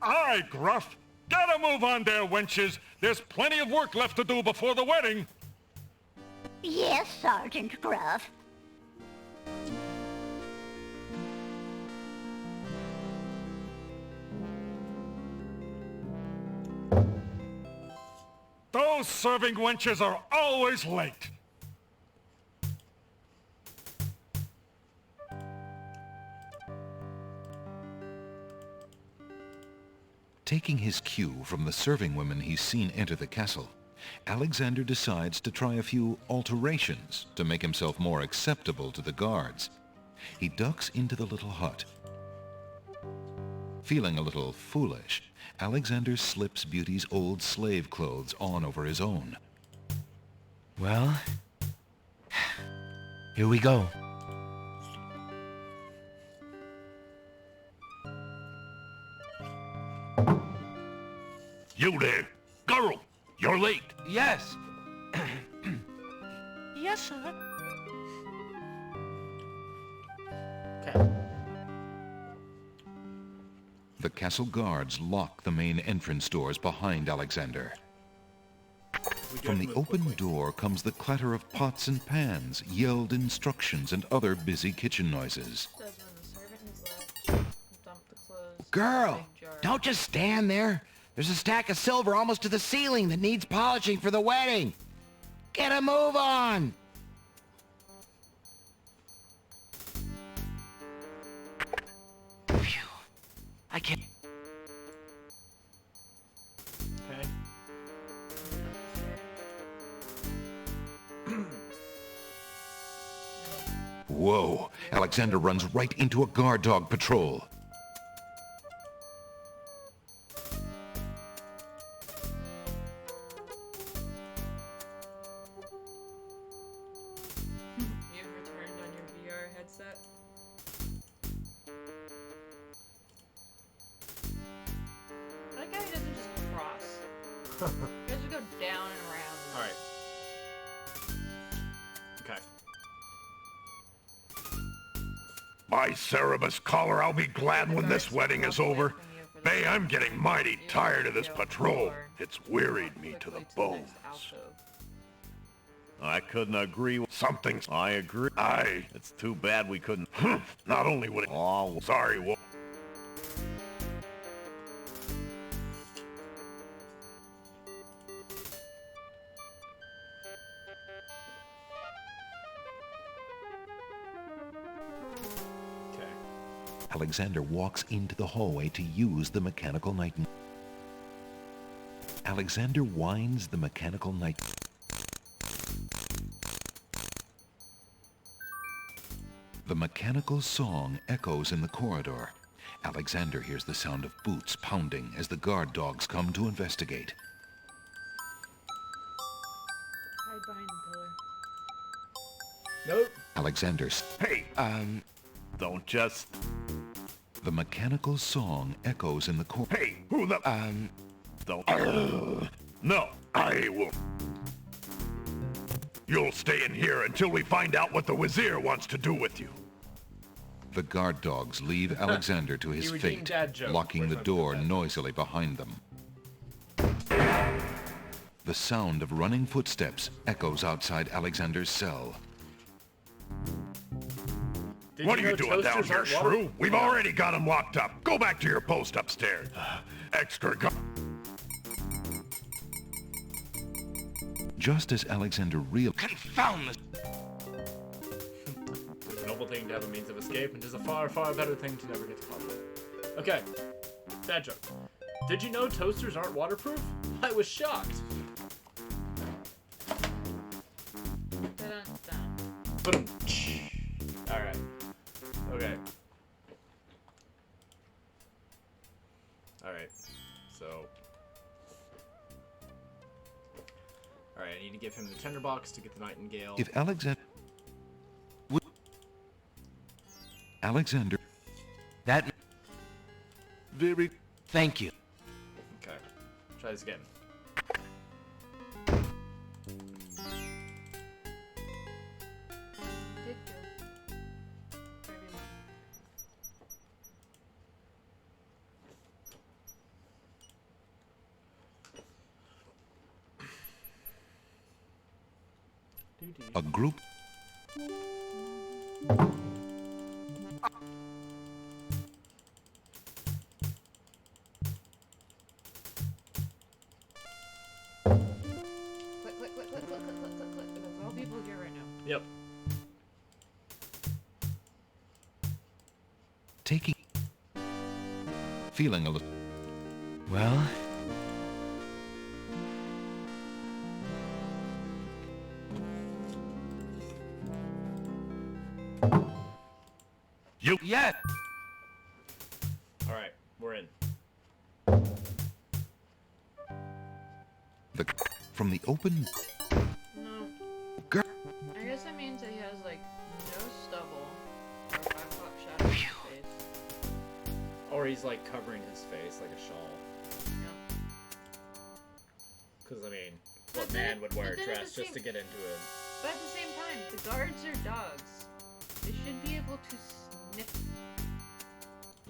Aye, Gruff. Get a move on there, wenches. There's plenty of work left to do before the wedding. Yes, Sergeant Gruff. Those serving wenches are always late. Taking his cue from the serving women he's seen enter the castle, Alexander decides to try a few alterations to make himself more acceptable to the guards. He ducks into the little hut. Feeling a little foolish, Alexander slips Beauty's old slave clothes on over his own. Well, here we go. You there. Girl, you're late. Yes. Yes, sir. The castle guards lock the main entrance doors behind Alexander. From the open door comes the clatter of pots and pans, yelled instructions, and other busy kitchen noises. Says when the servant has left, dump the clothes. Girl, in a big jar. don't just stand there. There's a stack of silver almost to the ceiling that needs polishing for the wedding. Get a move on. Phew. I can't. Okay. Whoa! Alexander runs right into a guard dog patrol. You've returned on your VR headset. I like how he doesn't just cross. He doesn't go down and around. Alright. Okay. By Cerebus collar, I'll be glad when this wedding is over. Bay, I'm getting mighty tired of this patrol. It's wearied me to the bones. I couldn't agree with something. I agree. Aye. It's too bad we couldn't. Not only would it... Oh, sorry, Wolf. Okay. Alexander walks into the hallway to use the mechanical night. Alexander winds the mechanical night. The mechanical song echoes in the corridor. Alexander hears the sound of boots pounding as the guard dogs come to investigate. Hide behind the pillar. Nope. Alexander's. Hey, don't just... The mechanical song echoes in the corner. Hey, who the... Don't... No, I will... You'll stay in here until we find out what the Wazir wants to do with you. The guard dogs leave Alexander to his He redeemed fate, dad joke. locking the Where's my door dad? noisily behind them. The sound of running footsteps echoes outside Alexander's cell. Did What are know you doing down toasters here, aren't shrew? We've already got him locked up. Go back to your post upstairs. Extra gu... Just as Alexander realized... Confound this! It's a noble thing to have a means of escape, and 'tis a far, far better thing to never get caught. Okay. Bad joke. Did you know toasters aren't waterproof? I was shocked. Boom. Alright. Okay. Alright. So. Alright, I need to give him the tinderbox to get the nightingale. If Alexander... That... Very... Thank you. Okay. Try this again. A group... Click. There's all people here right now. Yep. Taking... Feeling a little... Well... You... Yeah! Alright, we're in. From the open... No. Girl. I guess that means that he has, like, no stubble or 5-pop shadow on his face. Or he's like covering his face like a shawl. Yeah. Because, I mean, what man would wear a dress just to get into it? But at the same time, the guards are dogs. They should be able to sniff.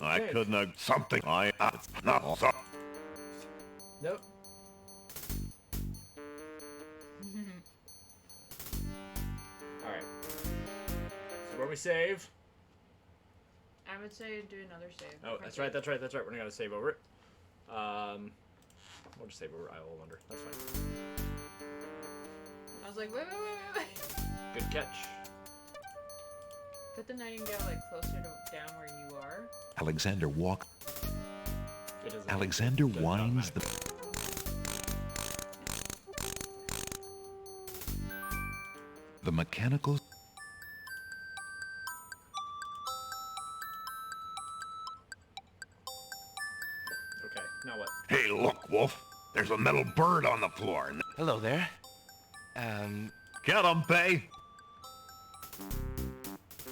I couldn't have... Something... I... no, so... Nope. Alright. So where we save? I would say do another save. Oh, that's right. We're not gonna save over it. We'll just save over Isle of Wonder. That's fine. I was like, wait. Good catch. Put the nightingale like closer to down where you are. Alexander walk... It doesn't- Alexander it does not winds matter. The mechanical... Okay, now what? Hey, look, Wolf. There's a metal bird on the floor. Hello there. Get him, Bay.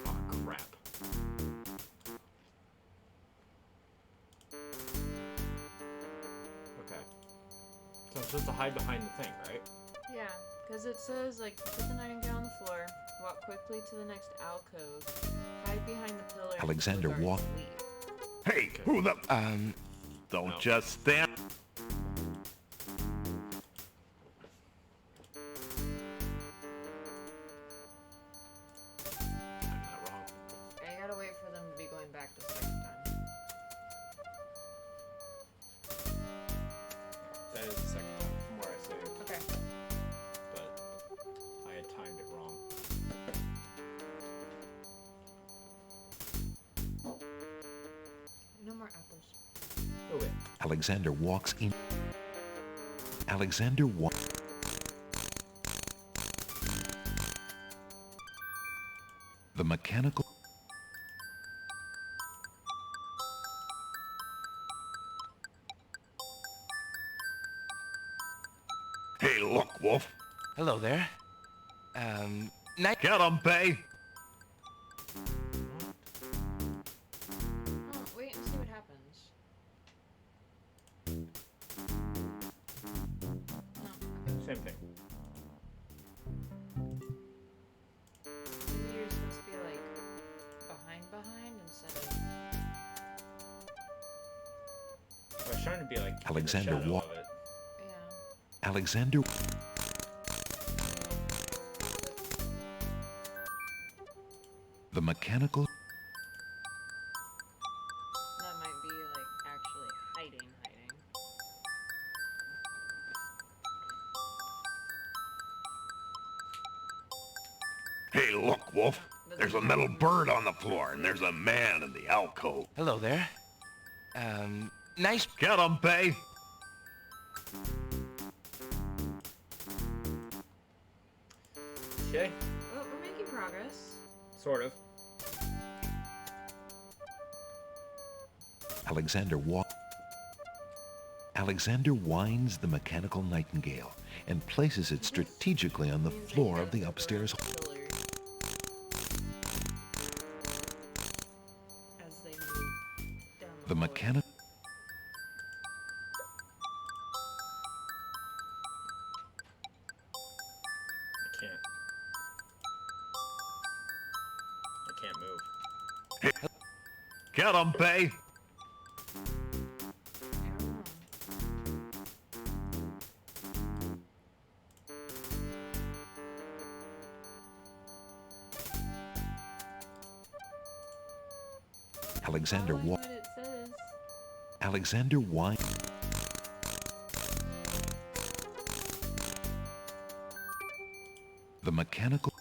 Oh, crap. Okay. So I'm supposed to hide behind the thing, right? Yeah, because it says like put the nightingale on the floor, walk quickly to the next alcove, hide behind the pillar. until Alexander the guards walk... leave. Hey, who the... Don't just stand... I'm not wrong. I gotta wait for them to be going back the second time. That is the second time from where I saved. Okay. But I had timed it wrong. No more apples. Oh wait. Alexander walks in... Alexander wa... The mechanical... Hey, look, Wolf. Hello there. Night. Get him, Bay. Oh, wait and see what happens. Same thing. Maybe you're supposed to be like behind instead of. I was trying to be like Alexander in the shadow walked. of it. Yeah. Alexander. The mechanical. That might be like actually hiding. Hey, look, Wolf. There's a metal bird on the floor, and there's a man in the alcove. Hello there. Nice. Get him, Bay. Okay. Well, we're making progress. Sort of. Alexander winds the mechanical nightingale and places it strategically on the floor of the upstairs. As they move down The mechanic. I can't move. Get him, Bay. Alexander Following walks. what it says. Alexander winds. The mechanical.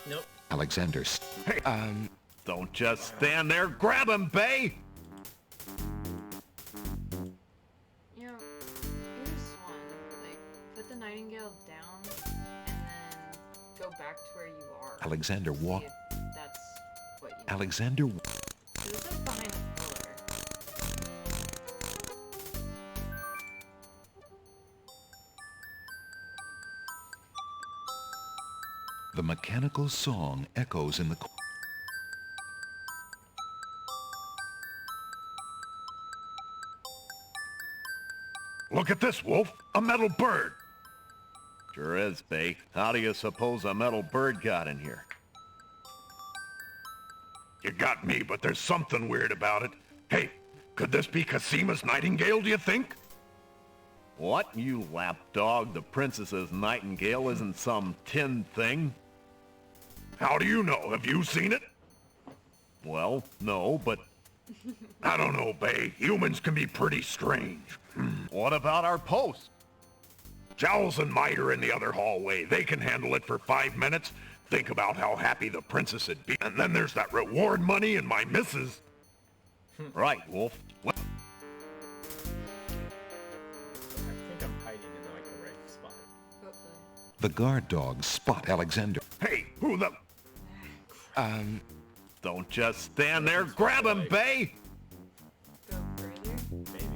Nope. Alexander. Hey, don't just stand there. Grab him, Bay. You know, here's one. Like, put the nightingale down and then go back to where you are. Alexander walk. See if that's what you Alexander. So this is behind a pillar. The mechanical song echoes in the. Look at this, Wolf. A metal bird. Sure is, Bay. How do you suppose a metal bird got in here? You got me, but there's something weird about it. Hey, could this be Casima's nightingale, do you think? What, you lapdog? The princess's nightingale isn't some tin thing. How do you know? Have you seen it? Well, no, but... I don't know, Bay. Humans can be pretty strange. What about our post? Jowls and Might are in the other hallway. They can handle it for 5 minutes. Think about how happy the princess would be. And then there's that reward money and my missus. Right, Wolf. I think I'm hiding in like the right spot. Hopefully. The guard dogs spot Alexander. Hey, who the... Don't just stand there. Grab him, Bay. Go further. Maybe.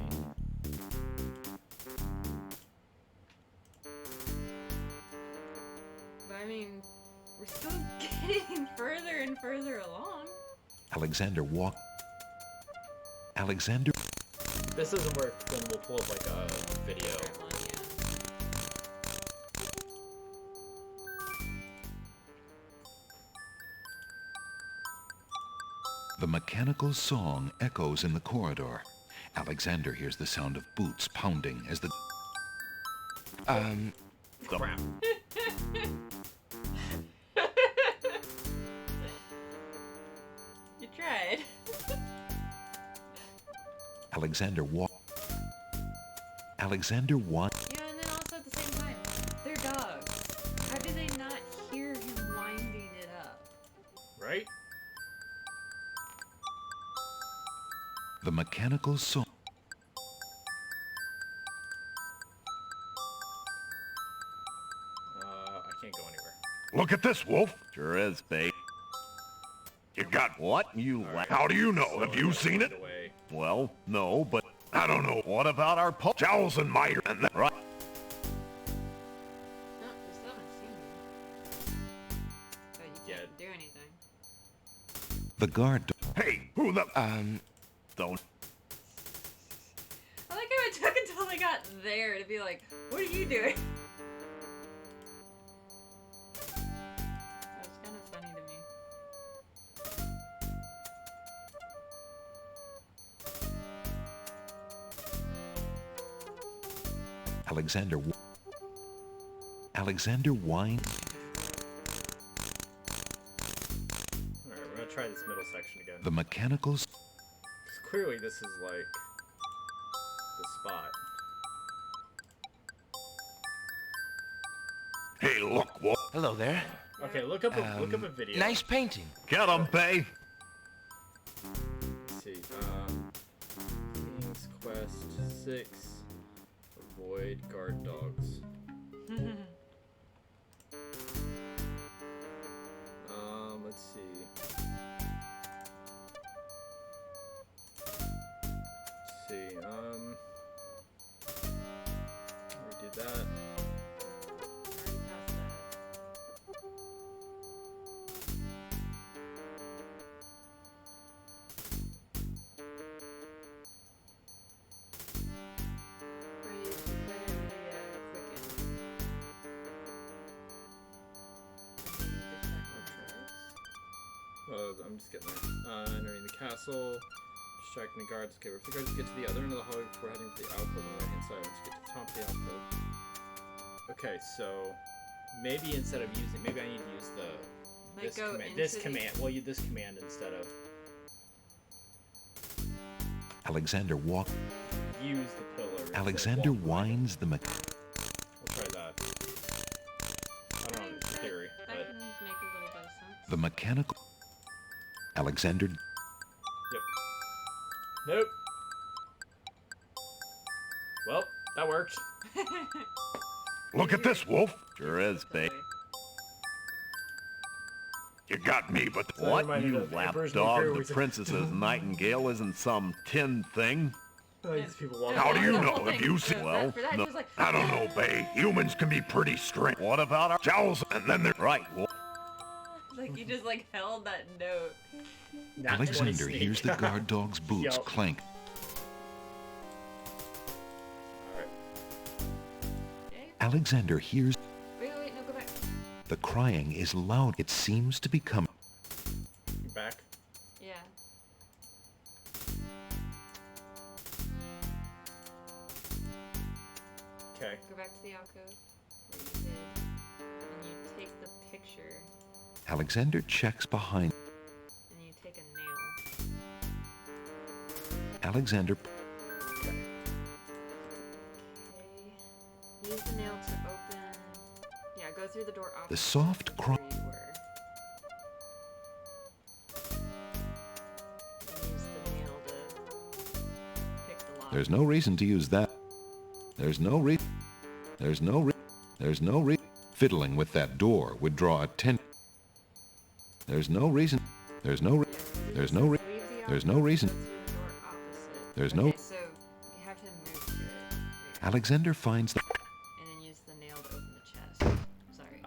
But I mean, we're still getting further and further along. Alexander walk. Alexander. If this doesn't work, then we'll pull up like a video. That one, yeah. The mechanical song echoes in the corridor. Alexander hears the sound of boots pounding as the... Crap. You tried. Alexander walk. Alexander walk. Yeah, and then also at the same time, they're dogs. How do they not hear him winding it up? Right? The mechanical song. I can't go anywhere. Look at this, Wolf. Sure is, Bay. You got... What, you How do you know? Have you seen it? Away. Well, no, but... I don't know. What about our post? Jowls and Might and that... Right. The guard... Hey, who the... Don't... I like how it took until they got there to be like, what are you doing? That was kind of funny to me. Alexander Wine... Alright, we're gonna try this middle section again. The mechanicals... Because clearly this is like the spot. Hey, look, Wolf. Hello there. Okay, look up a video. Nice painting. Get 'em, Bay. Let's see. King's Quest 6. Avoid guard dogs. Let's see. We did that. I'm just getting there. Entering the castle, distracting the guards. Okay, if the guards get to the other end of the hallway before heading for the alcove on the right hand side, once you get to the top of the alcove. Okay, so maybe instead of using, maybe I need to use this command. This command instead of Alexander walk. Use the pillar. Alexander winds the We'll try that. I don't know in theory, That but can make a little bit of sense. the mechanical. Alexander. Yep. Nope. Well, that worked. Look at this, Wolf. Sure is, Bay. You got me, but... So that What, reminded you of Emperor's New lapdog? Career, The we said- princess's nightingale isn't some tin thing. Like these people walking How do you around. know? Have you seen... Well, For that, no. just like, I don't know, Bay. Humans can be pretty strange. What about our... Jowls, and then they're... Right, Wolf. like you just like held that note. Alexander hears the guard dog's boots Yup. clank. Alright. Alexander hears Wait, no, go back. the crying is loud. It seems to become... You back? Yeah. Okay. Go back to the alcove where you did, and you take the picture, Alexander checks behind. and you take a nail. Alexander... Okay. Use the nail to open. Yeah, go through the door opposite The soft cry... where you were. And use the nail to pick the lock. There's no reason to use that. There's no reason. Fiddling with that door would draw attention. There's no reason. There's no reason. Leave the alcove, There's no reason. go through the door opposite. There's no... Okay, so you have him move to it. There you go. Alexander finds the... And then use the nail to open the chest. Sorry.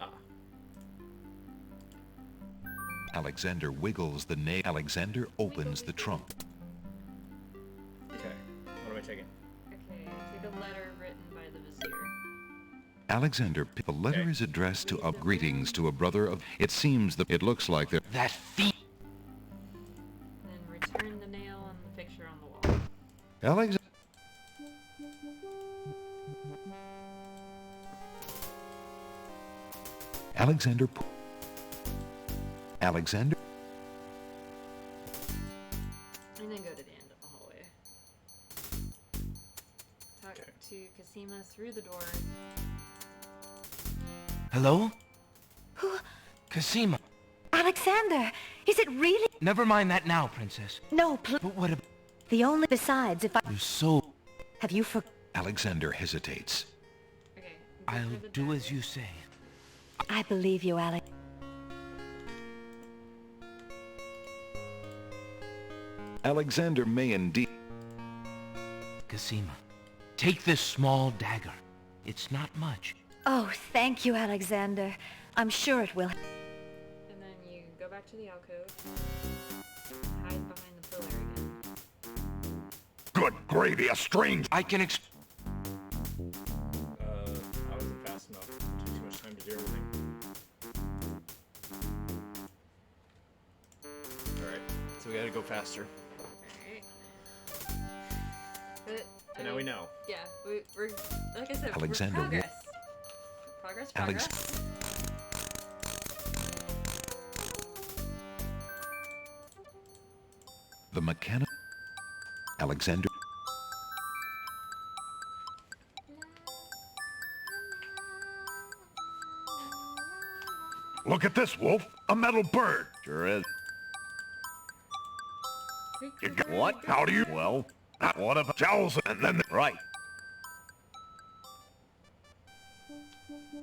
Alexander wiggles the nail. Alexander opens the trunk. Okay. What am I taking? Okay, take a letter written by the vizier. Alexander... The letter is addressed to up greetings to a brother of... It seems that it looks like they're... That fiend. Then return the nail and the picture on the wall. Alexander... Alexander... Alexander... And then go to the end of the hallway. Talk to Cosima through the door. Hello? Cosima. Alexander, is it really? Never mind that now, princess. No, please. But what about... The only... Besides, if I... You're so... Have you for... Alexander hesitates. Okay. I'll do as you say. I believe you, Alex. Alexander may indeed... Cosima, take this small dagger. It's not much. Oh, thank you, Alexander. I'm sure it will. And then you go back to the alcove. Good gravy, a strange... I can I wasn't fast enough. It took too much time to do everything. Alright, so we gotta go faster. Alright. And now we know. Yeah, we're like I said, Alexander we're progress. Progress. The mechanic... Alexander... Look at this, Wolf. A metal bird. Sure is. You got what? How do you... Well, What if jowls and then... right.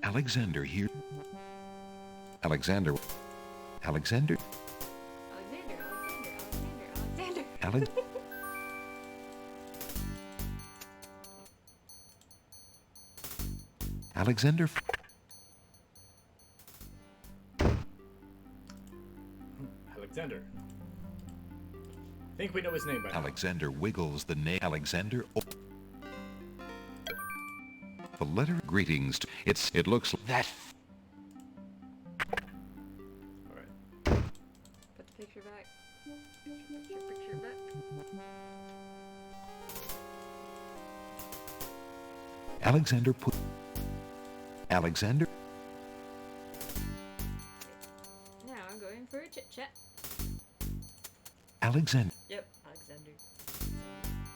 Alexander here... Alexander... Alexander... Alexander. Alexander... Alexander. I think we know his name by now. Alexander wiggles the name Alexander. The letter greetings. It looks that. Put the picture back. Picture back. Alexander put. Alexander. Now I'm going for a chit chat. Alexander. Yep, Alexander.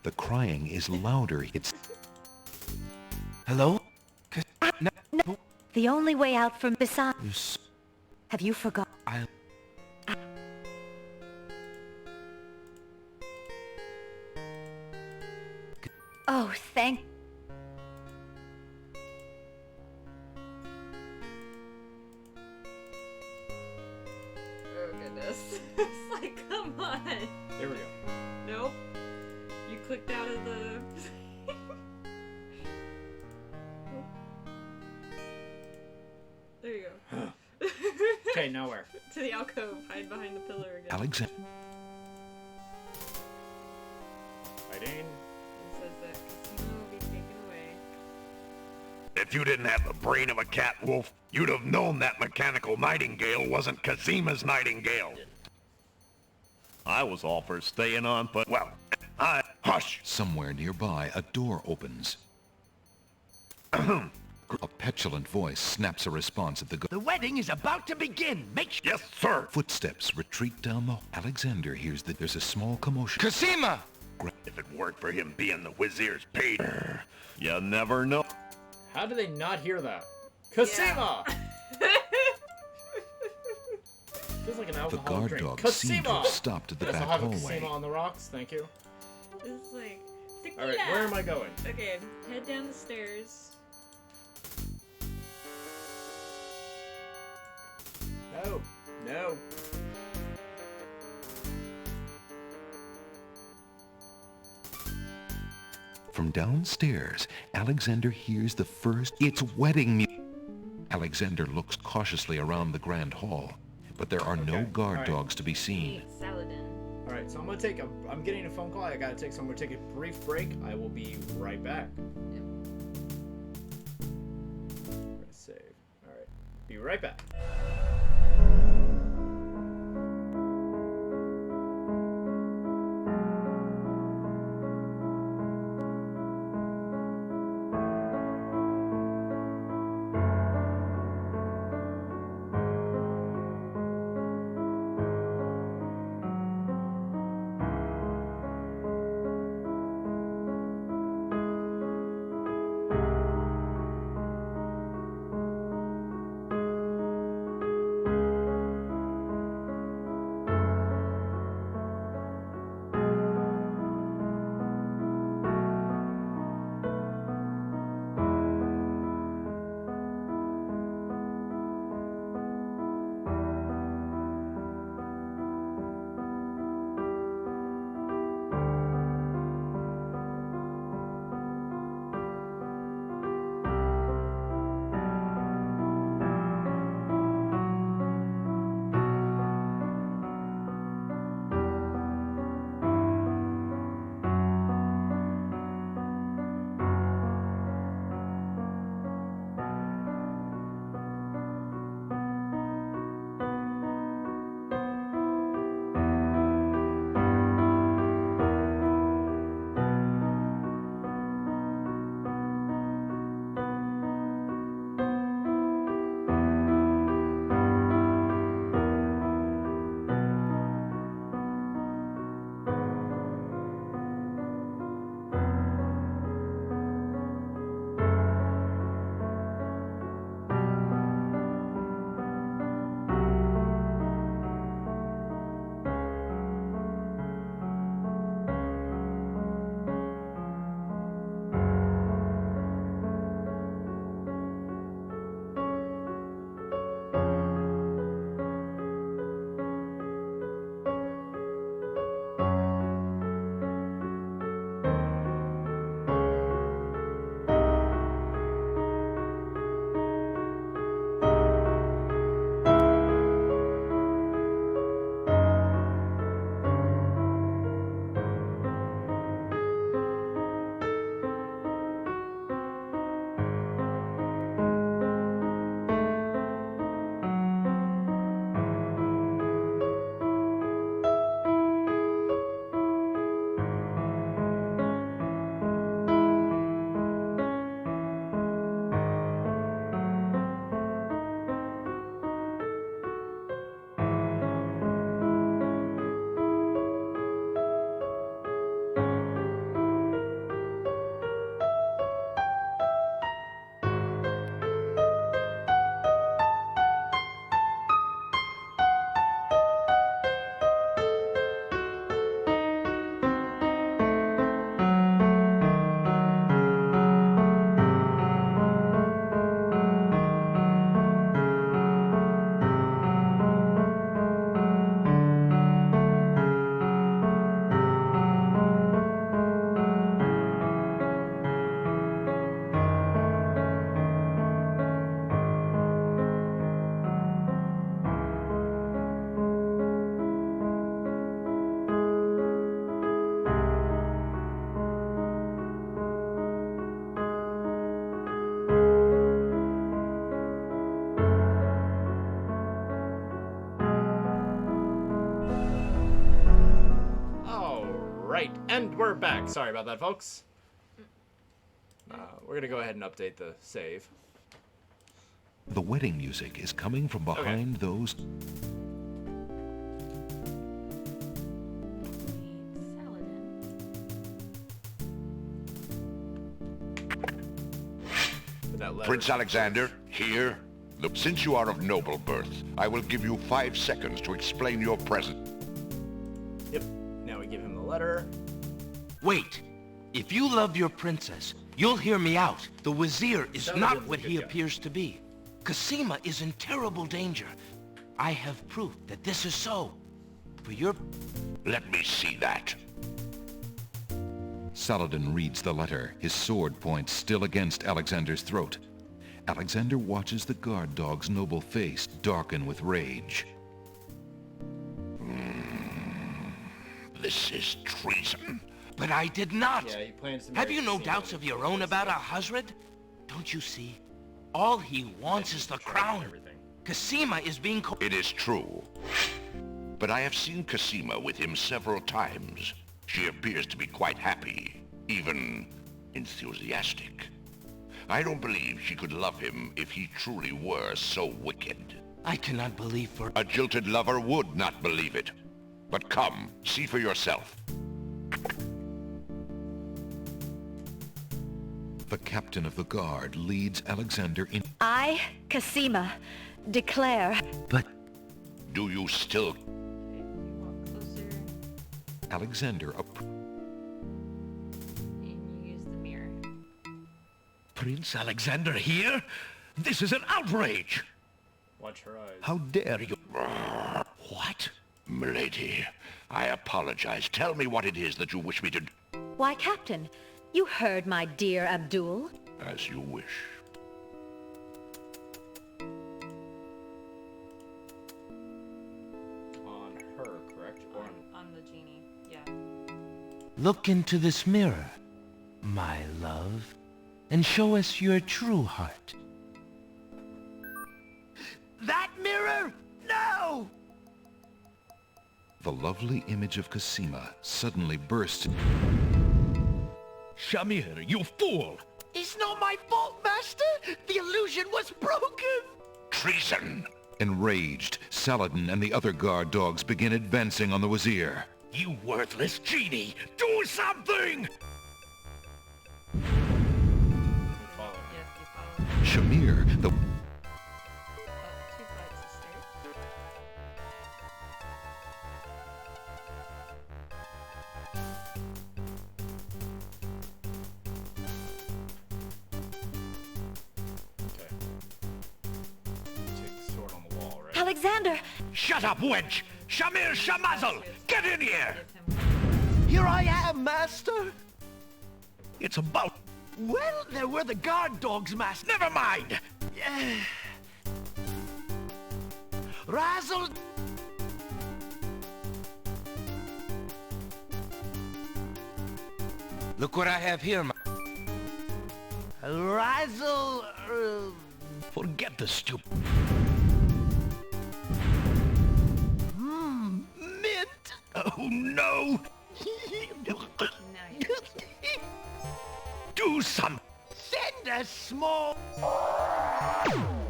The crying is louder. It's. Hello? No. The only way out from beside. Yes. Have you forgotten? Oh, thank. Oh goodness. It's like, come on. There we go. Nope. You clicked out of the... There you go. Okay, now where? To the alcove. Hide behind the pillar again. Alexander. Right in. It says that casino will be taken away. If you didn't have the brain of a cat, Wolf, you'd have known that mechanical nightingale wasn't Kazima's nightingale. I was all for staying on, but... Well, hush! Somewhere nearby, a door opens. A petulant voice snaps a response at the The wedding is about to begin. Make sure... Yes, sir! Footsteps retreat down the... Alexander hears that there's a small commotion. Cosima! If it weren't for him being the Wizier's page... You never know. How do they not hear that? Cosima! Feels like an The alcoholic guard drink. dog Cosima! seemed to have stopped at the Yes, back I'll have a hallway. Cosima on the rocks, thank you. It's like... Alright, where am I going? Okay, head down the stairs. No. No. From downstairs, Alexander hears the first It's wedding music. Alexander looks cautiously around the grand hall, but there are no guard alright. dogs to be seen. Saladin. Alright, so I'm getting a phone call. I'm gonna take a brief break. I will be right back. Press save. Alright. Be right back. Alright, and we're back. Sorry about that, folks. We're gonna go ahead and update the save. The wedding music is coming from behind those... Prince Alexander, here. Look, since you are of noble birth, I will give you 5 seconds to explain your present. Yep. Now we give him the letter. Wait. If you love your princess, you'll hear me out. The Wazir is not what he appears to be. Cosima is in terrible danger. I have proof that this is so. For your... Let me see that. Saladin reads the letter, his sword point still against Alexander's throat. Alexander watches the guard dog's noble face darken with rage. This is treason. But I did not. Yeah, he plans to Have marry you no Cosima doubts of your own about Al-Hazred? Don't you see? All he wants is the crown. Cosima is being... It is true. But I have seen Cosima with him several times. She appears to be quite happy, even enthusiastic. I don't believe she could love him if he truly were so wicked. I cannot believe for... A jilted lover would not believe it. But come, see for yourself. The captain of the guard leads Alexander in... I, Cosima, declare... But... Do you still... Alexander... And you use the mirror. Prince Alexander here? This is an outrage! Watch her eyes. How dare you... What? Milady, I apologize. Tell me what it is that you wish me to... Why, Captain, you heard my dear Abdul. As you wish. On her, correct? Or on the genie, yeah. Look into this mirror, my love, and show us your true heart. That mirror? No! The lovely image of Cosima suddenly bursts... Shamir, you fool! It's not my fault, Master! The illusion was broken! Treason! Enraged, Saladin and the other guard dogs begin advancing on the Wazir. You worthless genie! Do something! Shamir, the... Alexander! Shut up, wench! Shamir Shamazel! Get in here! Here I am, Master! It's about... Well, there were the guard dogs, Master. Never mind! Razzle... Look what I have here, my... Razzle... Forget the stupid... Mint! Oh, no! Do some... Send a small...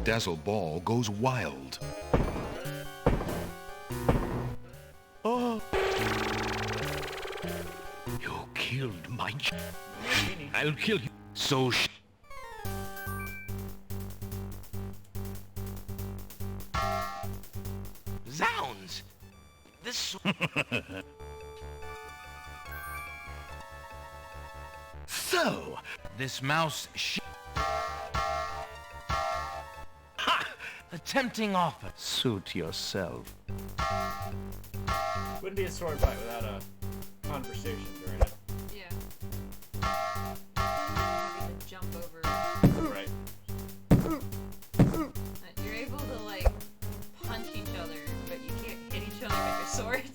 Dazzle Ball goes wild. Oh. You killed my... I'll kill you. So Zounds! This... So... This mouse Ha! A tempting offer. Suit yourself. Wouldn't be a sword fight without a conversation during it. Yeah. Maybe to jump over. Right. You're able to like punch each other, but you can't hit each other with your swords.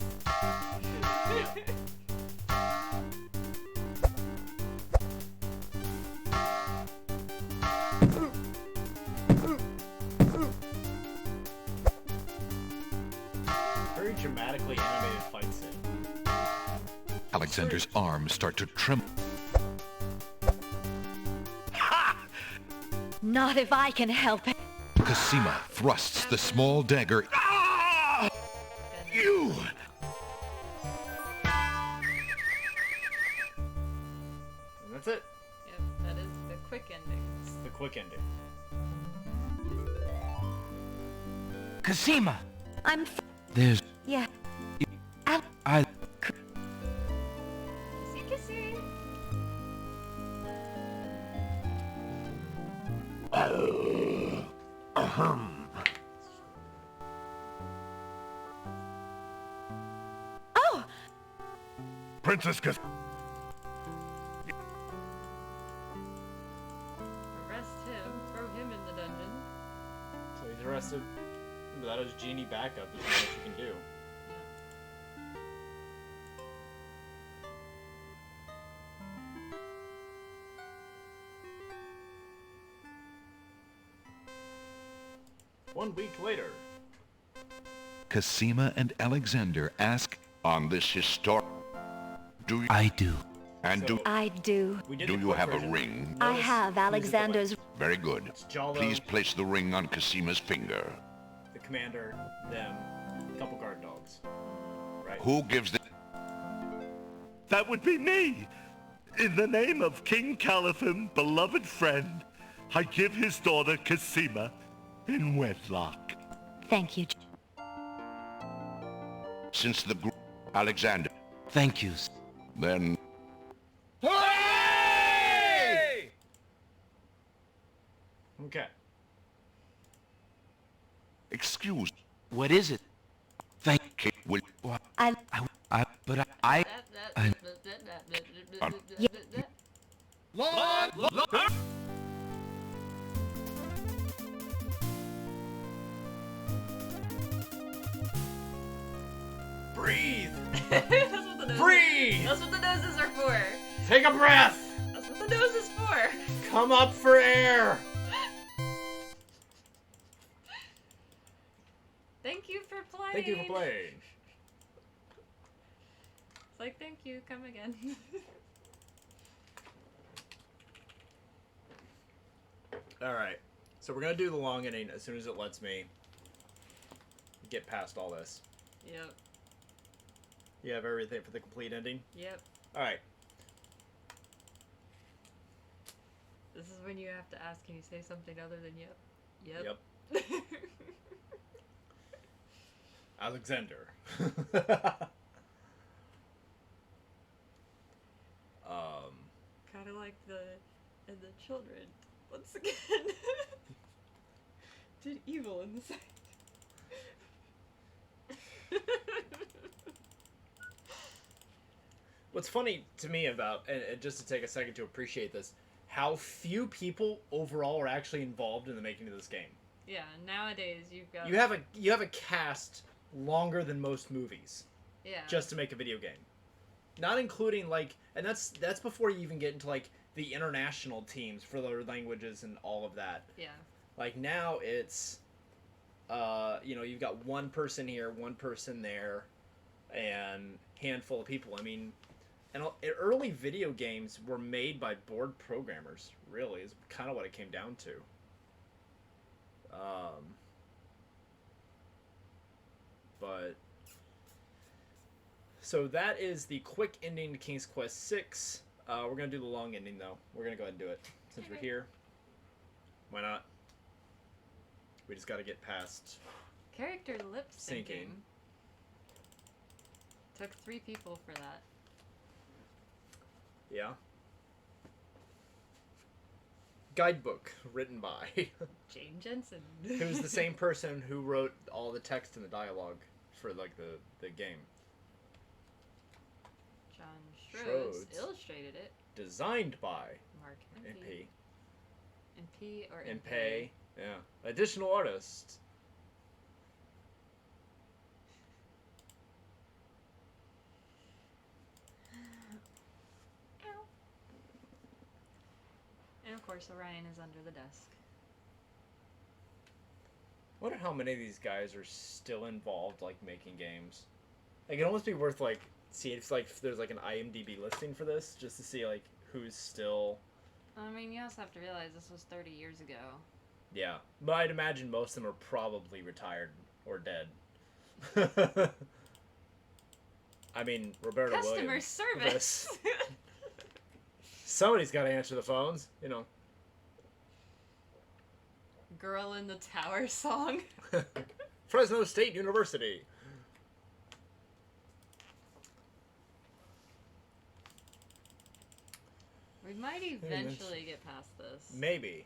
Very dramatically animated fight scene. Alexander's arms start to tremble. Not if I can help it. Cosima thrusts the small dagger. You! And that's it. Yep, that is the quick ending. It's the quick ending. Cosima! I'm. There's... Yeah. I... Kissy kissy. Oh! Princess Cas... Arrest him. Throw him in the dungeon. So he's arrested. Without his genie backup, there's not much you can do. One week later. Cosima and Alexander ask, on this historic... Do you... I do. And do... I do. Do you have a ring? I have Alexander's... Very good. Please place the ring on Cosima's finger. The commander, them, a couple guard dogs. Right? Who gives the... That would be me! In the name of King Calathon, beloved friend, I give his daughter Cosima in wedlock. Thank you. Since the Alexander... Thank you. Then... Hooray! Okay. Excuse... What is it? Thank you. Will... But I... Breathe! That's what the nose Breathe! That's what the noses are for. Take a breath! That's what the nose is for. Come up for air! Thank you for playing. Thank you for playing. It's like, thank you, come again. Alright, so we're gonna do the long ending as soon as it lets me get past all this. Yep. You have everything for the complete ending? Yep. Alright. This is when you have to ask, can you say something other than yep? Yep. Alexander. Kind of like the children. Once again, did evil in the sight. What's funny to me about, and just to take a second to appreciate this, how few people overall are actually involved in the making of this game. Yeah, nowadays you've got... You have a cast longer than most movies. Yeah. Just to make a video game. Not including, like, and that's before you even get into, like, the international teams for their languages and all of that. Yeah. Like, now it's, you know, you've got one person here, one person there, and handful of people. I mean, and early video games were made by board programmers, really, is kind of what it came down to. But... So that is the quick ending to King's Quest VI. We're going to do the long ending, though. We're going to go ahead and do it. Since we're here. Why not? We just got to get past... Character lip syncing. Syncing. Took 3 people for that. Yeah. Guidebook, written by... Jane Jensen. Who's the same person who wrote all the text and the dialogue for, like, the game. John Schroeds illustrated it. Designed by Mark MP. MP or MP. Yeah. Additional artists. And of course Orion is under the desk. I wonder how many of these guys are still involved, like, making games. Like, it almost be worth, like, see if there's like an IMDb listing for this, just to see like who's still. I mean, you also have to realize this was 30 years ago. Yeah, but I'd imagine most of them are probably retired or dead. I mean, Roberta Customer Williams. service. Somebody's got to answer the phones, you know. Girl in the Tower song. Fresno State University. We might eventually get past this. Maybe.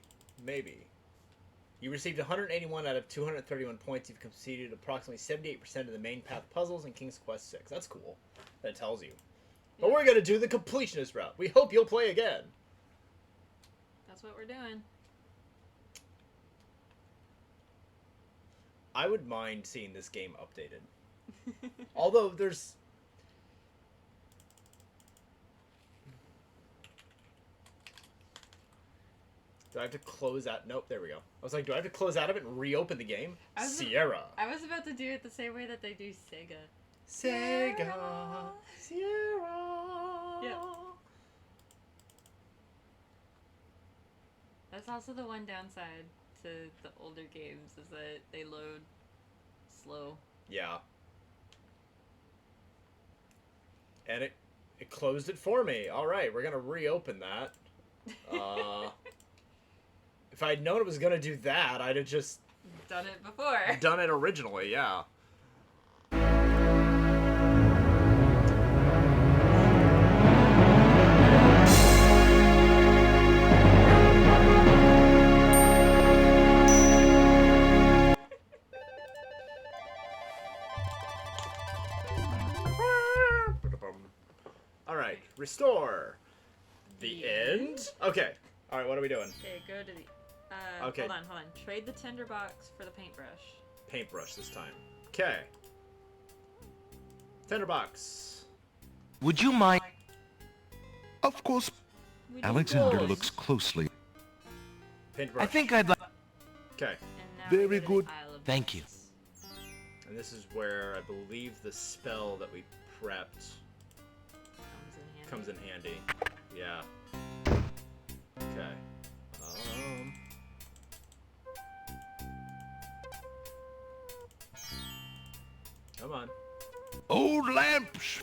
You received 181 out of 231 points. You've completed approximately 78% of the main path puzzles in King's Quest 6. That's cool. That tells you. But we're going to do the completionist route. We hope you'll play again. That's what we're doing. I would mind seeing this game updated. Although there's... Do I have to close out? Nope, there we go. I was like, do I have to close out of it and reopen the game? Sierra. I was about to do it the same way that they do Sega. Sega. Yeah. That's also the one downside to the older games, is that they load slow. Yeah. And it closed it for me. All right, we're going to reopen that. If I'd known it was going to do that, I'd have just... Done it before. Done it originally, yeah. Alright, restore. The end? Okay. Alright, what are we doing? Okay, go to the... okay. Hold on. Trade the tinderbox for the paintbrush. Paintbrush this time. Okay. Tinderbox. Would you mind? Of course. Alexander looks closely. Paintbrush. I think I'd like... Okay. Very good. Thank you. And this is where I believe the spell that we prepped comes in handy. Yeah. Okay. Come on. Old lamps!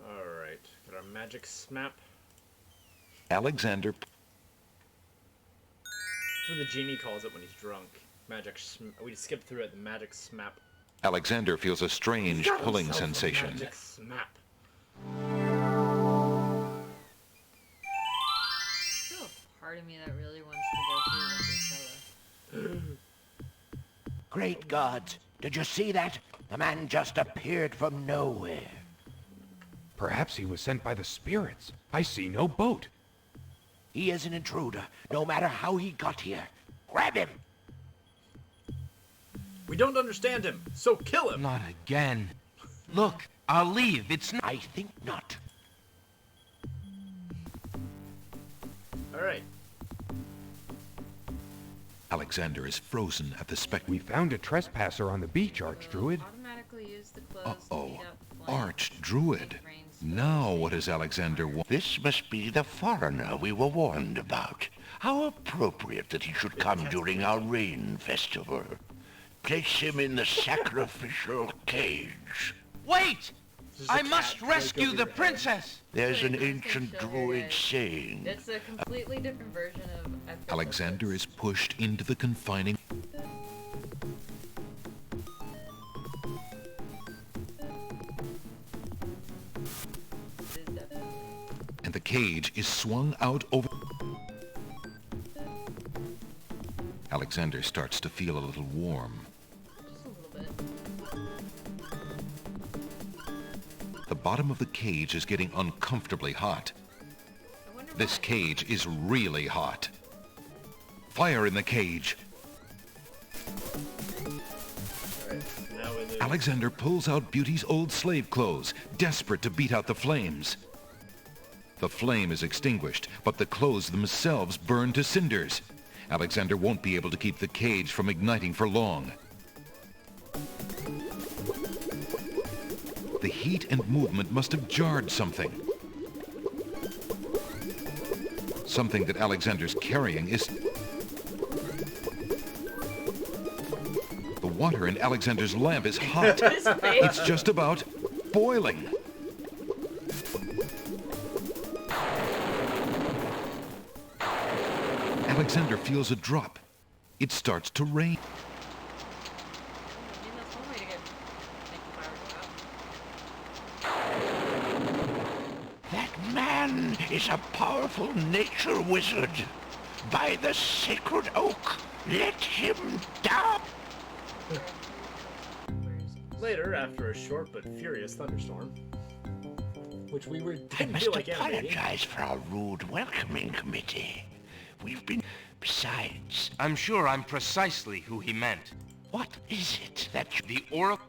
Alright. Got our magic smap. Alexander... That's what the genie calls it when he's drunk. Magic we just skipped through it. The magic smap. Alexander feels a strange pulling sensation. Magic smap. There's still a part of me that really wants to go through Winterfella. Great gods, did you see that? The man just appeared from nowhere. Perhaps he was sent by the spirits. I see no boat. He is an intruder, no matter how he got here. Grab him! We don't understand him, so kill him! Not again. Look, I'll leave. It's not... I think not. Alright. Alexander is frozen at the spectacle. We found a trespasser on the beach, Archdruid. Automatically use the clothes Uh-oh. to beat up the flame. Archdruid. Now what does Alexander want? This must be the foreigner we were warned about. How appropriate that he should come during our rain festival. Place him in the sacrificial cage. Wait! I must rescue the princess! There's an ancient druid saying. It's a completely different version of... Alexander is pushed into the confining... And the cage is swung out over... Alexander starts to feel a little warm. Just a little bit. The bottom of the cage is getting uncomfortably hot. This cage is really hot. Fire in the cage. Alright, now it is... Alexander pulls out Beauty's old slave clothes, desperate to beat out the flames. The flame is extinguished, but the clothes themselves burn to cinders. Alexander won't be able to keep the cage from igniting for long. The heat and movement must have jarred something. Something that Alexander's carrying is... The water in Alexander's lamp is hot. It's just about boiling. Alexander feels a drop. It starts to rain. That man is a powerful nature wizard. By the sacred oak, let him down. Later, after a short but furious thunderstorm, which we were I didn't must feel like animating. apologize for our rude welcoming committee. We've been... Besides... I'm sure I'm precisely who he meant. What is it that you... The Oracle...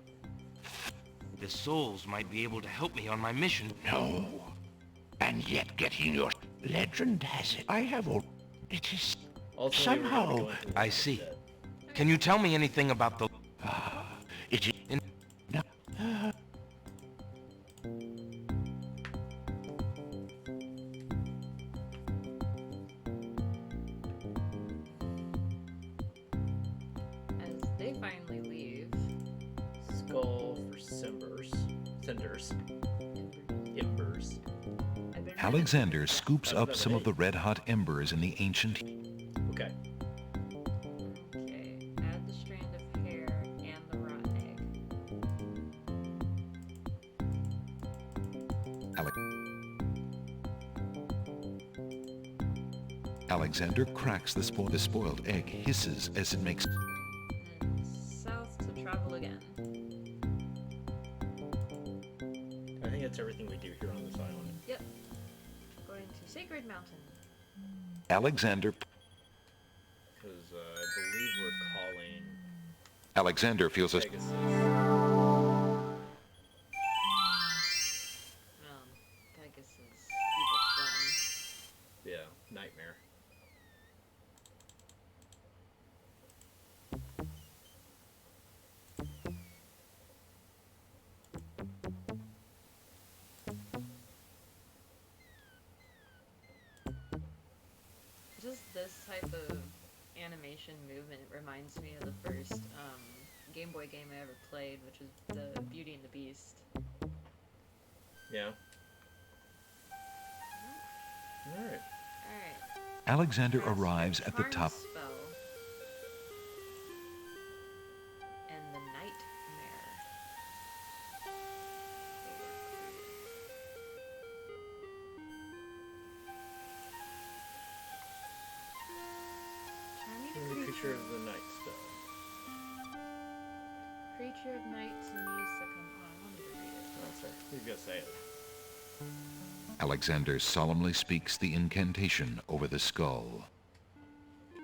The souls might be able to help me on my mission. No. And yet getting your... Legend has it. I have all... It is... somehow... I see. Can you tell me anything about the... it is... No. As they finally leave, Skull for cinders. Embers. Alexander scoops up some of the red-hot embers in the ancient... Okay. Okay, add the strand of hair and the raw egg. Alexander cracks the spoiled egg, hisses as it makes... And south to travel again. I think that's everything we do here on this island. Yep. Going to Sacred Mountain. Alexander... Because I believe we're calling... Alexander feels a... Pegasus. Pegasus' evil twin. Yeah, Nightmare. Just this type of animation movement reminds me of the first Game Boy game I ever played, which was the Beauty and the Beast. Yeah. Alright. Alright. Alexander arrives at the Charm top... Spell and the Nightmare. Creature of the night spell. Creature of night to me succumb. Oh, I wanted to read it. Oh, sorry. He's gonna say it. Alexander solemnly speaks the incantation over the skull.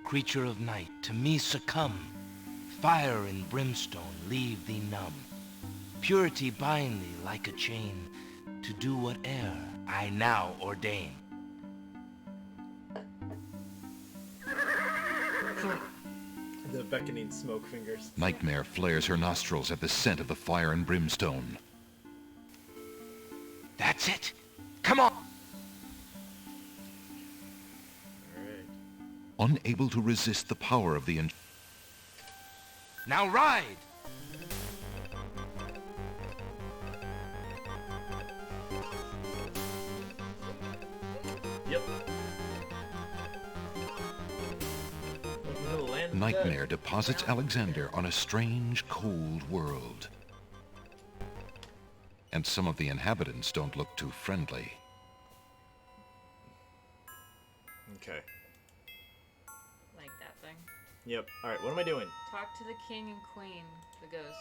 Creature of night, to me succumb. Fire and brimstone leave thee numb. Purity bind thee like a chain, to do whate'er I now ordain. The beckoning smoke fingers. Nightmare flares her nostrils at the scent of the fire and brimstone. That's it. Come on. Alright. Unable to resist the power of the... Now ride. Yep. Welcome to the land of the Nightmare dead. deposits Alexander on a strange, cold world. And some of the inhabitants don't look too friendly. Okay. Like that thing. Yep. Alright, what am I doing? Talk to the king and queen, the ghosts.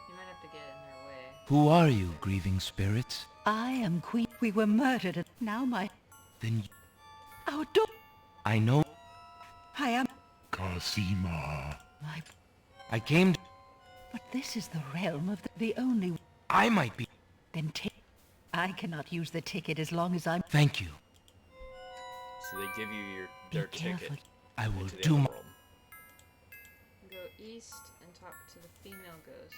You might have to get in their way. Who are you, grieving spirits? I am queen. We were murdered, and now my... Then Our daughter... I know I am... Cosima. I came to... But this is the realm of the only... I might be... Then take... I cannot use the ticket as long as I'm... Thank you. So they give you their ticket. I will into the do my... underworld. Go east and talk to the female ghost.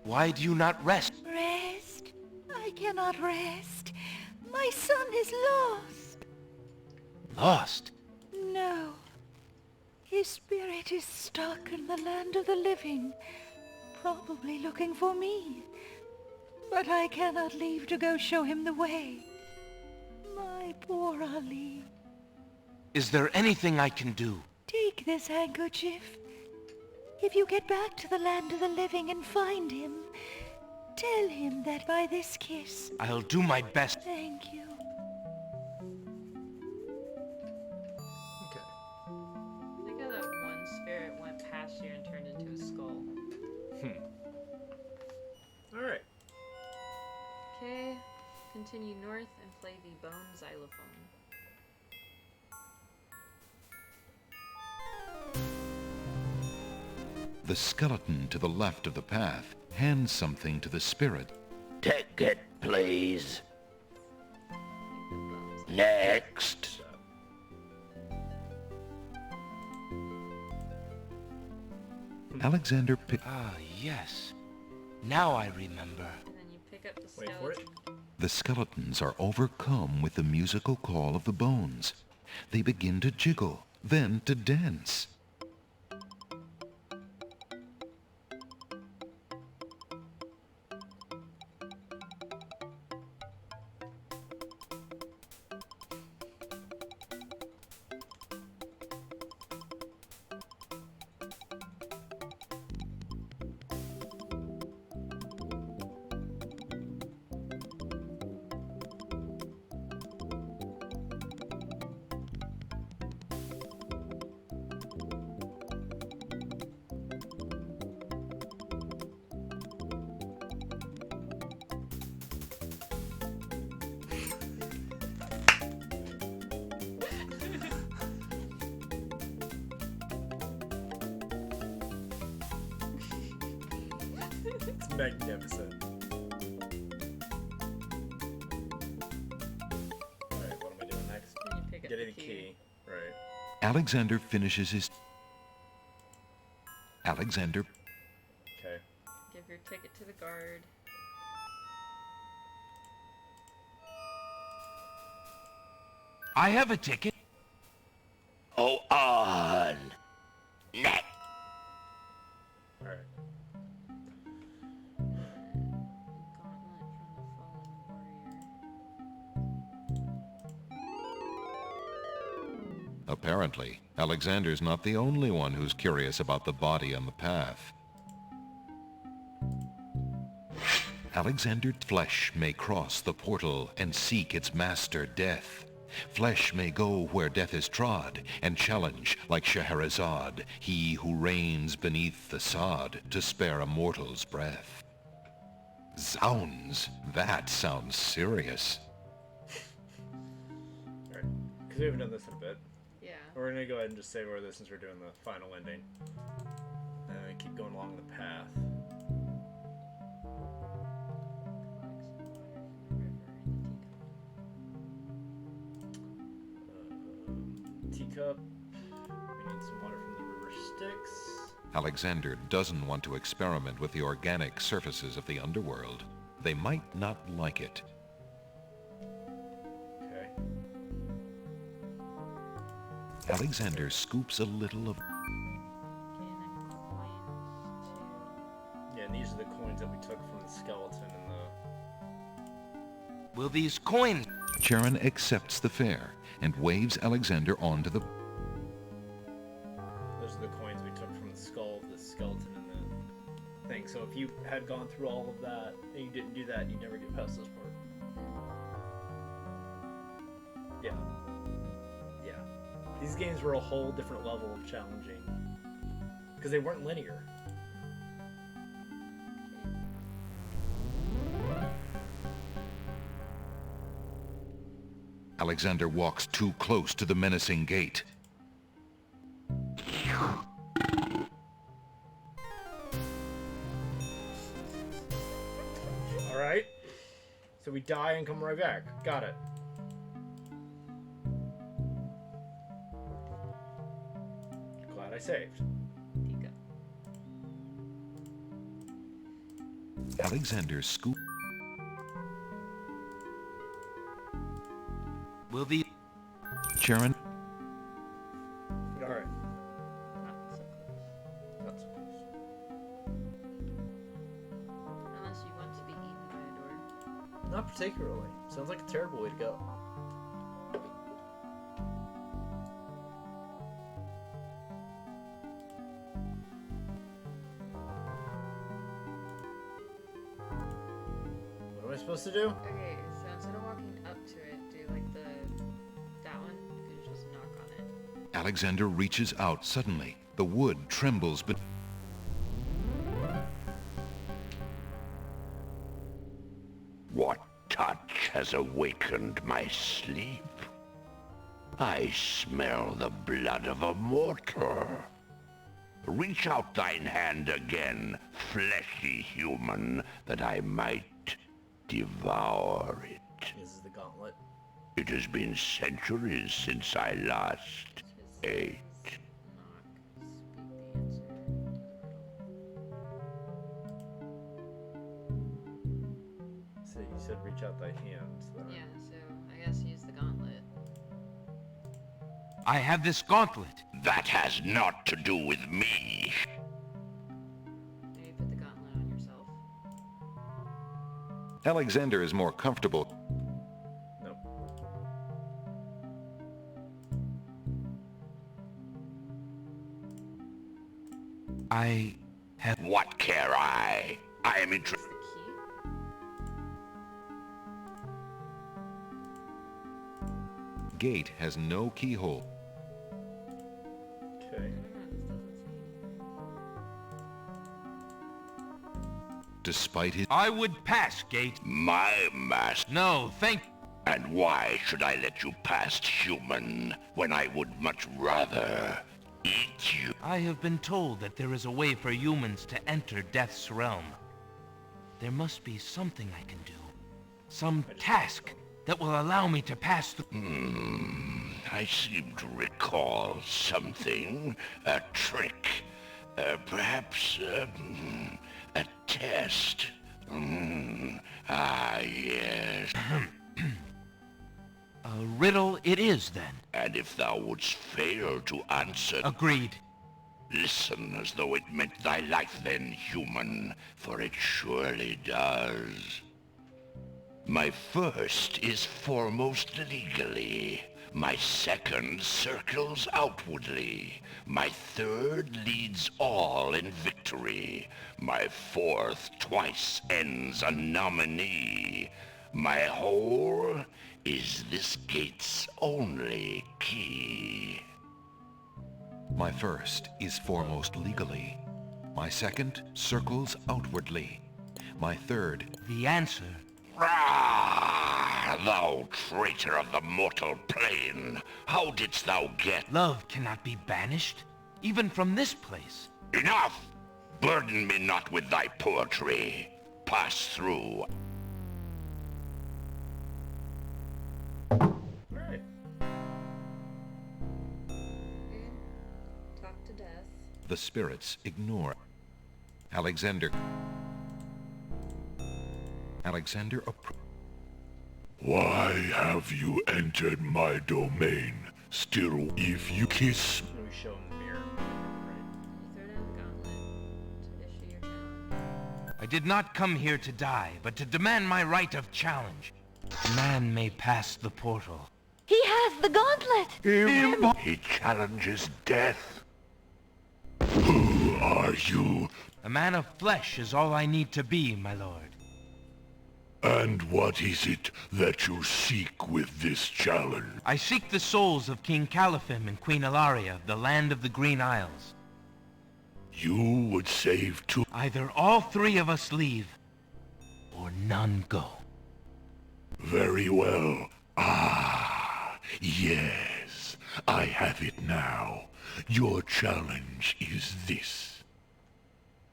Why do you not rest? Rest? I cannot rest. My son is lost. Lost? No. His spirit is stuck in the land of the living, probably looking for me. But I cannot leave to go show him the way. My poor Ali. Is there anything I can do? Take this handkerchief. If you get back to the land of the living and find him, tell him that by this kiss... I'll do my best. Thank you. Okay. I think that one spirit went past you and turned into a skull. Alright. Okay, continue north and play the bone xylophone. The skeleton to the left of the path hands something to the spirit. Ticket, please. Next. Alexander picked... Ah, yes. Now I remember. And then you pick up the Wait skeleton. for it. The skeletons are overcome with the musical call of the bones. They begin to jiggle, then to dance. It's magnificent. Alright, what am I doing next? Then you pick up Getting the the key. Right. Alexander finishes his... Alexander... Okay. Give your ticket to the guard. I have a ticket. Oh, on. Next. Alright. Apparently, Alexander's not the only one who's curious about the body on the path. Alexander's flesh may cross the portal and seek its master, Death. Flesh may go where death is trod, and challenge, like Scheherazade, he who reigns beneath the sod to spare a mortal's breath. Zounds, that sounds serious. Alright. Because we haven't done this in a bit. Yeah. We're gonna go ahead and just save over this since we're doing the final ending. And keep going along the path. Teacup. We need some water from the river Styx. Alexander doesn't want to experiment with the organic surfaces of the underworld. They might not like it. Okay. Alexander scoops a little of... Yeah, and these are the coins that we took from the skeleton and the... Will these coins... Charon accepts the fare and waves Alexander onto the... Those are the coins we took from the skull of the skeleton and the thing. So if you had gone through all of that and you didn't do that, you'd never get past this part. Yeah. Yeah. These games were a whole different level of challenging. Because they weren't linear. Alexander walks too close to the menacing gate. Alright. So we die and come right back. Got it. Glad I saved. Alexander scoop. Will the... Sharon? Alright. Unless you want to be eaten by a door. Not particularly. Sounds like a terrible way to go. What am I supposed to do? Okay, so instead of walking up to it, do like that one. You just knock on it. Alexander reaches out suddenly. The wood trembles, but... What touch has awakened my sleep? I smell the blood of a mortal. Reach out thine hand again, fleshy human, that I might devour it. This is the gauntlet. It has been centuries since I last ate. So you said reach out thy hand. Yeah, so I guess use the gauntlet. I have this gauntlet. That has naught to do with me. Maybe put the gauntlet on yourself. Alexander is more comfortable. Nope. I have... What care I? I am interested. Gate has no keyhole. Okay. Despite his... I would pass, Gate. My master. No, thank... And why should I let you pass, human, when I would much rather eat you? I have been told that there is a way for humans to enter Death's realm. There must be something I can do. Some task that will allow me to pass through... I seem to recall something. A trick. Perhaps, a test. Yes. A riddle it is, then. And if thou wouldst fail to answer... Agreed. Listen as though it meant thy life then, human, for it surely does. My first is foremost legally. My second circles outwardly. My third leads all in victory. My fourth twice ends a nominee. My whole is this gate's only key. My first is foremost legally. My second circles outwardly. My third... The answer... Ah, thou traitor of the mortal plane! How didst thou get... Love cannot be banished, even from this place. Enough! Burden me not with thy poetry. Pass through. Alright. Talk to death. The spirits ignore. Alexander Why have you entered my domain? Still, if you kiss... We show him the mirror. You throw down the gauntlet to issue your challenge. I did not come here to die, but to demand my right of challenge. Man may pass the portal. He has the gauntlet! He challenges death. Who are you? A man of flesh is all I need to be, my lord. And what is it that you seek with this challenge? I seek the souls of King Califim and Queen Ilaria of the land of the Green Isles. You would save two... Either all three of us leave, or none go. Very well. Ah. Yes, I have it now. Your challenge is this.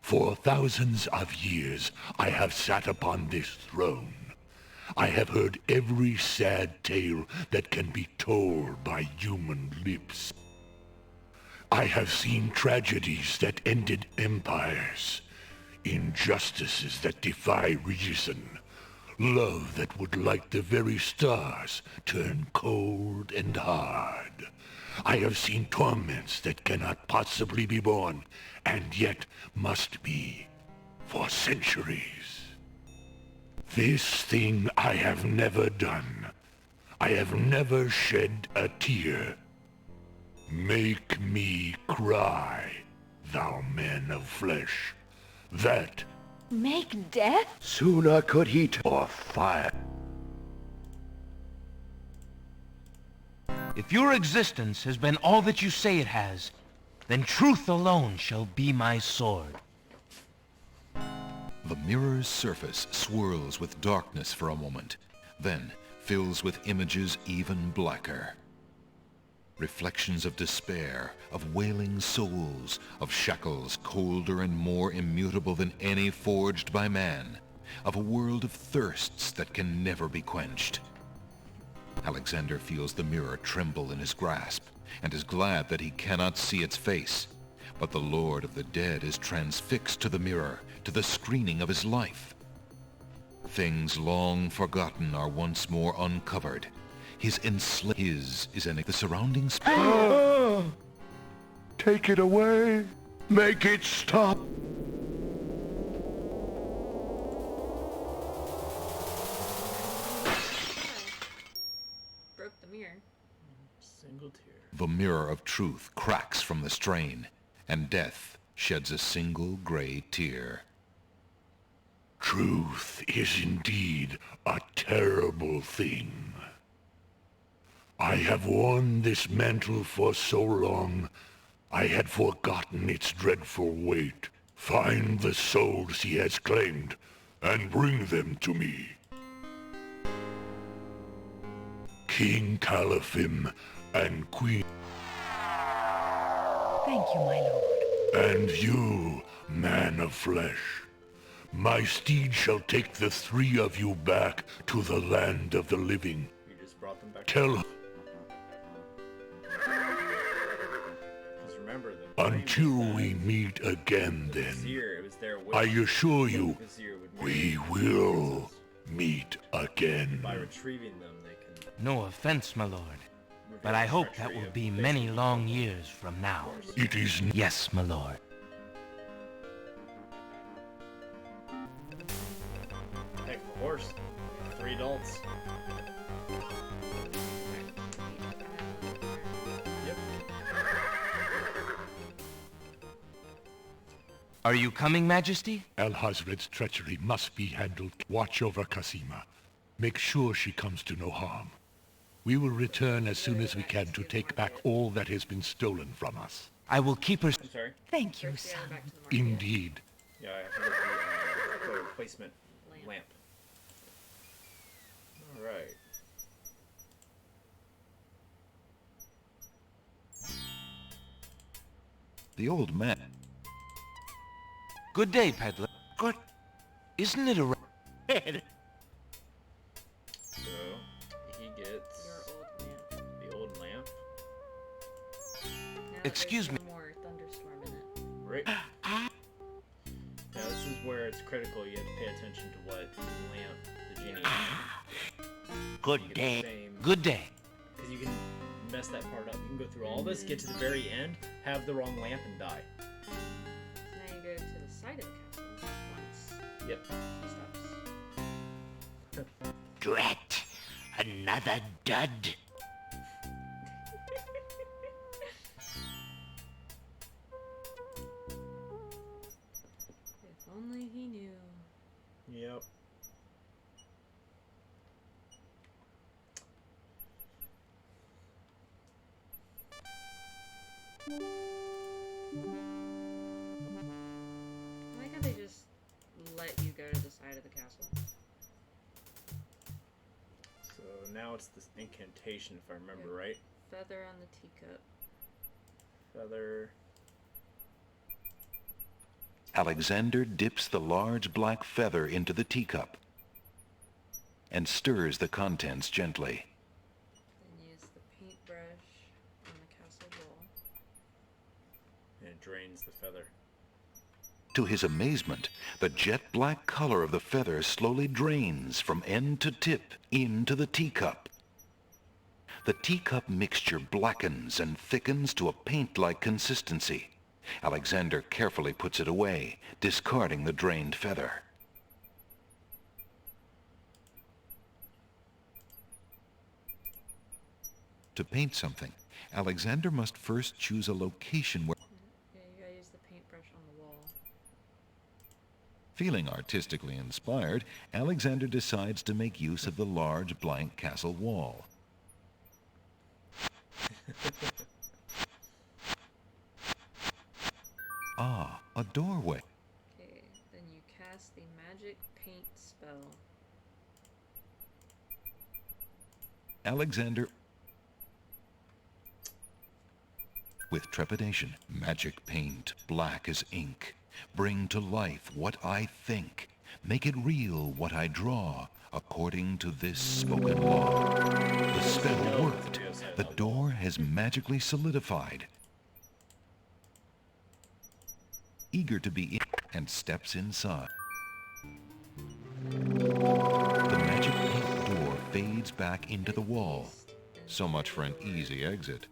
For thousands of years, I have sat upon this throne. I have heard every sad tale that can be told by human lips. I have seen tragedies that ended empires, injustices that defy reason, love that would light the very stars turn cold and hard. I have seen torments that cannot possibly be borne, and yet must be for centuries. This thing I have never done. I have never shed a tear. Make me cry, thou man of flesh. That Make death? Sooner could he or fire. If your existence has been all that you say it has, then truth alone shall be my sword. The mirror's surface swirls with darkness for a moment, then fills with images even blacker. Reflections of despair, of wailing souls, of shackles colder and more immutable than any forged by man, of a world of thirsts that can never be quenched. Alexander feels the mirror tremble in his grasp, and is glad that he cannot see its face. But the Lord of the Dead is transfixed to the mirror, to the screening of his life. Things long forgotten are once more uncovered. His the surrounding space. Take it away. Make it stop. Broke the mirror. Single tear. The mirror of truth cracks from the strain, and death sheds a single gray tear. truth is indeed a terrible thing. I have worn this mantle for so long, I had forgotten its dreadful weight. Find the souls he has claimed, and bring them to me. King Caliphim and Queen... Thank you, my lord. And you, man of flesh. My steed shall take the three of you back to the land of the living. You just brought them back. Tell Remember until we meet again then, it was there with I assure you, Vizier would we will meet again. By retrieving them, they can... No offense, my lord, but I hope that will be many long years from now. It is... Yes, my lord. Heck of a horse. 3 adults. Yep. Are you coming, Majesty? Alhazred's treachery must be handled. Watch over Casima. Make sure she comes to no harm. We will return as soon as we can to take back all that has been stolen from us. I will keep her... I'm sorry. Thank you, son. Indeed. Yeah, I forgot the replacement lamp. Alright. The old man. Good day, peddler. Good. Isn't it a... So, he gets the old lamp. Excuse me. More thunderstorm in it. Right. Now this is where it's critical. You have to pay attention to what lamp the genie Good day. Good day. Because you can mess that part up. You can go through all this, get to the very end, have the wrong lamp, and die. Now you go to the side of the castle once. Yep. Stops. Drat. Another dud. If only he knew. Yep. I like how they just let you go to the side of the castle. So now it's this incantation, if I remember right. Feather on the teacup. Feather. Alexander dips the large black feather into the teacup and stirs the contents gently. Then use the paintbrush on the castle wall. And it drains the feather. To his amazement, the jet black color of the feather slowly drains from end to tip into the teacup. The teacup mixture blackens and thickens to a paint-like consistency. Alexander carefully puts it away, discarding the drained feather. To paint something, Alexander must first choose a location where... Yeah, you gotta use the paintbrush on the wall. Feeling artistically inspired, Alexander decides to make use of the large blank castle wall. Ah, a doorway. Okay, then you cast the magic paint spell. Alexander, with trepidation, magic paint, black as ink. Bring to life what I think. Make it real what I draw, according to this spoken law. The spell worked. The door has magically solidified. Eager to be in, and steps inside. The magic paint door fades back into the wall. So much for an easy exit.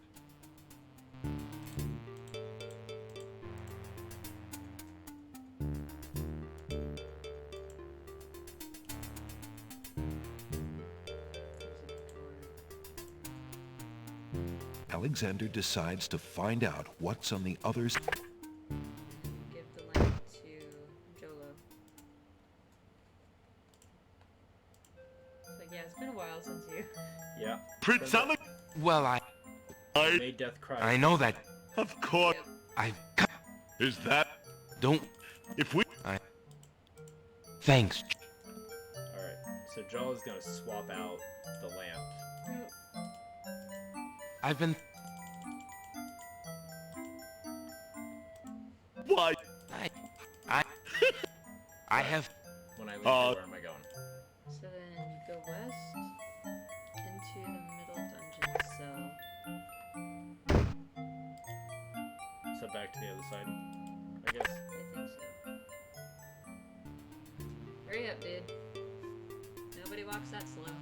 Alexander decides to find out what's on the other side. Give the lamp to Jolo. It's like, yeah, it's been a while since you. Yeah. Prince Alex. Well, I made death cry. I know that. Of course. Is that? Don't. If we. Thanks. Alright, so Jolo's gonna swap out the lamp. I've been. Why? I have. When I leave, here, where am I going? So then you go west into the middle dungeon cell. So back to the other side, I guess. I think so. Hurry up, dude. Nobody walks that slow.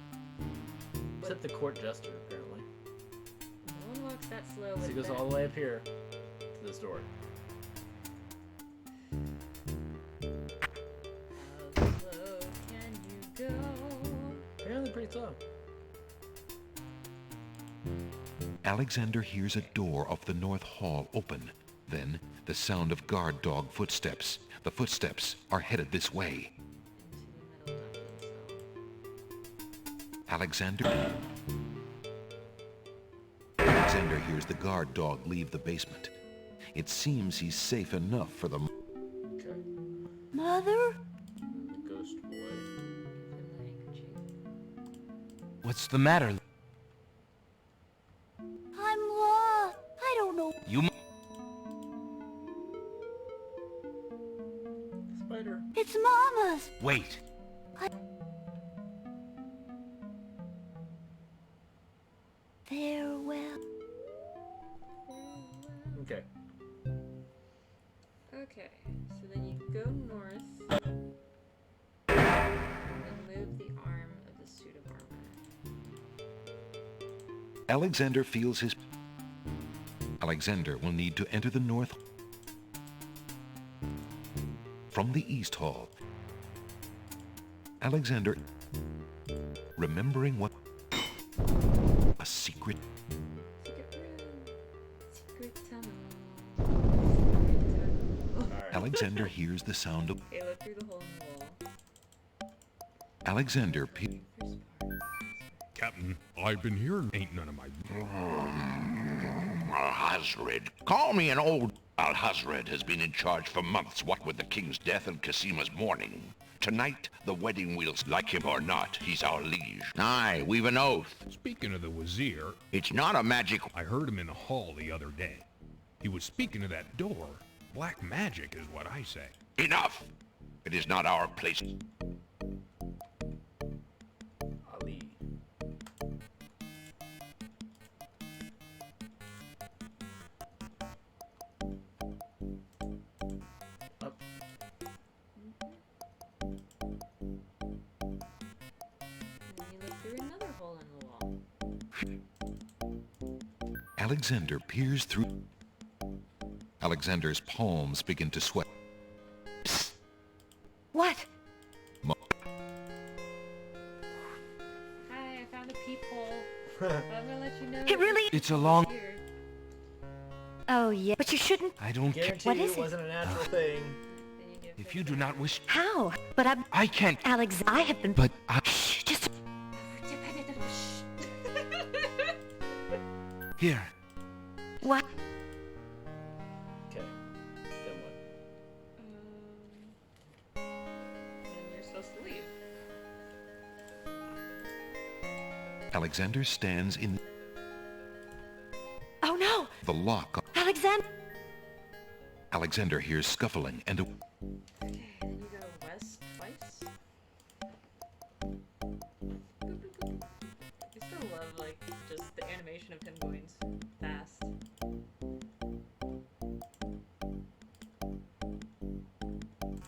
Except the court jester, apparently. No one walks that slow. So he goes all the way up here to this door. How slow can you go? Apparently pretty slow. Alexander hears a door off the north hall open. Then, the sound of guard dog footsteps. The footsteps are headed this way. Alexander hears the guard dog leave the basement. It seems he's safe enough for the... Mother? The ghost boy. What's the matter? I'm lost. I don't know. You. Spider. It's Mama's. Wait. Farewell. Okay. Okay, so then you go north and move the arm of the suit of armor. Alexander feels his... Alexander will need to enter the north... From the east hall. Alexander... Remembering what... A secret... Secret tunnel. Alexander hears the sound of... Okay, look through the hole in the wall. Alexander Captain, I've been hearing ain't none of my... Alhazred. Call me an old... Alhazred has been in charge for months, what with the king's death and Casima's mourning. Tonight, the wedding will like him or not. He's our liege. Aye, we've an oath. Speaking of the Wazir, It's not a magic... I heard him in the hall the other day. He was speaking to that door. Black magic is what I say. Enough! It is not our place. Ali. Up. And then you look through another hole in the wall. Alexander peers through. Alexander's palms begin to sweat. What? Hi, I found a peephole. But I'm gonna let you know. It really... It's a long... Here. Oh, yeah. But you shouldn't... I don't care. Guarantee What you is it it? wasn't a natural thing. If you do not wish... How? But I can't... Alex, I have been... But I... Shh, just... Here. What? Okay. Then what? And you're supposed to leave. Alexander stands in Oh, no! the lock. Alexander! Alexander hears scuffling and a... Okay, then you go west twice. Boop, boop, boop. I still love, like, just the animation of him going fast.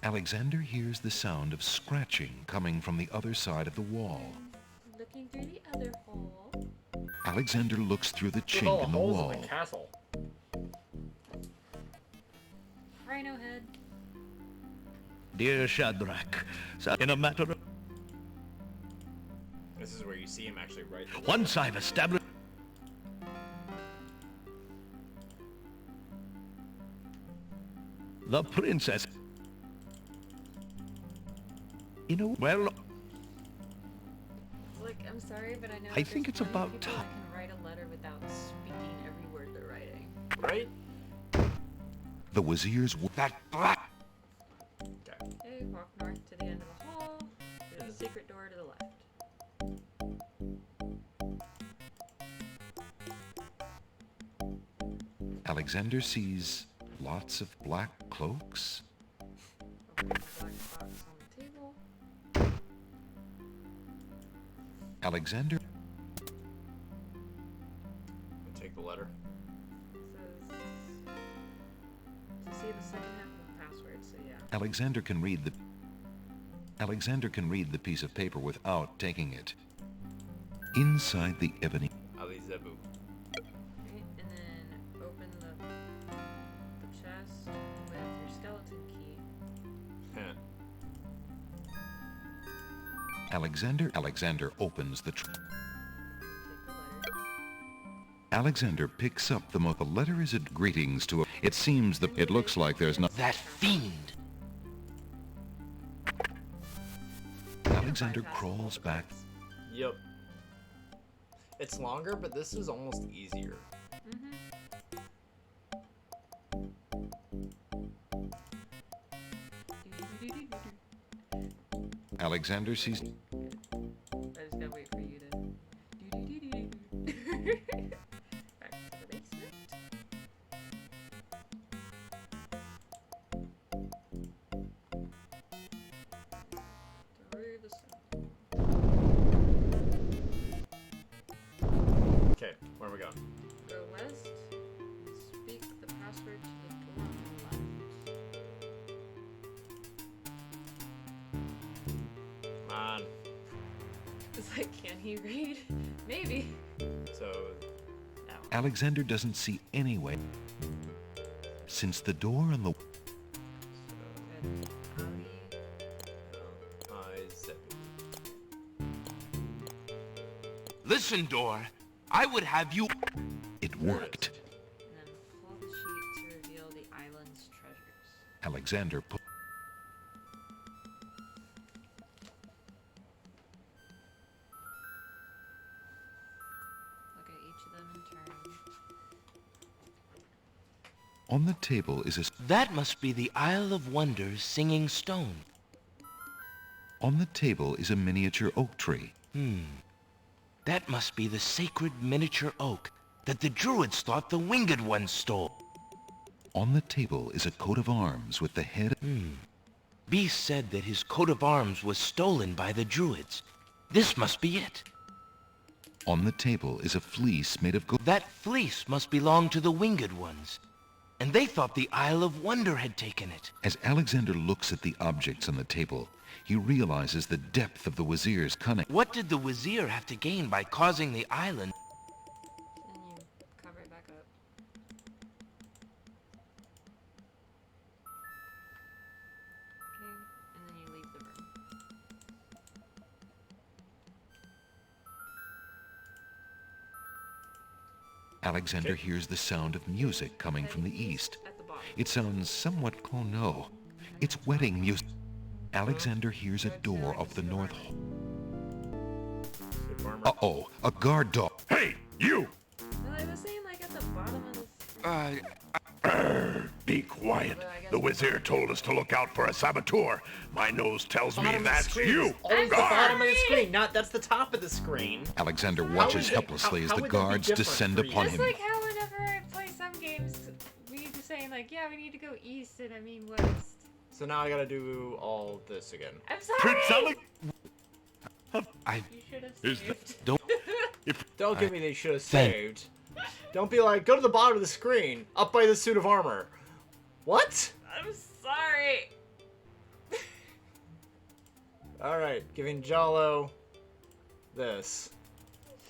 Alexander hears the sound of scratching coming from the other side of the wall. Looking through the other hole. Alexander looks through the Look at all chink the in the holes wall. in the castle. Rhino head. Dear Shadrach, in a matter of... This is where you see him actually write. Once I've established... The princess... Well, Like, I'm sorry, but I know. I think it's about people time. that can write a letter without speaking every word they're writing. Right? The Wazir's... That black... Okay. Okay, walk north to the end of the hall. There's a secret door to the left. Alexander sees lots of black cloaks. Open the black box on the table. Alexander... Take the letter. It says to see the second half of the password, so yeah. Alexander can read the... Alexander can read the piece of paper without taking it. Inside the ebony... Ali Zebu. Right, and then open the chest with your skeleton key. Alexander opens the... Take the letter. Alexander picks up the letter is it greetings to a... It seems that it looks like there's not... That fiend! Alexander crawls back. Yep. It's longer, but this is almost easier. Alexander sees... I just gotta wait for you to back to the basement. Through the sun. Okay, where are we going? Go west. Speak the password to the door on the left. Come on. It's like, can he read? Maybe. So... No. Alexander doesn't see any way. Since the door on the... Listen, door. I would have you... It worked. And then pull the sheet to reveal the island's treasures. Alexander put... Look at each of them in turn. On the table is a... That must be the Isle of Wonders singing stone. On the table is a miniature oak tree. That must be the sacred miniature oak that the druids thought the winged ones stole. On the table is a coat of arms with the head. Beast said that his coat of arms was stolen by the druids. This must be it. On the table is a fleece made of gold. That fleece must belong to the winged ones. And they thought the Isle of Wonder had taken it. As Alexander looks at the objects on the table, he realizes the depth of the Wazir's cunning. What did the Wazir have to gain by causing the island? And you cover it back up. Okay, and then you leave the room. Alexander hears the sound of music coming from the east. It sounds somewhat... Oh no, it's wedding music. Alexander hears a door off the north... Uh-oh, a guard dog. Hey, you! No, I was saying like at the bottom of this. Be quiet. The Wazir told us to look out for a saboteur. My nose tells me that's you. Always the bottom of the screen, not that's the top of the screen. Alexander watches helplessly as the guards descend upon It's him. like how whenever I play some games, we need to say like, yeah, we need to go east, and I mean west. So now I gotta do all this again. I'm sorry. You should have saved. Don't give me they should have saved. Don't be like, go to the bottom of the screen, up by the suit of armor. What? I'm sorry. Alright, giving Jalo this.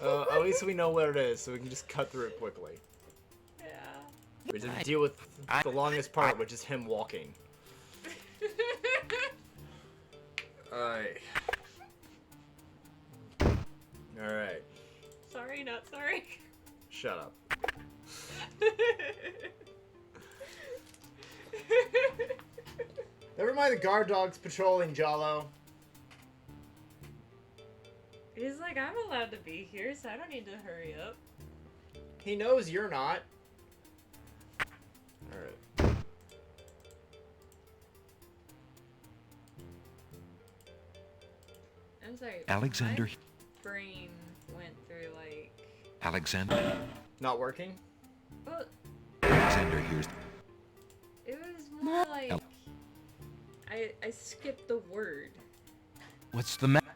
At least we know what it is, so we can just cut through it quickly. Yeah. We just deal with the longest part, which is him walking. Alright. Alright. Sorry, not sorry. Shut up. Never mind the guard dogs patrolling Jalo. He's like, I'm allowed to be here, so I don't need to hurry up. He knows you're not. Alright. I'm sorry. Alexander... My brain went through like... Alexander... Not working? Well, Alexander hears... it was more like... I skipped the word. What's the matter?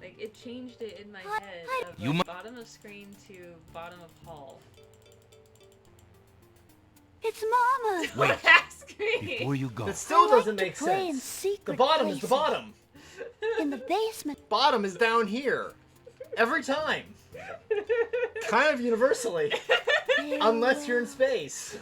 Like, it changed it in my head of You like, bottom of screen to bottom of hall. It's Mama! Wait, Ask me! before you go. That still doesn't make play in sense. secret The bottom is the places. bottom. In the basement. Bottom is down here. Every time. Kind of universally. Unless you're in space.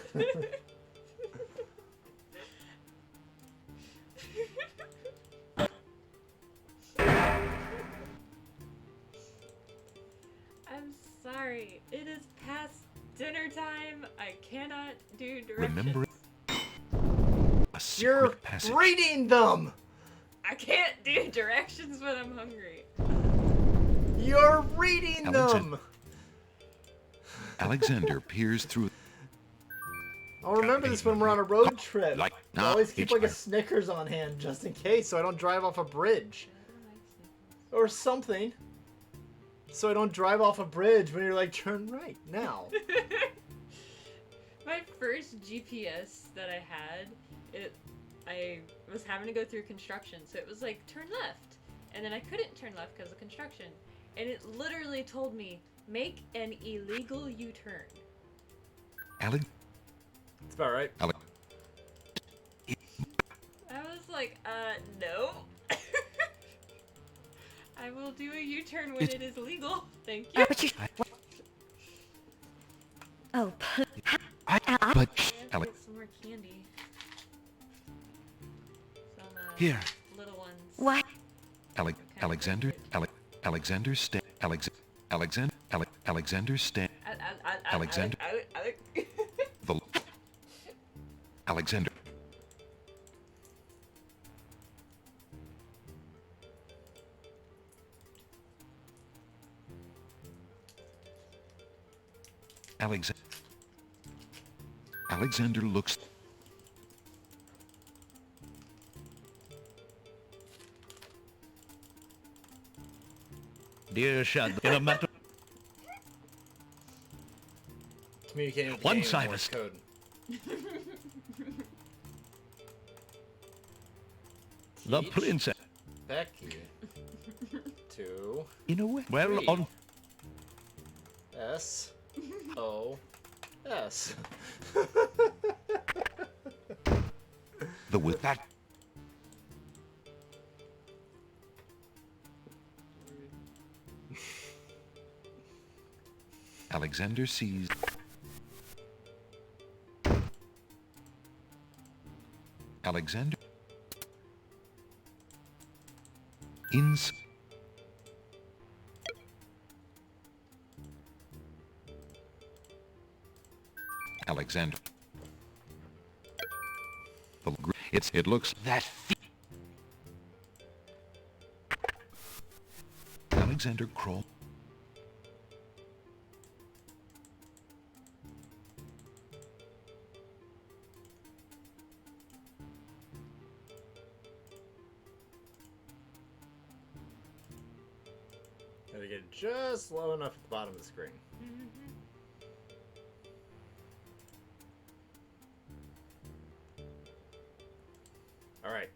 I'm sorry. It is past dinner time. I cannot do directions. Remember a You're secret passage. reading them. I can't do directions when I'm hungry. You're reading them. Alexander peers through... I'll remember this when we're on a road trip. Like, I always keep like a Snickers on hand just in case, so I don't drive off a bridge. Or something. So I don't drive off a bridge when you're like, turn right now. My first GPS that I had, I was having to go through construction, so it was like, turn left. And then I couldn't turn left because of construction. And it literally told me, make an illegal U-turn. Alex... That's about right. I was like, no. I will do a U-turn when it is legal. Thank you. Oh, But... I have to get some more candy. Some, Here. little ones. What? Alexander stand Alexander the Alexander Alexander looks... Dear Shadow, in a matter... Communicating with Once the I game in was... Morse code. The Teach princess... Becky to In a way... Well, read. on... S-O-S. The with that Alexander sees Alexander ins Alexander. It looks that Alexander crawl. Gotta get just low enough at the bottom of the screen. All right.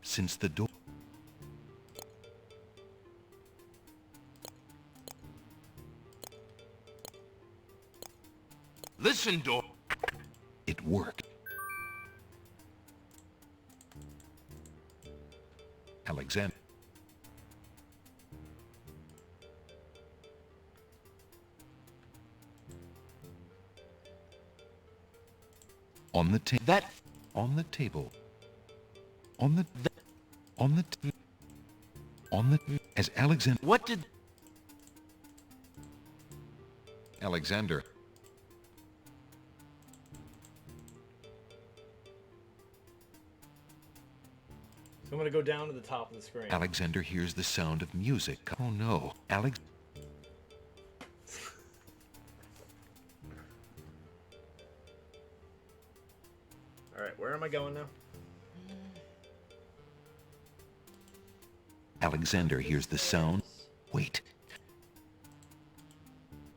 Since the door Listen, door. it worked. Alexander. On the table. That On the table. On the on the on the as Alexander. What did Alexander. So I'm gonna go down to the top of the screen. Alexander hears the sound of music. Oh no, Alex. All right, where am I going now? Alexander hears the sound. Wait.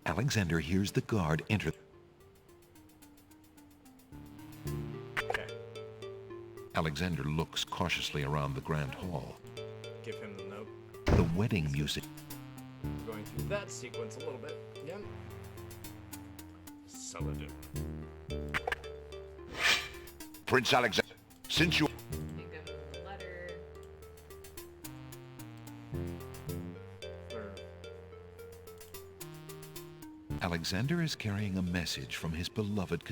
Alexander hears the guard enter. Okay. Alexander looks cautiously around the grand hall. Give him the note. The wedding music. Going through that sequence a little bit again. Saladin. Prince Alexander, since you... Think of a letter. Alexander is carrying a message from his beloved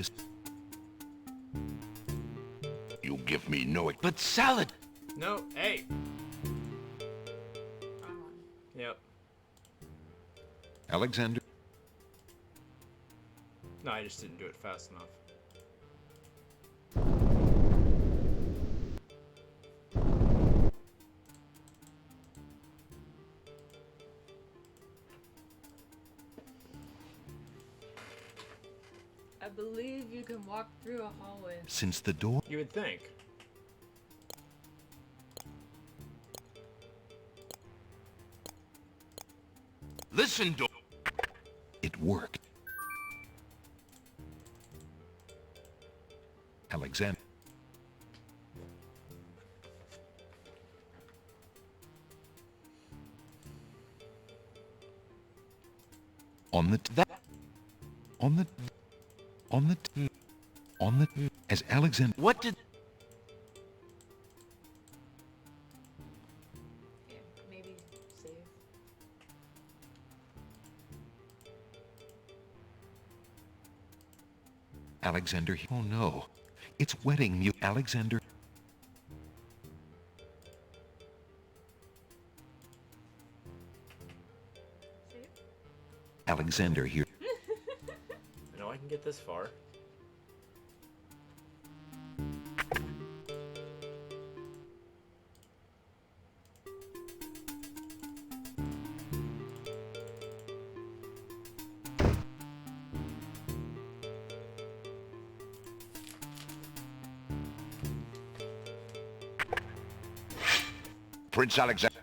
You give me no... But Salad. No, hey. Yep. Alexander. No, I just didn't do it fast enough. I believe you can walk through a hallway. Since the door. You would think. Listen, door. It worked. Alexander. On the as Alexander. What did Okay, maybe save. Alexander. Oh no, it's wedding music. Alexander. Save? Alexander here. I know I can get this far. Prince Alexander.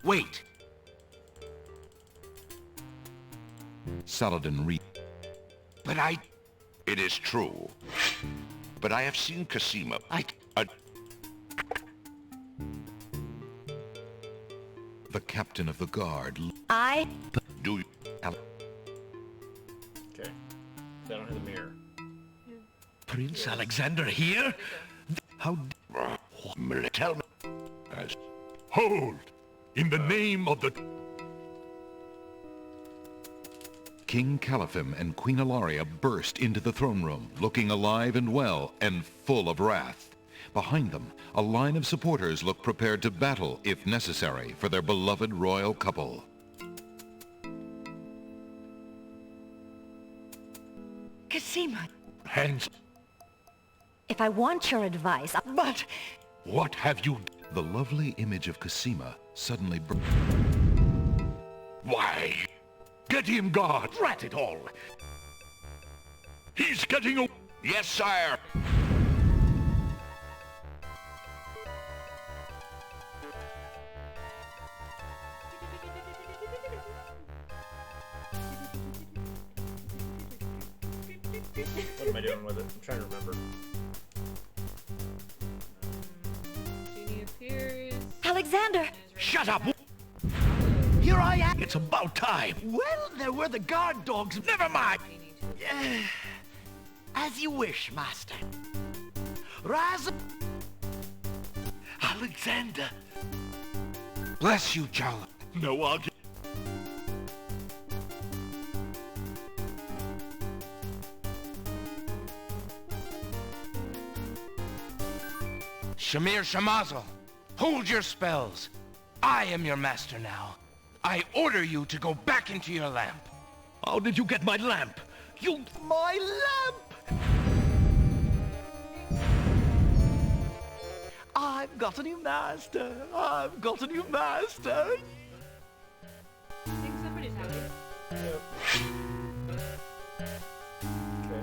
Wait. Saladin read. But I... It is true. But I have seen Cosima. The captain of the guard. Do you... Okay. They don't have the mirror. Prince Alexander here? How... Tell me. Hold! In the name of the... King Calaphim and Queen Ilaria burst into the throne room, looking alive and well, and full of wrath. Behind them, a line of supporters look prepared to battle, if necessary, for their beloved royal couple. Cosima. Hands. If I want your advice, But... What have you... The lovely image of Cosima suddenly... Why? Get him, guard! Rat it all! He's getting a... Yes, sire! What am I doing with it? I'm trying to remember. Genie appears. Alexander! Shut up! Here I am! It's about time! Well, there were the guard dogs. Never mind! As you wish, master. Rise up. Alexander! Bless you, Chala. No, I'll get... Shamir Shamazel, hold your spells. I am your master now. I order you to go back into your lamp. How did you get my lamp? You... My lamp! I've got a new master! I've got a new master! I think somebody's happy.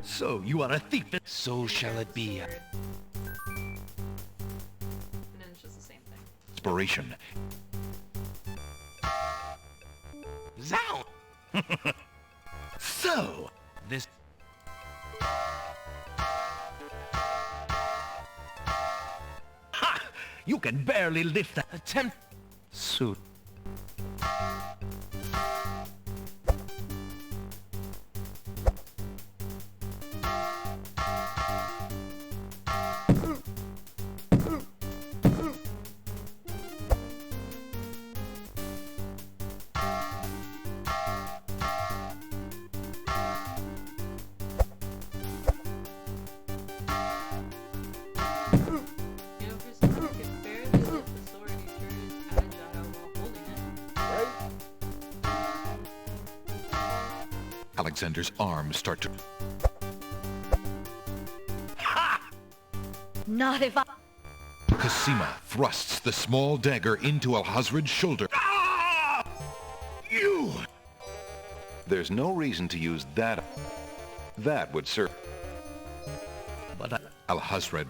So, you are a thief. So shall it be. And then it's just the same thing. Inspiration. Zow! So, This... ha! You can barely lift that Attempt... Suit. You know, for someone who can barely lift the sword, he sure is agile while holding it. Alexander's arms start to... Not if I... Cosima thrusts the small dagger into Alhazred's shoulder. You! There's no reason to use that. That would serve. But Alhazred.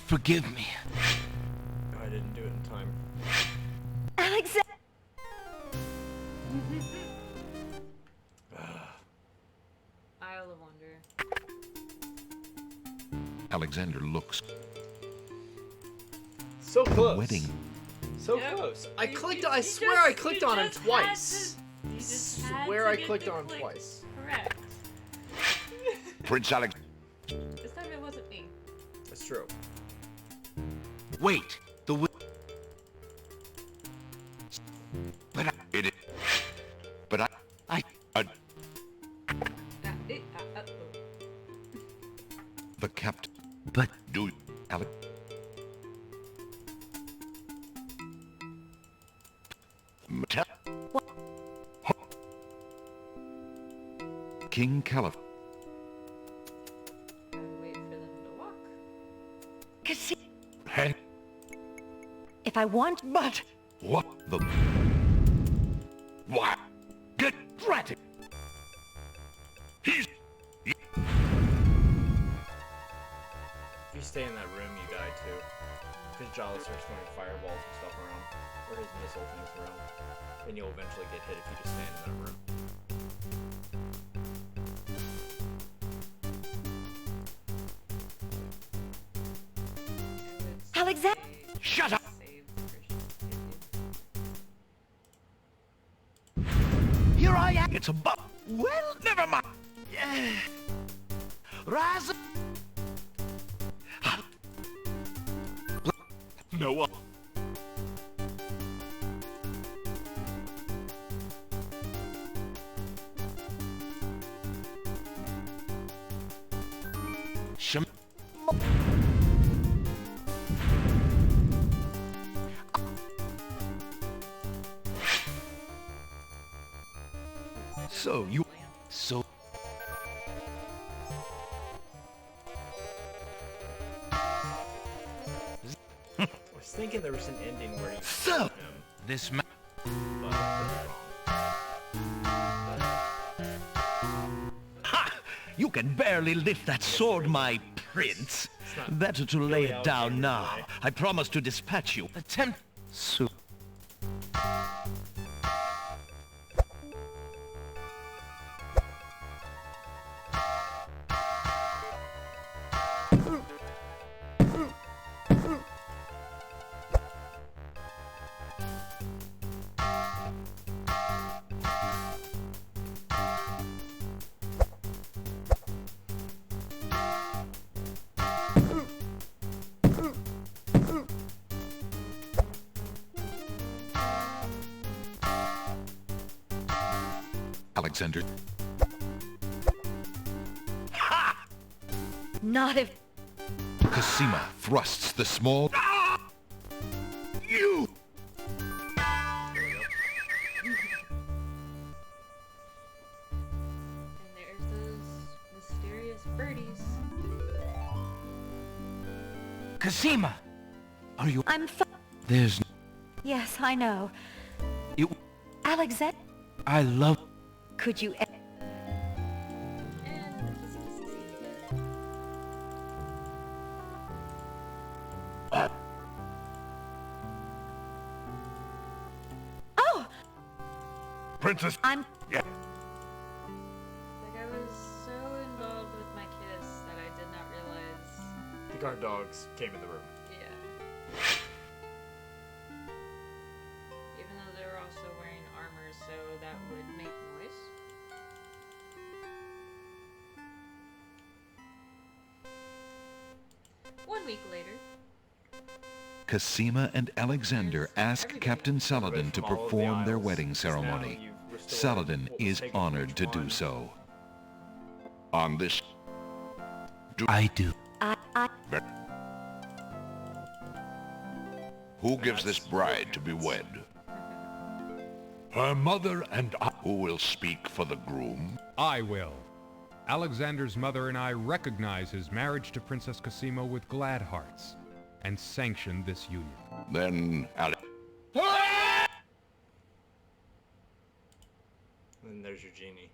Forgive me. I didn't do it in time. Alexander! Isle of Wonder. Alexander looks. So close. Wedding. So Yep. close. I clicked. You I just- swear I clicked you on him just had twice. to- you just had Swear to I get clicked the on him click twice. Correct. Prince Alex... This time it wasn't me. That's true. Wait. The... But it is... But I... Oh. The captain. But... Do... Alex... Tell... King Caliph. Wait for them to walk. Hand... If I want... But... What The... Why? Get ratted! He's... stay in that room you died to. Because Jolly starts throwing fireballs and stuff around. Or his missile things around. And you'll eventually get hit if you just stand in that room. Alexander! Shut up! Here I am! It's a well, never mind! Rise up! No one. So I was thinking there was an ending where you So him. this You can barely lift that sword, my prince. Better to lay it down now. I promise to dispatch you. Attempt soon. Alexander. Not if... Cosima thrusts the small... You! And there's those mysterious birdies. Cosima! Are you... I'm fine. There's... Yes, I know. You... Alexander, I love... could you... Oh! Princess... I'm... Yeah. Like, I was so involved with my kiss that I did not realize. The guard dogs came in the room. Yeah. Even though they were also wearing armor, so that would make noise. One week later. Cosima and Alexander ask Captain Saladin to perform their wedding ceremony. Saladin is honored to do so. On this... I do. Who gives this bride to be wed? Her mother and I... Who will speak for the groom? I will. Alexander's mother and I recognize his marriage to Princess Cosima with glad hearts, and sanction this union. Then, And there's your genie.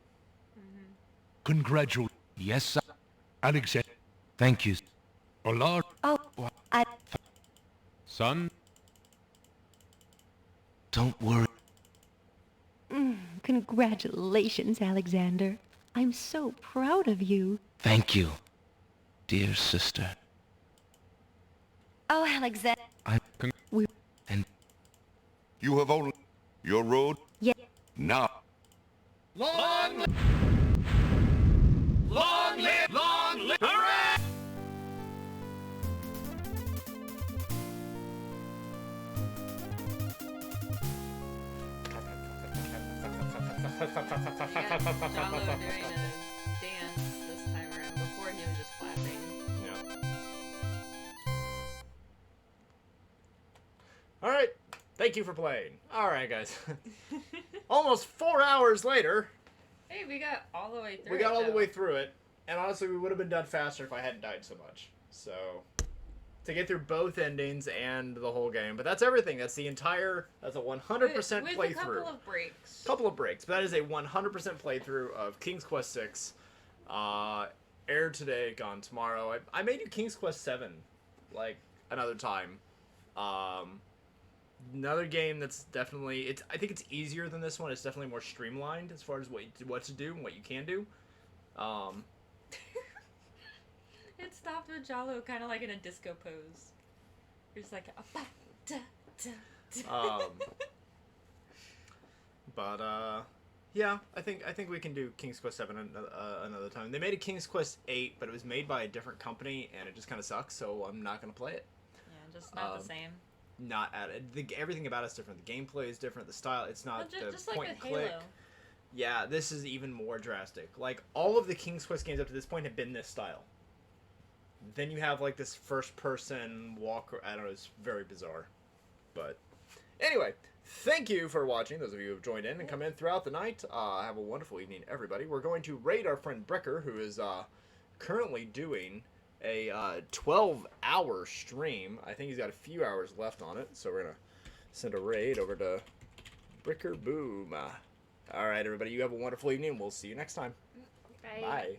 Congratulations. Yes, sir. Alexander. Thank you. Lord. Oh, I... Son? Don't worry. Congratulations, Alexander. I'm so proud of you. Thank you, dear sister. Oh, Alexander. And... You have only... Your road? Yeah. Now. Long live! Long live! Long live! Hooray! Yeah, Jalo doing a dance this time around. Before he was just clapping. Yeah. Alright. Thank you for playing. Alright, guys. Almost 4 hours later. Hey, we got all the way through We got it, all the though. way through it. And honestly, we would have been done faster if I hadn't died so much. So, to get through both endings and the whole game. But that's everything. That's the entire, that's a 100% with playthrough. a couple of breaks. Couple of breaks. But that is a 100% playthrough of King's Quest 6. Aired today, gone tomorrow. I may do King's Quest 7 like another time. Another game that's definitely I think it's easier than this one. It's definitely more streamlined as far as what to do and what you can do. It stopped with Jalo kind of like in a disco pose. It's like yeah, I think we can do King's Quest 7 another time. They made a King's Quest 8, but it was made by a different company, and it just kind of sucks. So I'm not gonna play it. Yeah, just not the same. Not at it. Everything about it's different. The gameplay is different. The style. It's not just the like point with and click. Halo. Yeah, this is even more drastic. Like all of the King's Quest games up to this point have been this style. Then you have like this first-person walk. I don't know. It's very bizarre. But anyway, thank you for watching. Those of you who have joined in and come in throughout the night. Have a wonderful evening, everybody. We're going to raid our friend Brecker, who is currently doing a 12-hour stream. I think he's got a few hours left on it, so we're gonna send a raid over to Bricker Boom. All right, everybody. You have a wonderful evening. We'll see you next time. Bye. Bye.